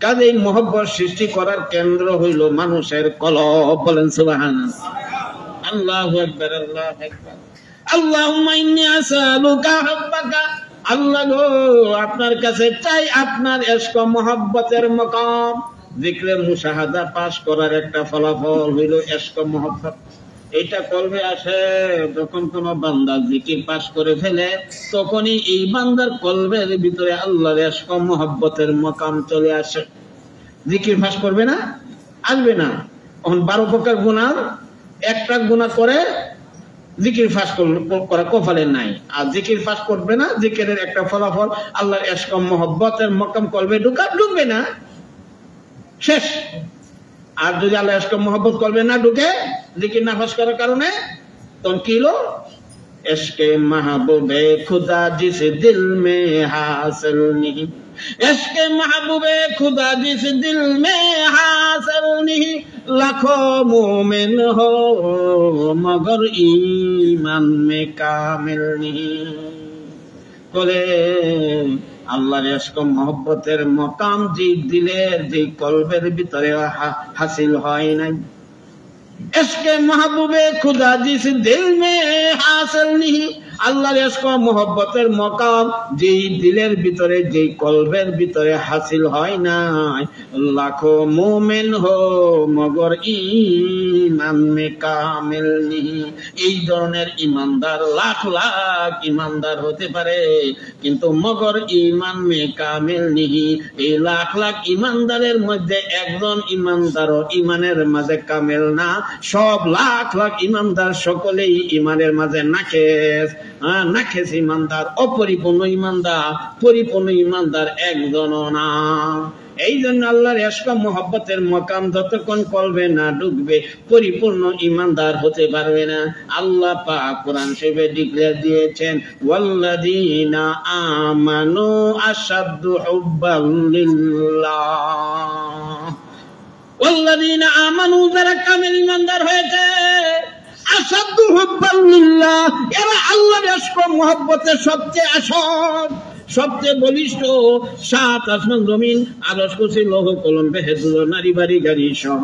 কাজেই মহব্বত সৃষ্টি করার কেন্দ্র হইল মানুষের কলব। বলেন সুবহানাল্লাহ। আল্লাহু আকবার, আল্লাহু আকবার। আল্লাহুম্মা ইন্নী আসআলুকা হুব্বাকা, আল্লাহ গো আপনার কাছে চাই আপনার ইশক মহব্বতের মাকাম। যিকরে মুশাহাদা পাশ করার একটা ফলাফল হইল ইশক মহব্বত। এটা কলবে আসে যখন কোন বান্দা জিকির পাশ করে ফেলে, তখনই এই বান্দার কলবের ভিতরে আল্লাহর ইশক মহব্বতের মাকাম চলে আসে। জিকির পাশ করবে না, আসবে না। এখন 12 প্রকার গুনাহ একটা গুনাহ করে জিকির ফাঁস করা কপালে নাই, আর জিকির ফাঁস করবে না, জিকিরের একটা ফলাফল আল্লাহর ইশক মহব্বতের মাকাম কলবে ঢুকবে না, শেষ। আর যদি আল্লাহ ইশক মহব্বত কলবে না ঢুকে, জিকির না ফাঁস করার কারণে, তখন কি হলো? ইশকে মাহবুবে খুদা জিস দিল মে হাসিল नहीं, इश्क़े महबूबे खुदा जिस दिल में हासिल नहीं, लाखों मोमिन हो मगर ईमान में कामिल नहीं। বলে আল্লাহর ইশক মহব্বতের মাকাম যে দিলের, যে কলবের ভিতরে হাসিল হয় নাই। ইশকে মাহবুবে খুদা জিস দিল মে হাসিল नहीं, আল্লাহর ইশক মহব্বতের মাকাম যেই দিলের ভিতরে, যেই কলবের ভিতরে হাসিল হয় নাই, লাখো মুমিন হো মগর ঈমান মে কামিল নেহি। এই ধরনের ইমানদার লাখ লাখ ইমানদার হতে পারে, কিন্তু মগর ঈমান মে কামিল নেহি। এই লাখ লাখ ইমানদারের মধ্যে একজন ইমানদারও ইমানের মাঝে কামেল না। সব লাখ লাখ ইমানদার সকলেই ইমানের মাঝে নাকেস, নাকেস ইমানদার, অপরিপূর্ণ ইমানদার। পরিপূর্ণ ইমানদার একজনও না। এই জন্য আল্লাহর ইশক মহব্বতের মাকাম যতক্ষণ কলবে না ঢুকবে, পরিপূর্ণ ইমানদার হতে পারবে না। আল্লাহ পাক কোরআন শরীফে ডিক্লেয়ার দিয়েছেন, ওয়াল্লাযীনা আমানু আশাদ্দু হুব্বান লিল্লাহ। ওয়াল্লাযীনা আমানু, যারা কামেল ইমানদার হয়েছে, আশাদ্দু হুব্বান লিল্লাহ, এরা আল্লাহর ইশক মহব্বতের সবচেয়ে আসল, সবচেয়ে বলিষ্ঠ। 7 আসমান জমিন, আরশ কুরসি লৌহ কলম বেহেশত নারী বাড়ি গাড়ি সহ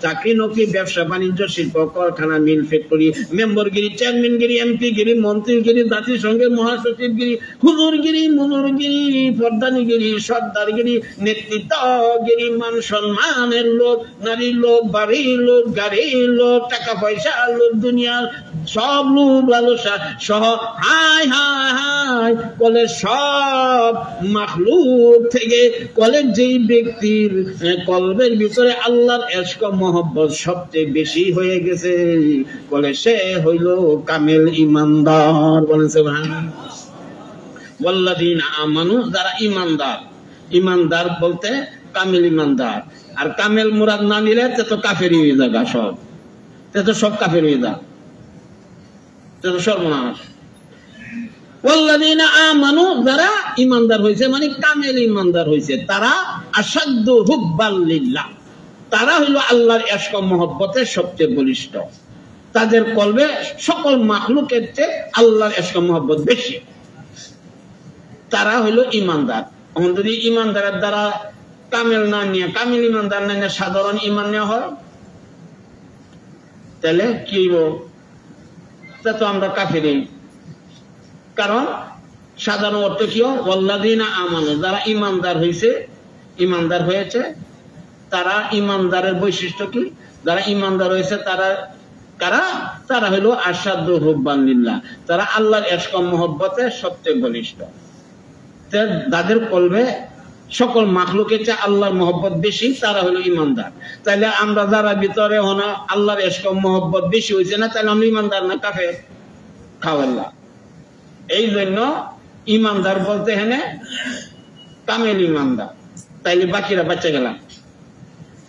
চাকরি নকরি ব্যবসা বাণিজ্য শিল্প কারখানা মিল ফ্যাক্টরি মেম্বরগিরি চেয়ারম্যানগিরি এমপিগিরি মন্ত্রীগিরি জাতিসংঘের মহাসচিবগিরি হুজুরগিরি মুনুরগিরি প্রধানগিরি সর্দারগিরি নেতৃত্বগিরি মান সম্মানের লোক নারীর লোক বাড়ির লোক গাড়ির লোক টাকা পয়সার লোক দুনিয়ার সব লোক লালসা সহ হাই হাই হাই বলে সব মাখলুক থেকে কলের যেই ব্যক্তির কলবের ভিতরে আল্লাহর ইশক মহব্বত সবচেয়ে বেশি হয়ে গেছে, বলে সে হইল কামেল ইমানদার। বলেন সুবহানাল্লাহ। ওয়াল্লাযীনা আমানু, যারা ইমানদার, ইমানদার বলতে কামেল ইমানদার। আর কামেল মুরাদ না নিলে তো কাফের হয়ে যাবে, সব কাফের হয়ে যাবে, সর্বনাশ। ওয়াল্লাযীনা আমানু, যারা ইমানদার হয়েছে মানে কামেল ইমানদার হয়েছে, তারা আশাদ্দু হুব্বান লিল্লাহ, তারা হইল আল্লাহর ইশক মহব্বতের সবচেয়ে বলিষ্ঠ। তাদের কলবে সকল মাখলুকের চেয়ে আল্লাহর ইশক মহব্বত বেশি। তারা হইল ইমানদার। এখন যদি ইমানদারের দ্বারা কামেল না নিয়ে, কামেল ইমানদার না নিয়ে সাধারণ ইমান নেওয়া হয়, তাহলে কি হইব? তা তো আমরা কাফেরই। কারণ সাধারণ অর্থ কি? ওয়াল্লাযীনা আমানু, যারা ইমানদার হয়েছে, ইমানদার হয়েছে, তারা ইমানদারের বৈশিষ্ট্য কি? যারা ইমানদার হয়েছে তারা কারা? তারা হলো আশাদ্দু হুব্বান লিল্লাহ, তারা আল্লাহর ইশক মহব্বতের সবচেয়ে বলিষ্ঠ। তাদের কলবে সকল মাখলুকের চেয়ে আল্লাহর মহব্বত বেশি, তারা হলো ইমানদার। তাইলে আমরা যারা ভিতরে হনা আল্লাহর ইশক মহব্বত বেশি হয়েছে না, তাহলে আমরা ইমানদার না কাফের? খাওয়াল্লাহ। এই জন্য ইমানদার বলতে হেনে কামেল ইমানদার, তাইলে বাকিরা বাচ্চা গেলাম।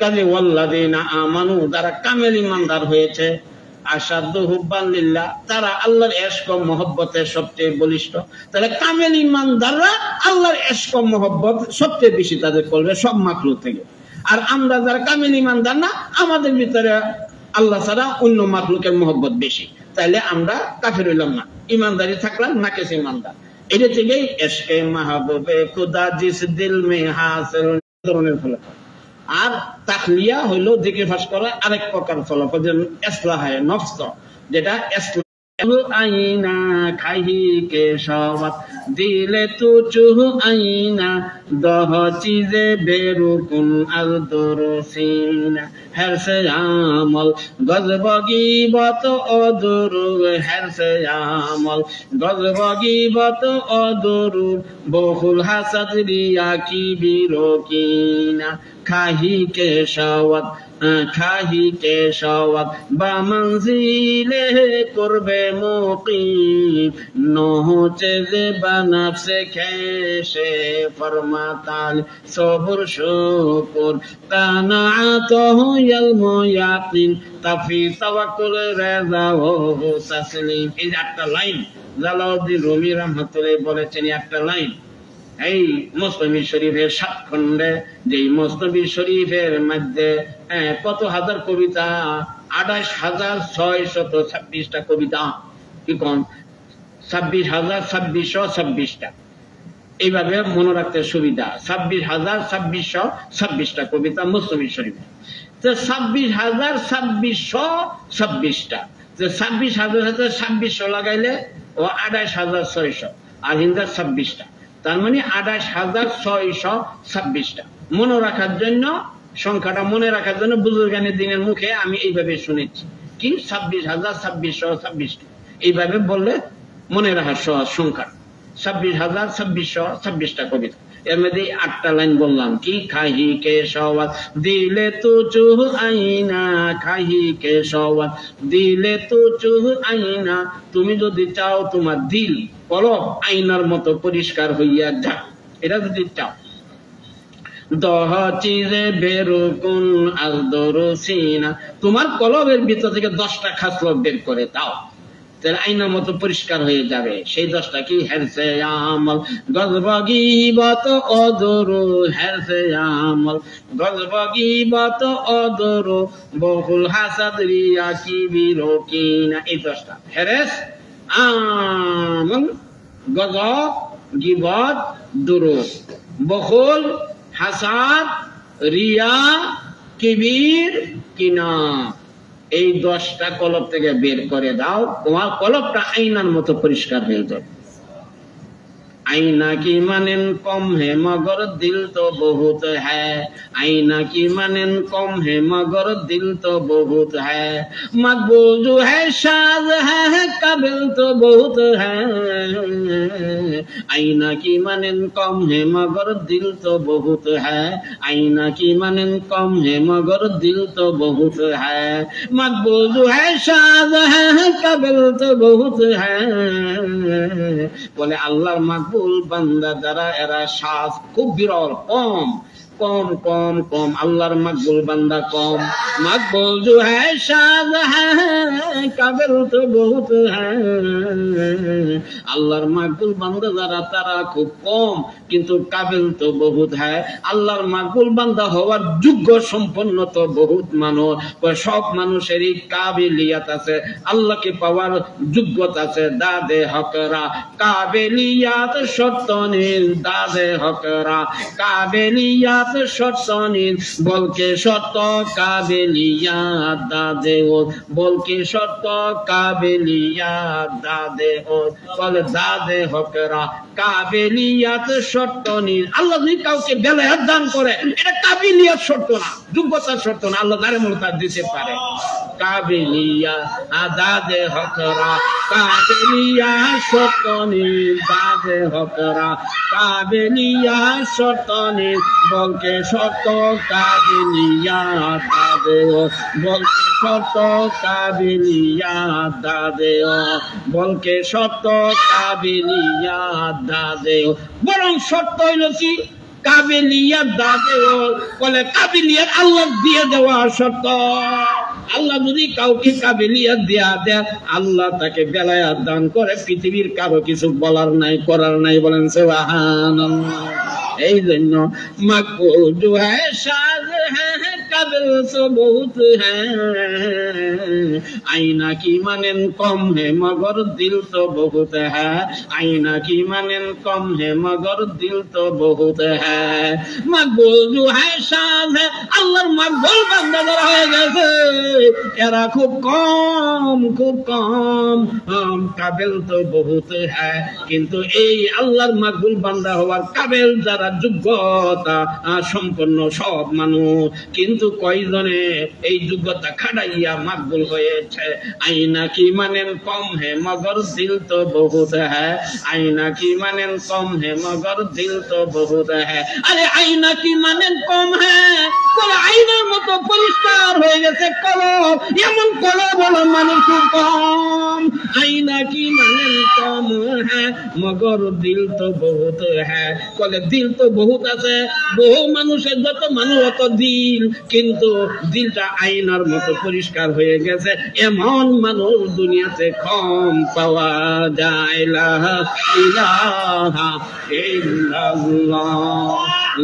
কাজে ওয়াল্লাযীনা আমানু, যারা কামেল ইমানদার হয়েছে, আশাদ্দু হুব্বান লিল্লাহ, তারা আল্লাহর ইশক মহব্বতের সবচেয়ে বলিষ্ঠ। তাহলে কামেল ইমানদাররা আল্লাহর ইশক মহব্বত সবচেয়ে বেশি তাদের করবে সব মাখলুক থেকে। আর আমরা যারা কামেল ইমানদার না, আমাদের ভিতরে আল্লাহ ছাড়া অন্য মাখলুকের মহব্বত বেশি, তাইলে আমরা কাফের হইলাম না, ইমানদারি থাকলাম নাকেস ইমানদার। এটা থেকেই ইশকে মাহবুবে খুদা জিস দিল মে হাসিল ধরনের ফলাফল। আর তাকলিয়া হইলো জিকির ফাঁস করা আরেক প্রকার ফলাফল, যেমন ইসলাহে নফস, যেটা আইনা খাহি কে সওয়াত দিলে তু চুহ আইনা দহ চিজে বেরুকুন আল দরসিনা হেরসে আমল গজবগিবত অদুরু হেরসে আমল গজবগিবত অদুরু বহুল হাসাদ রিয়া কি বিরকিনা খাহি কে সওয়াত খাহি কে সওয়াত বা মঞ্জিলে করবে মুকিম নহচে যে বানাফসে খেসে ফরমাতাল সবর শুকর কানাআত ইয়াল মুয়াকিন তাফি তাওয়াক্কুল রাজা ও তাসলিম। এই একটা লাইন জালাউদ্দিন রুমি রাহমাতুল্লাহ বলেছেন, একটা লাইন এই মুসলিম শরীফের 7 খণ্ডে, যে মুসলিম শরীফের মধ্যে কত হাজার কবিতা, 28,626টা কবিতা, কি কোন 26,2626টা, এইভাবে মনে রাখতে সুবিধা। 26,2626টা কবিতা মুসলিম শরীফে। তো 26,2626টা, 26,2600 লাগাইলে ও 28,600, আর হিন্দা 26টা, তার মানে 28,626টা। মনে রাখার জন্য, সংখ্যাটা মনে রাখার জন্য বুজুর্গানের দিনের মুখে আমি এইভাবে শুনেছি, কি 26,2626টা, এইভাবে বললে মনে রাখার সহজ সংখ্যা। 26,2626টা কবিতা, এর মধ্যে 8টা লাইন বললাম, কি খাহি কে সওয়াত দিলে তু চুহ আইনা, খাহি কে সওয়াত দিলে তু চুহ আইনা, তুমি যদি চাও তোমার দিল কলব আইনার মতো পরিষ্কার হইয়া যাক, এটা যদি চাও, দহ চিজে বেরুকুন আল দরসিনা, তোমার কলবের ভিতর থেকে 10টা খাসলত বের করে দাও, তাহলে আইনার মতো পরিষ্কার হয়ে যাবে। সেই 10টা কি? হেরসে আমল গজবগিবত অদরু, হেরসে আমল গজবগিবত অদরু বহুল হাসাদ রিয়া কি বিরকিনা। এই 10টা হেরেস, আমল, গজব, গিবত, দুরু, বহুল, হাসাদ, রিয়া, কিবির, কিনা, এই 10টা কলব থেকে বের করে দাও, তোমার কলবটা আইনার মতো পরিষ্কার হয়ে যাবে। आईना की मानेन कम है मगर दिल तो बहुत है, आईना की मानेन कम है मगर दिल तो बहुत है, मकबूल जो है शाद है काबिल तो बहुत है, आईना की मानेन कम है मगर दिल तो बहुत है, आईना की मानेन कम है मगर दिल तो बहुत है, मकबूल जो है शाद है काबिल तो बहुत है। बोले अल्लाह मकबूल বান্দা যারা, এরা সাজ খুব বিরল, কম কম কম কম, আল্লাহর মকবুল বান্দা কম। মকবুল जो है शाज है काबिल तो बहुत है, আল্লাহর মকবুল বান্দা যারা তারা খুব কম, কিন্তু কাবিল তো বহুত है। আল্লাহর মকবুল বান্দা হওয়ার যোগ্য সম্পন্ন তো বহুত মানুষ, সব মানুষেরই কাবিলিয়াত আছে, আল্লাহকে পাওয়ার যোগ্যতা আছে। দাদে হকরা কাবিলিয়াত শর্ত নীল, দাদে হকরা কাবিলিয়াত শর্ত নীল, বলকে শর্ত কাবিলিয়াত দাদে ও, বলকে শর্ত কাবিলিয়াত দাদে ও, বলে দাদে হকরা কাবিলিয়াত শর্ত নিয়ে আল্লাহ যদি কাউকে বেলায়াত দান করে এটা কাবিলিয়াত শর্ত না, যোগ্যতার শর্ত না, আল্লাহ তারে মুলতাদ দিতে পারে। কাবিলিয়া আজাদে হকরা কাবিলিয়া শর্ত নিয়ে দাদে হকরা কাবিলিয়া শর্ত নিয়ে বলকে শর্ত কাবিলিয়া দাদে বলকে শর্ত কাবিলিয়া দাদে বলকে শর্ত কাবিলিয়া দাদে বরং শর্ত হইল কি কাবিলিয়াত দাদে বলে কাবিলিয়াত আল্লাহ দিয়ে দেওয়া শর্ত। আল্লাহ যদি কাউকে কাবিলিয়াত দিয়া দেয় আল্লাহ তাকে বেলায়াত দান করে, পৃথিবীর কারো কিছু বলার নাই করার নাই, বলেন সুবহানাল্লাহ। এই জন্য মাকবুল जो है शाद है काबिल तो बहुत है आईना की मानन कम है मगर दिल तो बहुत है आईना की मानन कम है मगर दिल तो बहुत है मकबूल जो है शाद है আল্লাহর মকবুল বান্দা যারা হয়ে গেছে এরা খুব কম কাবিল তো বহুত है কিন্তু এই আল্লাহর মকবুল বান্দা হওয়ার কাবিল যারা যোগ্যতা সম্পন্ন সব মানুষ, কিন্তু কয়জনে এই যোগ্যতা খাটাইয়া মকবুল হয়েছে। আইনা কি মানেন কম হে মগর দিল তো বহুত হ্যাঁ আইনা কি মানেন কম হে মগর দিল তো বহুত হ্যাঁ। আরে আইনা কি মানেন কম হ্যাঁ বলে আইনার মতো পরিষ্কার হয়ে গেছে কলম, এমন কলম বলো মানুষ খুব কম। আইনা কি মানেন কম হ্যাঁ মগর দিল তো বহুত হ্যাঁ বলে দিল তো বহুত আছে, বহু মানুষের যত মানুষ অত দিল, কিন্তু দিলটা আয়নার মতো পরিষ্কার হয়ে গেছে এমন মানুষ দুনিয়াতে কম পাওয়া যায়। লা ইলাহা ইল্লাল্লাহ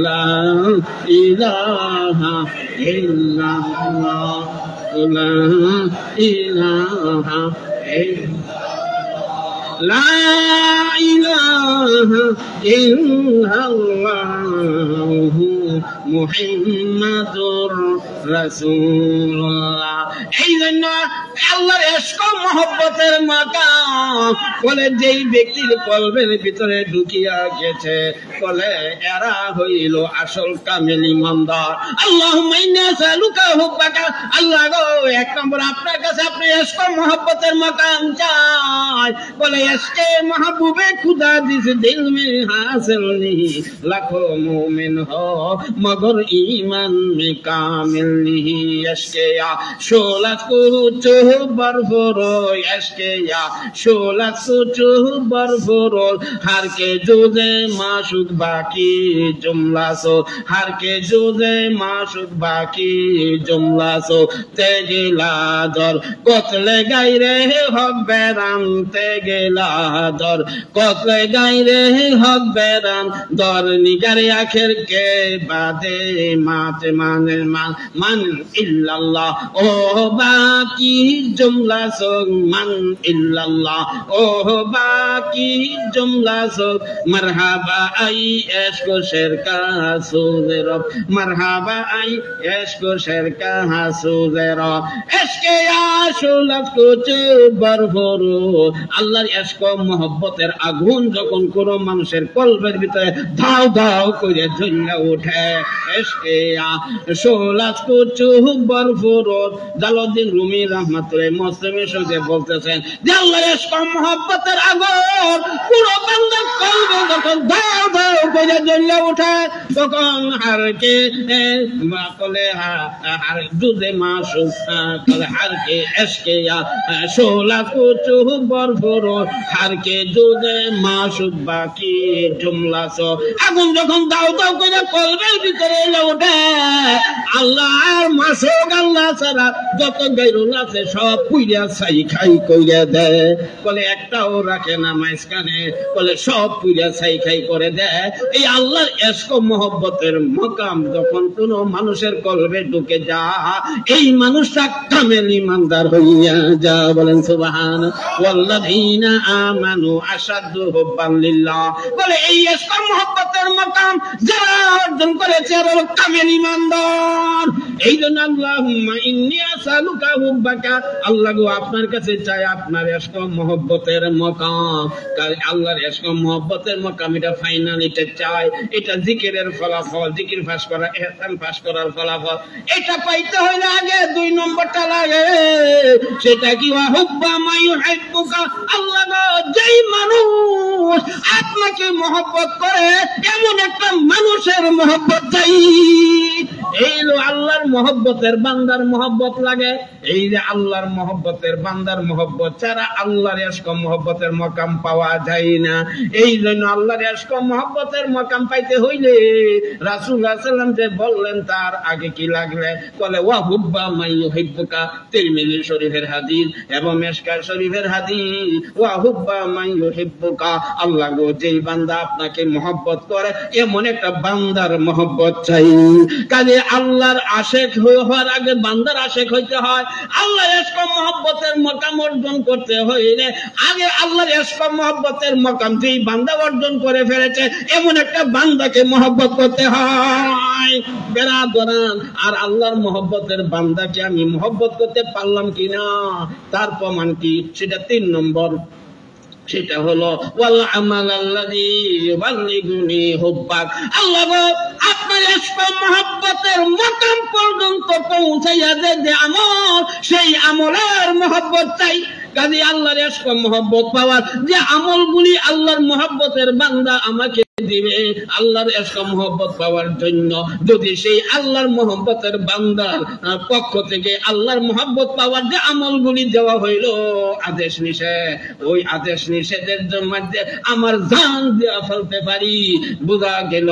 লা ইলাহা ইল্লাল্লাহ লা ইলাহা লা ইলাহা ইল্লাল্লাহু মুহাম্মাদুর রাসূলুল্লাহ। এই জন্য আল্লাহর ইশক ও মহব্বতের মাকাম বলে যেই ব্যক্তির কলবের ভিতরে ঢুকিয়া গেছে বলে এরা হইল আসল কামেল ইমানদার। আল্লাহুম্মা ইন্নী আসালুকা হুব্বাকা, আল্লাহ গো এক নম্বর আপনার কাছে আপনি ইশক ও মহব্বতের মাকাম চাই। বলে ইশকে महबूबे खुदा जिस दिल में हासिल नहीं लाखों मोमिन हो मगर ईमान में कामिल नहीं। इश्के या शोला को चोह बरफरो इश्के या शोला को चोह बरफरो हर के जोजे माशुक बाकी जुमला सो हर के जोजे माशुक बाकी जुमला सो तेगिला दर कोतले गायरे हक बेराम तेगिला दर कोतले गायरे हक बेराम दर निगारे आखिर के बादे माते माने मन इल्लल्लाह ओ बाकी जुमला सो मन इल्लल्लाह ओ बाकी जुमला सो मरहबा आई इश्क शेर का सूज़े रब मरहबा आई इश्क शेर का सूज़े रब इश्क या शुलत कुछ बरफरो আল্লাহর ইশক মহব্বতের আগুন যখন কোন মানুষের কলবের ভিতরে ধাও ধাও করে জ্বলে ওঠে ইশকে শোলাত কুচু বরফরত জালালউদ্দিন রুমি রাহমাতুল্লাহ মুসলিমে শরীফে বলতেছেন যে আল্লাহর ইশক মহব্বতের আগুন পুরো বান্দার কলবে যখন ধাও ধাও করে জ্বলে ওঠে তখন হারকে বলে হার দুধে মাসুক কলে হারকে ইশকে শোলাত কুচু বরফরত হারকে দুধে মাসুক বাকি জুমলা সো আগুন যখন দাও দাও করে কলবের ভিতরে এলে ওঠে আল্লাহর মাসুক আল্লাহ ছাড়া যত গায়রুল আছে সব পুইরা ছাই খাই কইরা দেয় বলে একটাও রাখে না মাঝখানে বলে সব পুইরা ছাই খাই করে দেয়। এই আল্লাহর ইশক মহব্বতের মাকাম যখন কোন মানুষের কলবে ঢুকে যা এই মানুষটা কামেল ইমানদার হইয়া যা বলেন সুবহান ওয়াল্লাযীনা আমানু আশাদ্দু হুব্বান লিল্লাহ। বলে এই ইশক মহব্বতের মাকাম যারা অর্জন করেছে আর হলো কামেল ইমানদার। এই জন্য আল্লাহুম্মা ইন্নী আসালুকা হুব্বাকা, আল্লাহ গো আপনার কাছে চাই আপনার ইশক মহব্বতের মাকাম। আল্লাহর ইশক মহব্বতের মাকাম এটা ফাইনাল, এটা চাই, এটা জিকিরের ফলাফল, জিকির ফাঁস করা, ইহসান ফাঁস করার ফলাফল। এটা পাইতে হইলে আগে 2 নম্বরটা লাগে, সেটা কি ওয়া হুব্বা মা ইউহিব্বুকা। আল্লাহ গো যেই মানুষ আপনাকে মহব্বত করে এমন একটা মানুষের মহব্বত চাই। এই আল্লাহর মহব্বতের বান্দার মহব্বত লাগে। এই যে আল্লাহর মহব্বতের বান্দার মহব্বত ছাড়া আল্লাহর ইশক মহব্বতের মাকাম পাওয়া যায় না। এই জন্য আল্লাহর ইশক মহব্বতের মাকাম পাইতে হইলে রাসূলুল্লাহ সাল্লাল্লাহু আলাইহি ওয়াসাল্লাম যে বললেন তার আগে কি লাগবে, বলে ওয়া হুব্বা মা ইউহিব্বুকা, তিরমিজি শরীফের হাদিস এবং মিশকাত শরীফের হাদিস। ওয়া হুব্বা মা ইউহিব্বুকা, আল্লাহ গো যেই বান্দা আপনাকে মহব্বত করে এমন একটা বান্দার মহব্বত চাই। কাজে আল্লাহর আশেক হওয়ার আগে বান্দার আশেক হইতে হয়। আল্লাহর ইশক মহব্বতের মাকাম অর্জন করতে হইলে আগে আল্লাহর ইশক মহব্বতের মাকাম যেই বান্দা অর্জন করে ফেলেছে এমন একটা বান্দাকে মহব্বত করতে হয়। বেরাদরান, আর আল্লাহর মহব্বতের বান্দাকে আমি মহব্বত করতে পারলাম কিনা তার প্রমাণ কি, সেটা 3 নম্বর। সেটা হলো ওয়াল আমাল আল্লাযী ইউবাল্লিগুনি হুব্বাক। আল্লাহ গো আপনার ইশক মহব্বতের মাকাম পর্যন্ত পৌঁছাইয়া যে আমল, সেই আমলের মহব্বত চাই। কাজে আল্লাহর ইশক মহব্বত পাওয়ার যে আমলগুলি আল্লাহর মহব্বতের বান্দা আমাকে দিবে, আল্লাহর ইশক মহব্বত পাওয়ার জন্য যদি সেই আল্লাহর মহব্বতের বান্দার পক্ষ থেকে আল্লাহর মহব্বত পাওয়ার যে আমলগুলি দেওয়া হইল আদেশ নিষেধ, ওই আদেশ নিষেধের মধ্যে আমার জান দেওয়া ফেলতে পারি, বোঝা গেল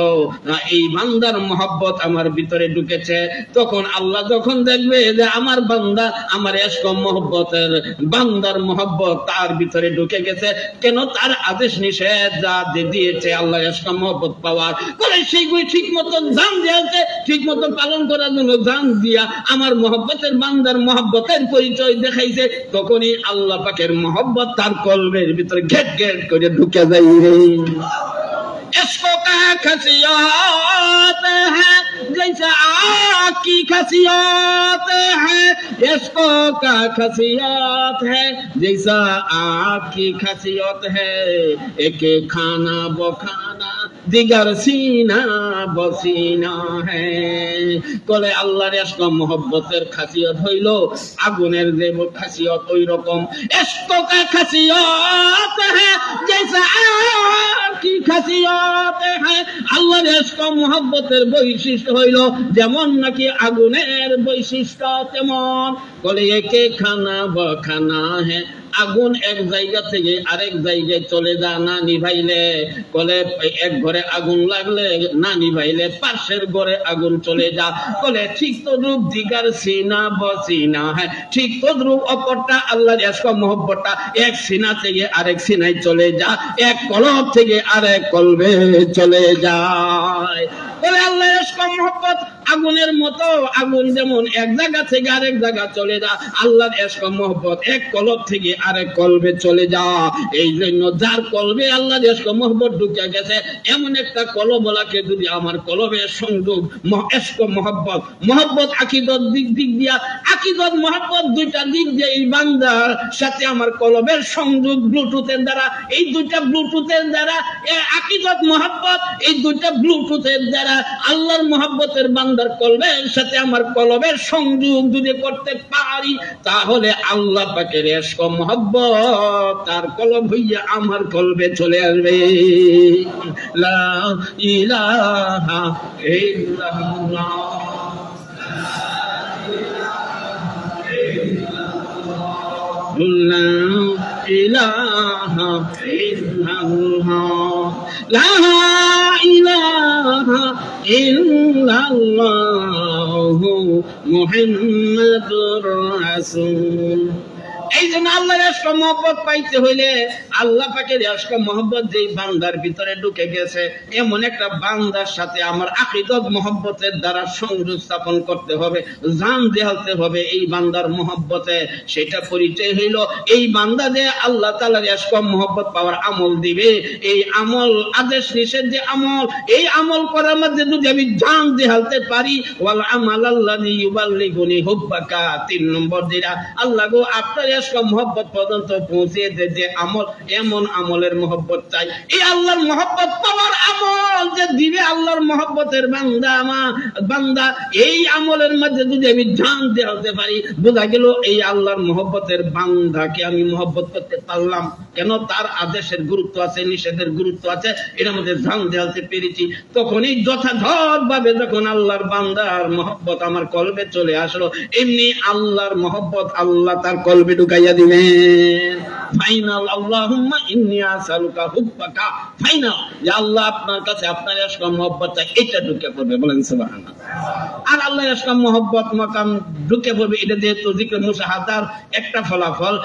এই বান্দার মহব্বত আমার ভিতরে ঢুকেছে। তখন আল্লাহ যখন দেখবে যে আমার বান্দা আমার ইশক মহব্বতের বান্দার মহব্বত তার ভিতরে ঢুকে গেছে, কেন তার আদেশ নিষেধ যা দিয়েছে আল্লাহ ইশক মহব্বত পাওয়ার করে সেইগুলি ঠিক মতো জান দিয়েছে, ঠিক মতো পালন করার জন্য জান দিয়া আমার মহব্বতের বান্দার মহব্বতের পরিচয় দেখাইছে, তখনই আল্লাহ পাকের মহব্বত তার কলবের ভিতরে ঘেট ঘেট করে ঢুকে যায়। इश्क़ का खसियत है जैसा आग की खसियत है, इश्क़ का खसियत है जैसा आग की खसियत है, एक खाना बखाना दिगर सीना बसीना है। কলে আল্লাহর ইশক মহব্বতের খাসিয়ত হইল আগুনের যে খাসিয়ত ওই রকম। ইশক কা খাসিয়ত है जैसा आग की खसियत है, আল্লাহর ইশক মহব্বতের বৈশিষ্ট্য হইল যেমন নাকি আগুনের বৈশিষ্ট্য তেমন। কলে একে খানা বখানা है, আগুন এক জায়গা থেকে আরেক জায়গায় চলে যা না নিভাইলে, কলে এক ঘরে আগুন লাগলে না নিভাইলে পাশের ঘরে আগুন চলে যা। বলে ঠিক তদ্রুপ দিগার সিনা বসিনা হ্যাঁ, ঠিক তদ্রুপ অপরটা আল্লাহর ইশক মহব্বতটা এক সিনা থেকে আরেক সিনায় চলে যা, এক কলব থেকে আরেক কলবে চলে যায়। বলে আল্লাহর ইশক মহব্বত আগুনের মতো, আগুন যেমন এক জায়গা থেকে আরেক জায়গা চলে যা, আল্লাহর ইশক মহব্বত এক কলব থেকে আরেক কলবে চলে যা। এই জন্য যার কলবে আল্লাহর ইশক মহব্বত ঢুকে গেছে এমন একটা কলবলাকে যদি আমার কলবের সংযোগ ইশক মহব্বত, মহব্বত আকীদত দিক দিয়া, আকীদত মহব্বত দুইটা দিক দিয়ে এই বান্দার সাথে আমার কলবের সংযোগ ব্লুটুথের দ্বারা, এই দুইটা ব্লুটুথের দ্বারা আকীদত মহব্বত, এই দুইটা ব্লুটুথের দ্বারা আল্লাহর মহব্বতের বান্দার কলবের সাথে আমার কলবের সংযোগ যদি করতে পারি, তাহলে আল্লাহ পাকের ইশক মহব্বত তার কলব হইয়া আমার কলবে চলে আসবে। লা ইলাহা ইল্লাল্লাহ, লা ইলাহা ইল্লাল্লাহ, লা ইলাহা ইল্লাল্লাহু মুহাম্মাদুর রাসূল, এই জন্য আল্লাহর ইশক মহব্বত পাইতে হইলে আল্লাহ পাকের ইশক মহব্বত যেই বান্দার ভিতরে ঢুকে গেছে, এমন একটা বান্দার সাথে আমার আকীদত মহব্বতের দ্বারা সংযোগ স্থাপন করতে হবে, জান দেওয়াতে হবে এই বান্দার মহব্বতে। সেটা পরিচয় হইল এই বান্দা যে আল্লাহ তাআলার ইশক মহব্বত পাওয়ার আমল দিবে, এই আমল আদেশ নিষেধ যে আমল, এই আমল করার মধ্যে যদি আমি জান দেওয়াতে পারি, ওয়াল আমাল আল্লাযী ইউবাল্লিগুনি হুব্বাকা, 3 নম্বর যেটা আল্লাহ গো আপনার ইশক মহব্বত পর্যন্ত পৌঁছে দে, যে আমল, এমন আমলের মহব্বত চাই। এই আল্লাহর মহব্বত পাওয়ার আমল যে দিবে আল্লাহর মহব্বতের বান্দা, এই আমলের মধ্যে যদি আমি জান দেওয়াতে পারি, বোঝা গেল এই আল্লাহর মহব্বতের বান্দাকে আমি মহব্বত করতে পারলাম। কেন? তার আদেশের গুরুত্ব আছে, নিষেধের গুরুত্ব আছে, এর মধ্যে জান দেওয়াতে পেরেছি। তখনই যথাযথ ভাবে যখন আল্লাহর বান্দার মহব্বত আমার কলবে চলে আসলো, এমনি আল্লাহর মহব্বত আল্লাহ তার কলবে ঢুকাইয়া দিবেন। ফাইনাল আল্লাহুম্মা ইন্নী আসআলুকা হুব্বাকা, ফাইনাল যে আল্লাহ আপনার কাছে আপনার ইশক মহব্বত চাই, এটা ঢুকে পড়বে, বলেন সুবহানাল্লাহ। আর আল্লাহ ইশক মহব্বত মাকাম ঢুকে পড়বে, এটা যেহেতু জিকির মুশাহাদার একটা ফলাফল,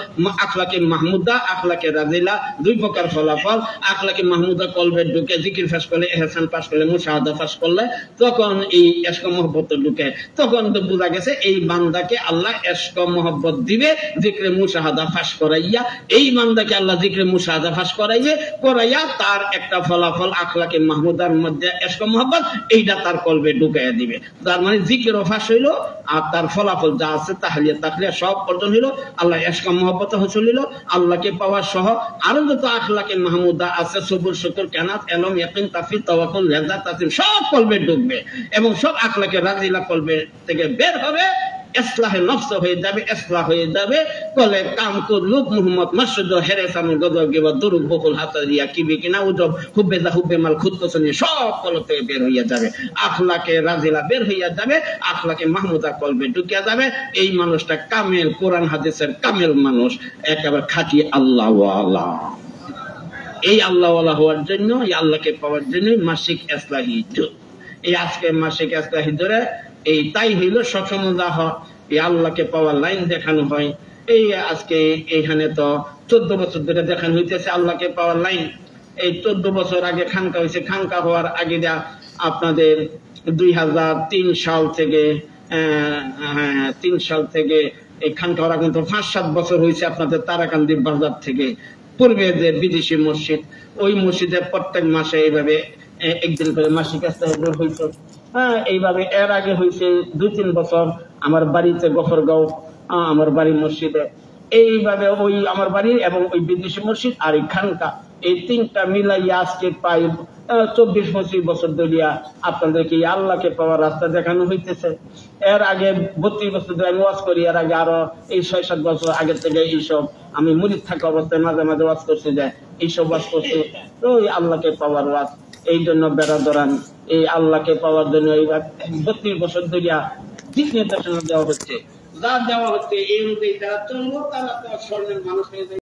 আখলাকে মাহমুদা, আখলাকে রাজিলা, 2 প্রকার ফলাফল। আখলাকে মাহমুদা কলবে ঢুকে, জিকির ফাঁস করলে, ইহসান পাস করলে, মুশাহাদা ফাঁস করলে, তখন এই ইশক মহব্বত ঢুকে। তখন তো বোঝা গেছে এই বান্দাকে আল্লাহ ইশক মহব্বত দিবে জিকরে মুশাহাদা ফাঁস করাইয়া, এই বান্দাকে আল্লাহ জিকরে মুশাহাদা ফাঁস করাইয়া তার একটা ফলাফল আখলাকে মাহমুদার মধ্যে ইশক মহব্বত, এইটা তার কলবে ঢুকাইয়া দিবে। তার মানে জিকিরও ফাঁস হইলো, আর তার ফলাফল যা আছে তাহলিয়া তাকলিয়া সব অর্জন হইলো, আল্লাহ ইশক মহব্বত হাসিল হইলো, আল্লাহকে পাওয়া সহ আরো যত আখলাকে মাহমুদা আছে, সবুর, শুকর, কানাত, ইলম, ইয়াকিন, তাফসীর, তাওয়াক্কুল, রিজা, তাসলিম, সব কলবে ঢুকবে এবং সব আখলাকে রাজিলা কলবে থেকে বের হবে। ইসলাহে নফস হয়ে যাবে, ইসলাহ হয়ে যাবে। কলে কাম কুলুক মুহাম্মদ মাসুদ হেরেসানুল গজব গিবা দুরুব বকুল হাতারিয়া কিবি কিনা উজব হুব্বে যা হুব্বে মাল খুদকসনি, সব কলব থেকে বের হইয়া যাবে, আখলাকে রাজিলা বের হইয়া যাবে, আখলাকে মাহমুদা কলবে ঢুকিয়া যাবে। এই মানুষটা কামেল, কোরআন হাদিসের কামেল মানুষ, একেবারে খাঁটি আল্লাহওয়ালা। এই আল্লাহওয়ালা হওয়ার জন্য, এই আল্লাহকে পাওয়ার জন্য মাসিক ইসলাহি যুগ। এই আজকে মাসিক ইসলাহি ধরে এই তাই হইল সবসময় যা হয় এই আল্লাহকে পাওয়ার লাইন দেখানো হয়। এই আজকে এইখানে তো 14 বছর ধরে দেখানো হইতেছে আল্লাহকে পাওয়ার লাইন। এই 14 বছর আগে খানকা হয়েছে, খানকা হওয়ার আগে আপনাদের 2003 সাল থেকে 3 সাল থেকে এই খানকা হওয়ার কিন্তু 5-7 বছর হয়েছে আপনাদের তারাকান্দি বাজার থেকে পূর্বে যে বিদেশি মসজিদ, ওই মসজিদে প্রত্যেক মাসে এইভাবে একদিন করে মাসিক ইস্তেহার হয়েছে। এইভাবে এর আগে হয়েছে 2-3 বছর আমার বাড়িতে গফরগাঁও, আমার বাড়ির মসজিদে। এইভাবে ওই আমার বাড়ি এবং ওই বিদেশি মসজিদ আর এই খানকা, এই 3টা মিলাইয়া আজকে প্রায় 24-25 বছর ধরিয়া আপনাদেরকে আল্লাহকে পাওয়ার রাস্তা দেখানো হইতেছে। এর আগে 32 বছর ধরে আমি ওয়াজ করি, এর আগে আরো এই 6-7 বছর আগে থেকে এইসব আমি মুরিদ থাকা অবস্থায় মাঝে মাঝে ওয়াজ করছি, যে এইসব ওয়াজ করছি, ওই আল্লাহকে পাওয়ার ওয়াজ। এই জন্য বেড়া দরান এই আল্লাহকে পাওয়ার জন্য এই 32 বছর ধরিয়া দিক নির্দেশনা দেওয়া হচ্ছে, যা দেওয়া হচ্ছে এই অনুযায়ী যারা চলবো তারা তো স্বর্ণের মানুষ হয়ে যায়।